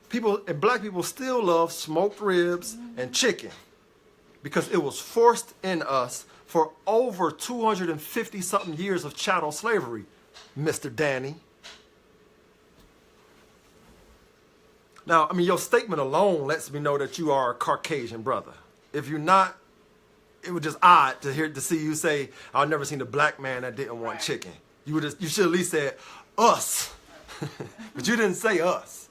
People and black people still love smoked ribs and chicken because it was forced in us for over 250 something years of chattel slavery, Mr. Danny. Now, I mean, your statement alone lets me know that you are a Caucasian brother. If you're not, it was just odd to see you say, I've never seen a black man that didn't want chicken. You should at least say us, but you didn't say us.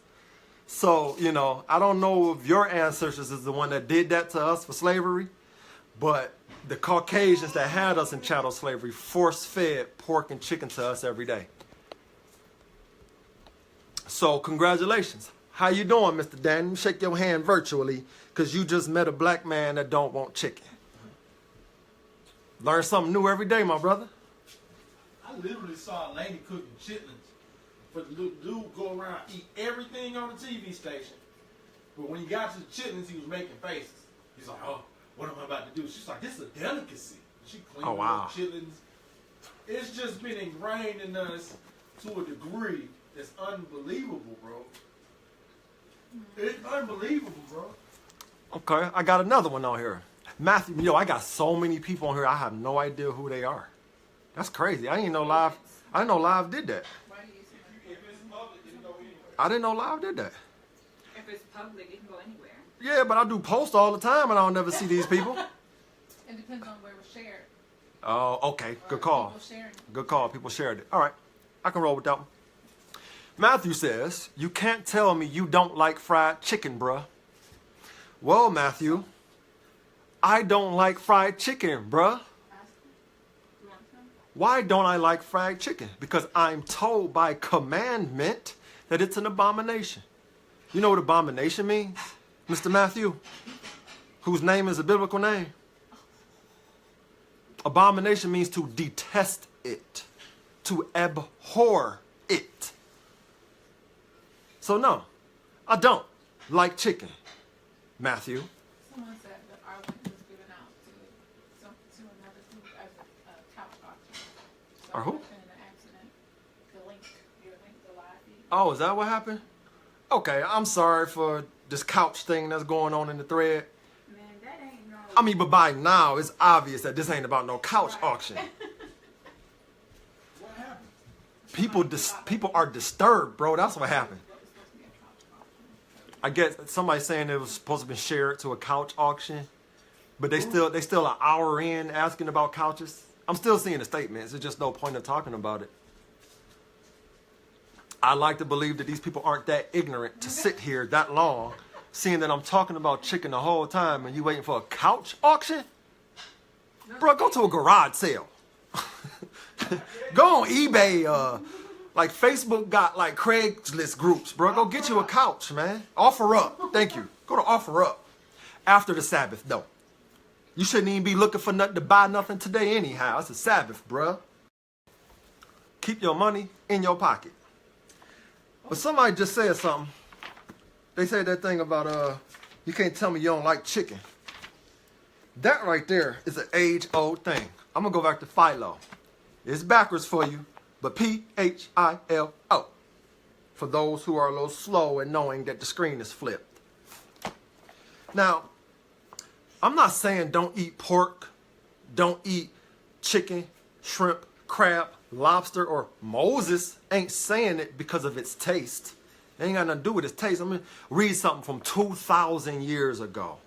So, you know, I don't know if your ancestors is the one that did that to us for slavery, but the Caucasians that had us in chattel slavery force-fed pork and chicken to us every day. So, congratulations. How you doing, Mr. Danny? Shake your hand virtually because you just met a black man that don't want chicken. Learn something new every day, my brother. I literally saw a lady cooking chitlins. But the little dude go around eat everything on the TV station. But when he got to the chitlins, he was making faces. He's like, oh, what am I about to do? She's like, this is a delicacy. She cleaned up chitlins. It's just been ingrained in us to a degree that's unbelievable, bro. It's unbelievable, bro. Okay, I got another one on here. Matthew, I got so many people on here, I have no idea who they are. That's crazy. I didn't know Live did that. If it's public, it can go anywhere. I didn't know Live did that. If it's public, it can go anywhere. Yeah, but I do post all the time and I don't never see these people. It depends on where it was shared. Oh, okay. Good call. People sharing. Good call. People shared it. All right. I can roll with that one. Matthew says, you can't tell me you don't like fried chicken, bruh. Well, Matthew, I don't like fried chicken, bruh. Why don't I like fried chicken? Because I'm told by commandment that it's an abomination. You know what abomination means, Mr. Matthew? Whose name is a biblical name? Abomination means to detest it, to abhor it. So no, I don't like chicken, Matthew. Someone said that our link was given out to another group as a couch auction. So Or who? in an accident, the link, the live feed. Oh, is that what happened? Okay, I'm sorry for this couch thing that's going on in the thread. Man, that ain't no. I mean, but by now, it's obvious that this ain't about no couch auction. What happened? People are disturbed, bro. That's what happened. I guess somebody's saying it was supposed to be shared to a couch auction, but they still an hour in asking about couches. I'm still seeing the statements. There's just no point of talking about it. I like to believe that these people aren't that ignorant to sit here that long, seeing that I'm talking about chicken the whole time, and you waiting for a couch auction? Bro, go to a garage sale. Go on eBay. Like Facebook got like Craigslist groups, bro. Go get you a couch, man. Offer up. Thank you. Go to offer up. After the Sabbath, though. You shouldn't even be looking for nothing to buy nothing today anyhow. It's a Sabbath, bro. Keep your money in your pocket. But somebody just said something. They said that thing about you can't tell me you don't like chicken. That right there is an age-old thing. I'm gonna go back to Philo. It's backwards for you, but Philo. For those who are a little slow in knowing that the screen is flipped. Now, I'm not saying don't eat pork, don't eat chicken, shrimp, crab, lobster, or Moses ain't saying it because of its taste. It ain't got nothing to do with its taste. I'm going to read something from 2,000 years ago.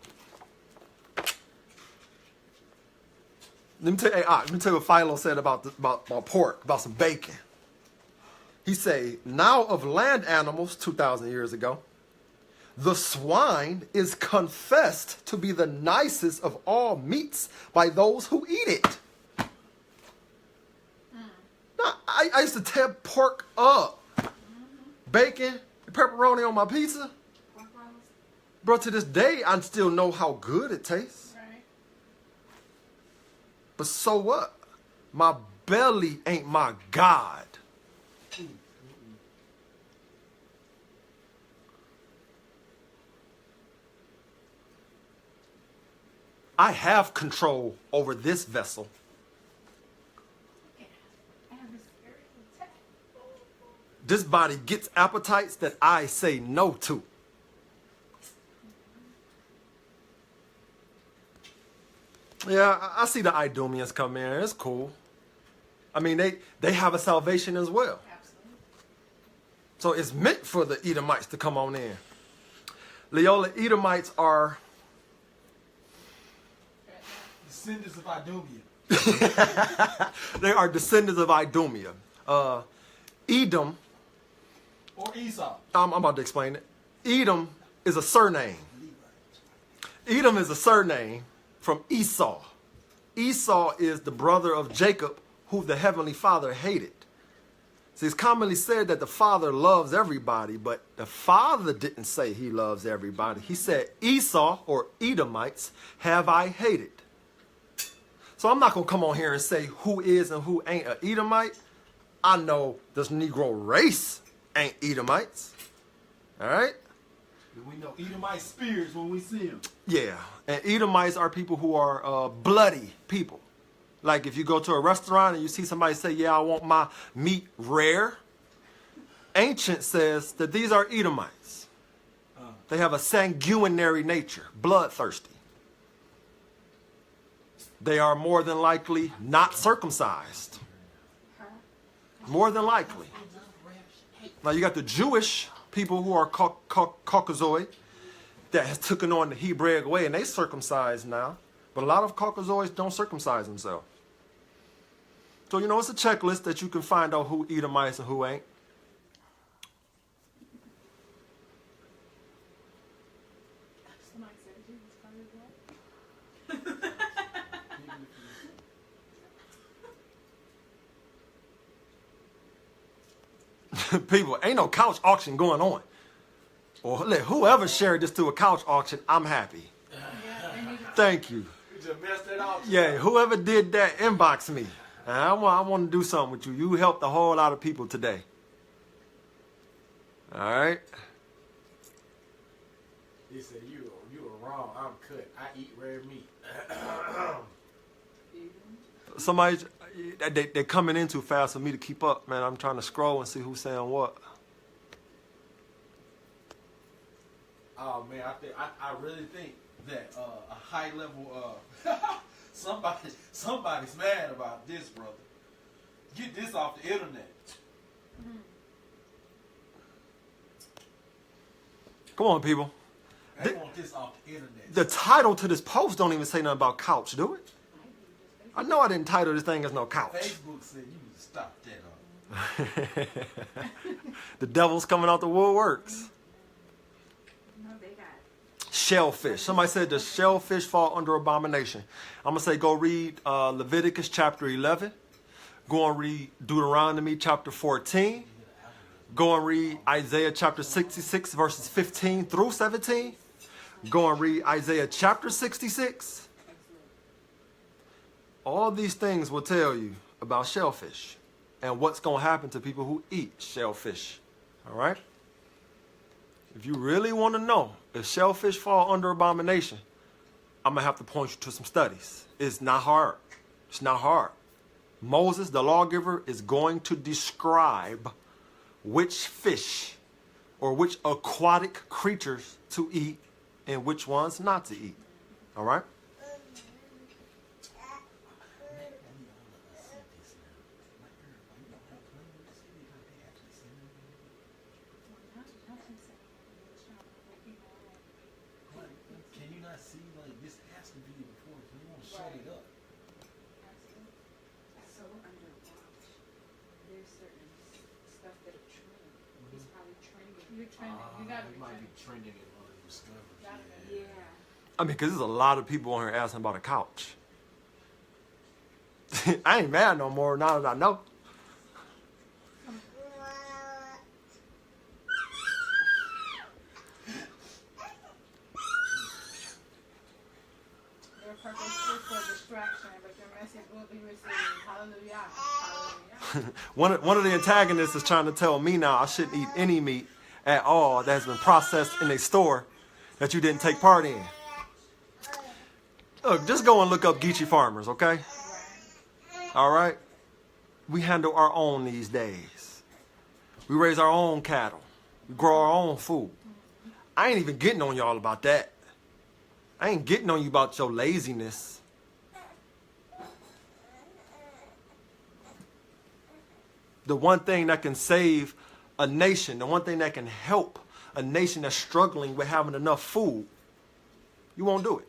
Let me tell you what Philo said about pork, about some bacon. He say, now of land animals, 2,000 years ago, the swine is confessed to be the nicest of all meats by those who eat it. Now, I used to tear pork up. Bacon, pepperoni on my pizza. Bro, to this day, I still know how good it tastes. Right. But so what? My belly ain't my God. I have control over this vessel. This body gets appetites that I say no to. Yeah, I see the Idumeans come in. It's cool. I mean, they have a salvation as well. Absolutely. So it's meant for the Edomites to come on in. Leola, Edomites are... Descendants of Idumea. They are descendants of Idumea. Edom... Or Esau. I'm about to explain it. Edom is a surname. Edom is a surname from Esau. Esau is the brother of Jacob, who the Heavenly Father hated. See, it's commonly said that the Father loves everybody, but the Father didn't say he loves everybody. He said, Esau, or Edomites, have I hated. So I'm not going to come on here and say who is and who ain't an Edomite. I know this Negro race ain't Edomites. All right? We know Edomite spirits when we see them. Yeah. And Edomites are people who are bloody people. Like if you go to a restaurant and you see somebody say, yeah, I want my meat rare. Ancient says that these are Edomites. They have a sanguinary nature, bloodthirsty. They are more than likely not circumcised. More than likely. Now you got the Jewish people who are Caucasoid that has taken on the Hebraic way, and they circumcised now. But a lot of Caucasoids don't circumcise themselves. So, you know, it's a checklist that you can find out who Edomites and who ain't. Somebody said Jesus Christ. People, ain't no couch auction going on. Or let whoever shared this to a couch auction, I'm happy. Thank you. You just messed that up. Yeah, whoever did that, inbox me. I want to do something with you. You helped a whole lot of people today. All right? He said, you were wrong. I'm cut. I eat rare meat. Somebody, they're coming in too fast for me to keep up, man. I'm trying to scroll and see who's saying what. Oh, man, I really think that a high level of somebody's mad about this, brother. Get this off the internet. Come on, people. They want this off the internet. The title to this post don't even say nothing about couch, do it? I know I didn't title this thing as no couch. Facebook said you need to stop that. The devil's coming out the woodworks. No, they got Shellfish. Somebody said the shellfish fall under abomination. I'm going to say go read Leviticus chapter 11. Go and read Deuteronomy chapter 14. Go and read Isaiah chapter 66 verses 15 through 17. Go and read Isaiah chapter 66. All these things will tell you about shellfish and what's going to happen to people who eat shellfish. All right? If you really want to know if shellfish fall under abomination, I'm going to have to point you to some studies. It's not hard. It's not hard. Moses, the lawgiver, is going to describe which fish or which aquatic creatures to eat and which ones not to eat. All right? Can you not see, like, this has to be before, you want to shut it up. So under watch, there's certain stuff that are trending. It's probably trending. You're trending. You gotta It be might trending. be trending in one of the discoveries. Gotta Yeah. Yeah. I mean, because there's a lot of people on here asking about a couch. I ain't mad no more now that I know. Their purpose is for distraction, but their message will be received. Hallelujah. Hallelujah. One of the antagonists is trying to tell me now I shouldn't eat any meat at all that has been processed in a store that you didn't take part in. Look, just go and look up Geechee Farmers, okay? All right? We handle our own these days. We raise our own cattle. We grow our own food. I ain't even getting on y'all about that. I ain't getting on you about your laziness. The one thing that can save a nation, the one thing that can help a nation that's struggling with having enough food, you won't do it.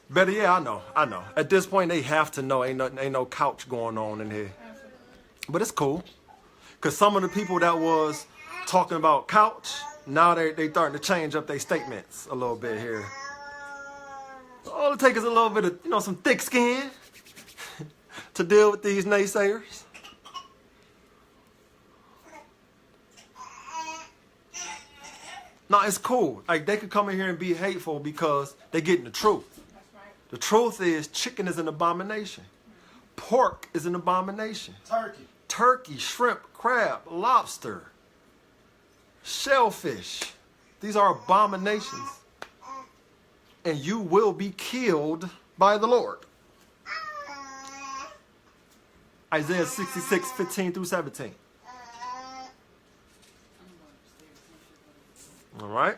Better, yeah, I know. At this point, they have to know ain't no couch going on in here. Absolutely. But it's cool. Because some of the people that was talking about couch, now they starting to change up their statements a little bit here. All it takes is a little bit of, some thick skin to deal with these naysayers. No, it's cool. Like, they could come in here and be hateful because they getting the truth. That's right. The truth is chicken is an abomination. Pork is an abomination. Turkey. Turkey, shrimp, crab, lobster, shellfish. These are abominations. And you will be killed by the Lord. Isaiah 66:15 through 17. All right.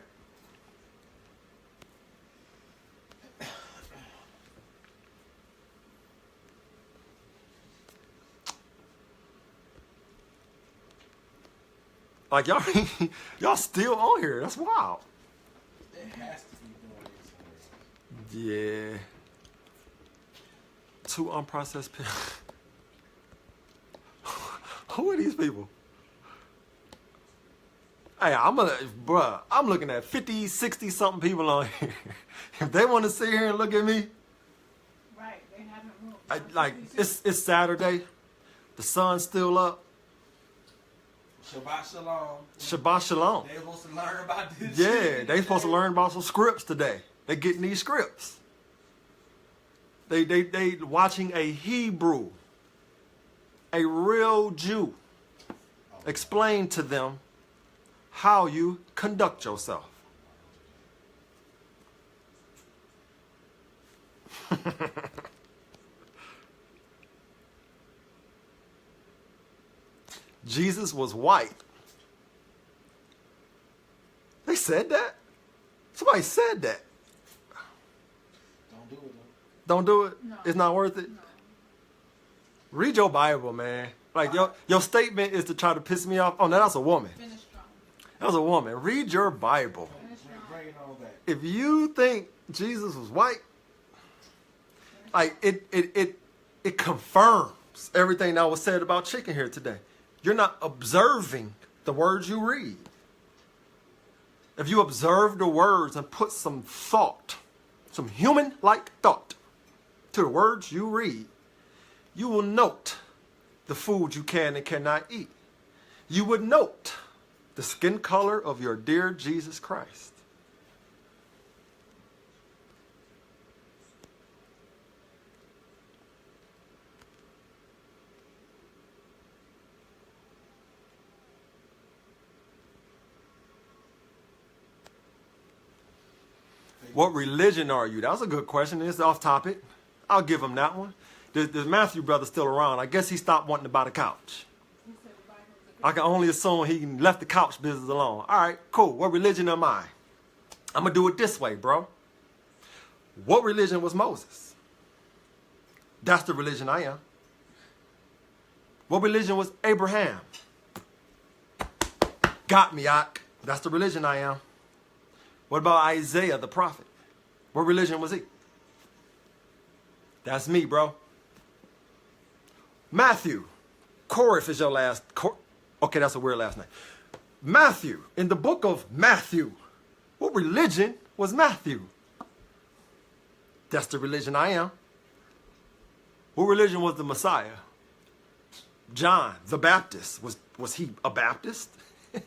Like y'all still on here. That's wild. It has to be doing this. Yeah. 2 unprocessed pills. Who are these people? Hey, I'm looking at 50, 60 something people on here. If they want to sit here and look at me, Right. They haven't moved. it's Saturday. The sun's still up. Shabbat shalom. Shabbat shalom. They're supposed to learn about this. Yeah, shit. they supposed to learn about some scripts today. They getting these scripts. They watching a Hebrew, a real Jew, explain to them how you conduct yourself. Jesus was white. They said that? Somebody said that. Don't do it, though. Don't do it? No. It's not worth it? No. Read your Bible, man. Like, your statement is to try to piss me off. Oh, no, that's a woman. Finish strong. That was a woman. Read your Bible. Finish strong. Bringing all that. If you think Jesus was white, like, it confirms everything that was said about chicken here today. You're not observing the words you read. If you observe the words and put some thought, some human-like thought to the words you read, you will note the food you can and cannot eat. You would note the skin color of your dear Jesus Christ. What religion are you? That was a good question. It's off topic. I'll give him that one. The Matthew brother still around. I guess he stopped wanting to buy the couch. I can only assume he left the couch business alone. All right, cool. What religion am I? I'm going to do it this way, bro. What religion was Moses? That's the religion I am. What religion was Abraham? Got me, Ak. That's the religion I am. What about Isaiah, the prophet? What religion was he? That's me, bro. Matthew. Korif is your last. Okay, that's a weird last name. Matthew. In the book of Matthew, what religion was Matthew? That's the religion I am. What religion was the Messiah? John, the Baptist. Was he a Baptist? All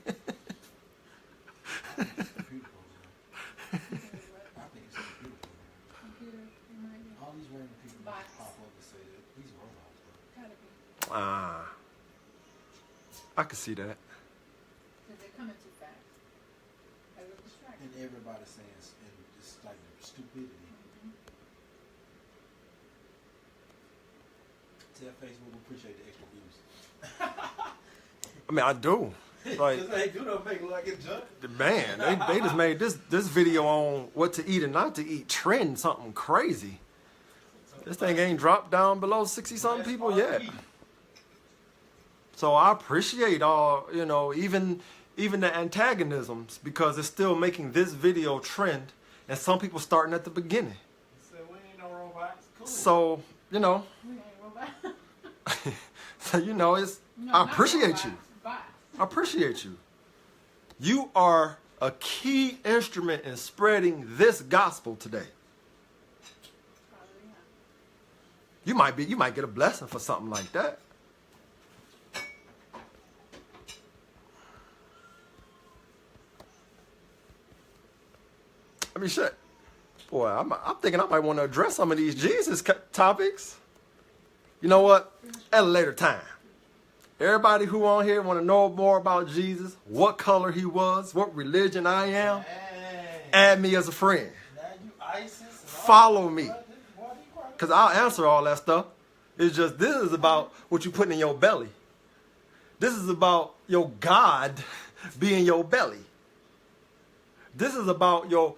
these random people that pop up and say that these robots, bro. I could see that. Because they're coming too fast. They look distracted. And everybody's saying it's like stupidity. Tell Facebook we appreciate the extra views. I mean, I do. Like, Because they do not make it like it's junk. man, they just made this video on what to eat and not to eat trend something crazy. This thing ain't dropped down below 60-something people yet. So I appreciate all, even the antagonisms, because it's still making this video trend, and some people starting at the beginning. So we ain't no robots. Cool. So, We ain't robots. so it's No, I not appreciate robots, you. bots. I appreciate you. You are a key instrument in spreading this gospel today. Probably not. You might get a blessing for something like that. I mean, shit. Boy, I'm thinking I might want to address some of these Jesus topics. You know what? At a later time. Everybody who on here want to know more about Jesus, what color he was, what religion I am, add me as a friend. Now you ISIS. And Follow me. Because I'll answer all that stuff. It's just, this is about what you putting in your belly. This is about your God being your belly. This is about your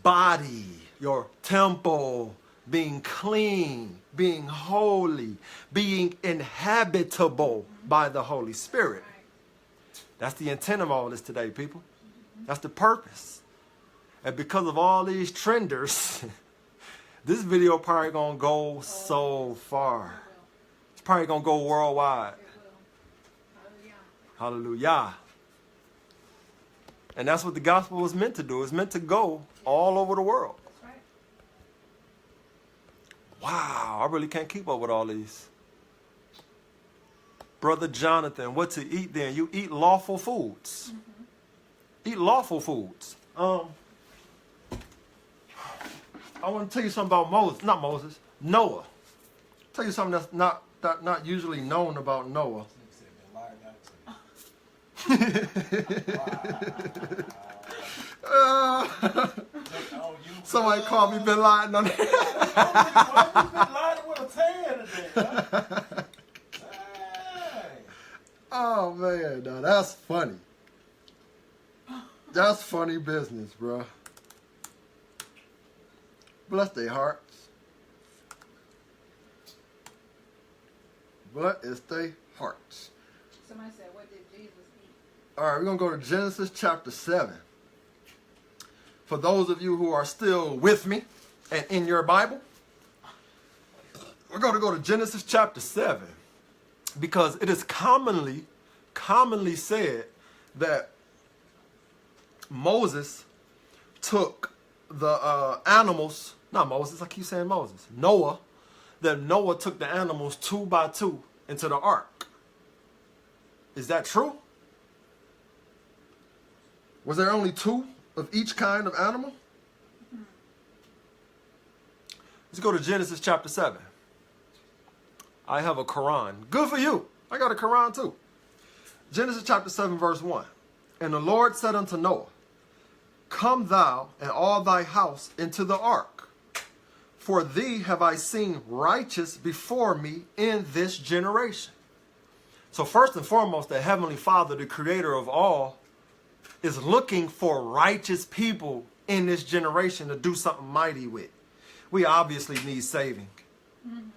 body, your temple being clean, being holy, being inhabitable by the Holy Spirit. That's the intent of all this today, people. That's the purpose. And because of all these trenders, this video probably gonna go so far. It's probably gonna go worldwide. It will. Hallelujah. Hallelujah. And that's what the gospel was meant to do. It's meant to go all over the world. That's right. Wow, I really can't keep up with all these. Brother Jonathan, what to eat then? You eat lawful foods. Eat lawful foods. I want to tell you something about Noah. Tell you something that's not usually known about Noah. Somebody called me Bin Laden on that. Oh man, now that's funny. That's funny business, bro. Bless their hearts. Bless their hearts. Somebody said, what did Jesus eat? All right, we're going to go to Genesis chapter 7. For those of you who are still with me and in your Bible, we're going to go to Genesis chapter 7 because it is commonly said that Moses took the animals, not Moses, I keep saying Moses, Noah, that Noah took the animals 2 by 2 into the ark. Is that true? Was there only 2 of each kind of animal? Let's go to Genesis chapter 7. I have a Quran. Good for you. I got a Quran too. Genesis chapter 7 verse 1. And the Lord said unto Noah, come thou and all thy house into the ark. For thee have I seen righteous before me in this generation. So first and foremost, the Heavenly Father, the creator of all, is looking for righteous people in this generation to do something mighty with. We obviously need saving.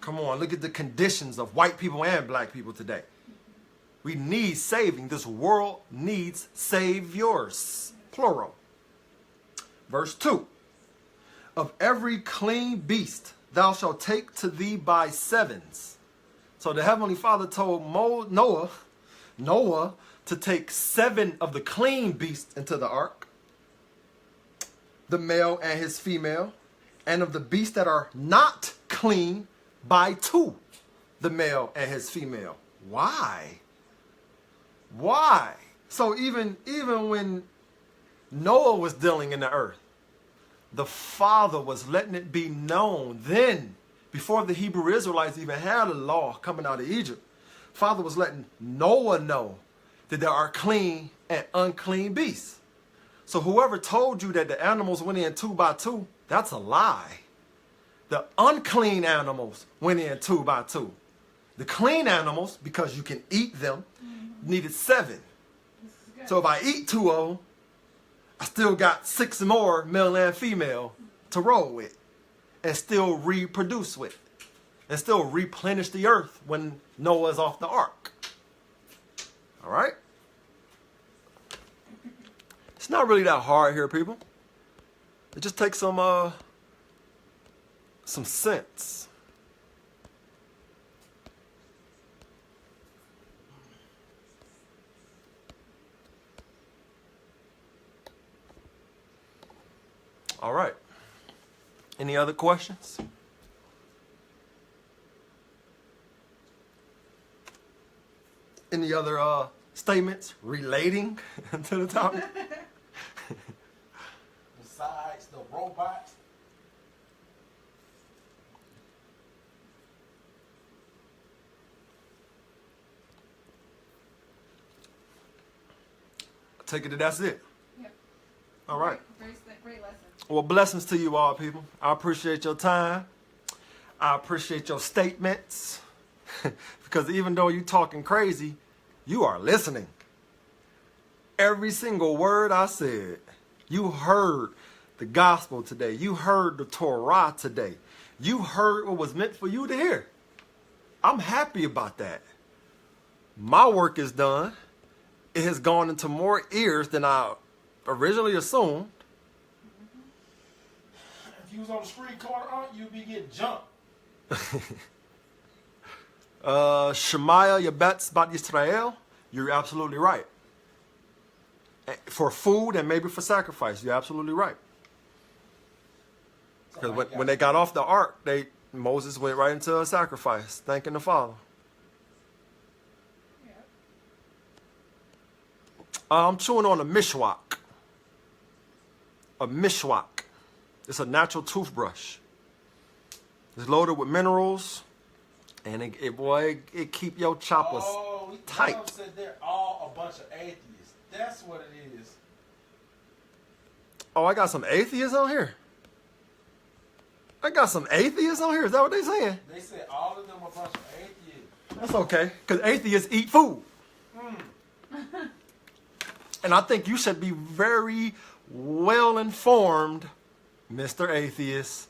Come on, look at the conditions of white people and black people today. We need saving. This world needs saviors, plural. Verse 2. Of every clean beast thou shalt take to thee by sevens. So the Heavenly Father told Noah to take 7 of the clean beasts into the ark, the male and his female, and of the beasts that are not clean by 2, the male and his female. Why? Why? So even when Noah was dealing in the earth, the Father was letting it be known then, before the Hebrew Israelites even had a law coming out of Egypt. Father was letting Noah know that there are clean and unclean beasts. So whoever told you that the animals went in 2 by 2, that's a lie. The unclean animals went in 2 by 2. The clean animals, because you can eat them, needed 7. So if I eat 2 of them, I still got 6 more, male and female, to roll with and still reproduce with and still replenish the earth when Noah's off the ark. All right? It's not really that hard here, people. It just takes some sense. All right. Any other questions? Any other statements relating to the topic? Besides the robots, I take it that's it. Yep. All right. Great lesson. Well, blessings to you all, people. I appreciate your time. I appreciate your statements. Because even though you're talking crazy, you are listening. Every single word I said, you heard the gospel today. You heard the Torah today. You heard what was meant for you to hear. I'm happy about that. My work is done. It has gone into more ears than I originally assumed. if you was on the street corner, you'd be getting jumped. Shemaiah Yabetz Bat Yisrael, you're absolutely right. For food and maybe for sacrifice, you're absolutely right. Because when they got off the ark, Moses went right into a sacrifice, thanking the Father. I'm chewing on a mishwak. A mishwak. It's a natural toothbrush. It's loaded with minerals, and it keep your choppers tight. Said they're all a bunch of atheists. That's what it is. Oh, I got some atheists on here. I got some atheists on here. Is that what they saying? They said all of them a bunch of atheists. That's okay, because atheists eat food. And I think you should be very well informed, Mr. Atheist,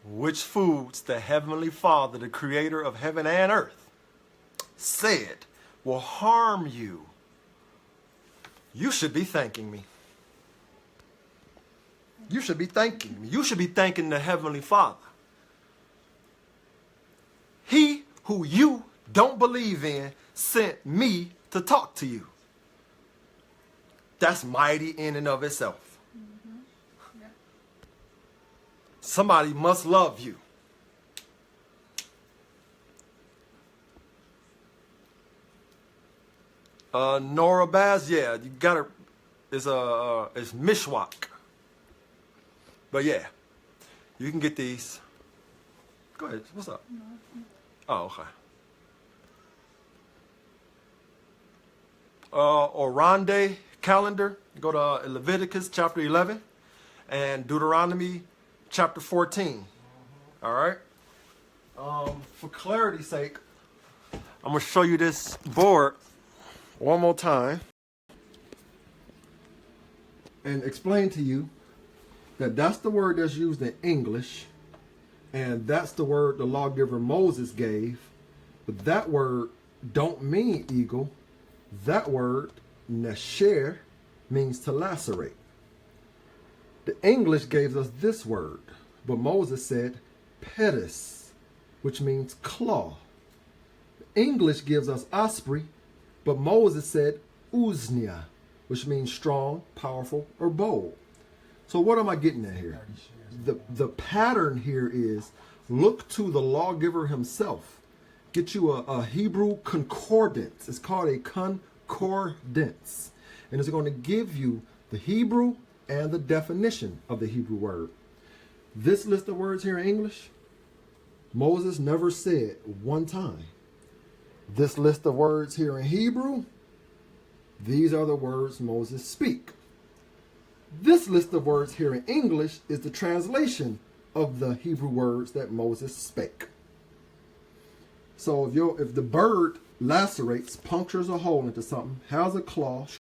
which foods the Heavenly Father, the creator of heaven and earth, said will harm you. You should be thanking me. You should be thanking me. You should be thanking the Heavenly Father. He who you don't believe in sent me to talk to you. That's mighty in and of itself. Mm-hmm. Yep. Somebody must love you. Nora Baz, yeah, you got it. It's mishwak. But yeah, you can get these. Go ahead. What's up? Oh, okay. Orande calendar. Go to Leviticus chapter 11. and Deuteronomy chapter 14. All right. For clarity's sake, I'm going to show you this board one more time and explain to you that that's the word that's used in English, and that's the word the lawgiver Moses gave. But that word don't mean eagle. That word, nesher, means to lacerate. The English gave us this word, but Moses said pedis, which means claw. The English gives us osprey, but Moses said uznia, which means strong, powerful, or bold. So what am I getting at here? The pattern here is look to the lawgiver himself. Get you a Hebrew concordance. It's called a concordance. And it's going to give you the Hebrew and the definition of the Hebrew word. This list of words here in English, Moses never said one time. This list of words here in Hebrew, these are the words Moses speak. This list of words here in English is the translation of the Hebrew words that Moses spake. So if the bird lacerates, punctures a hole into something, has a claw,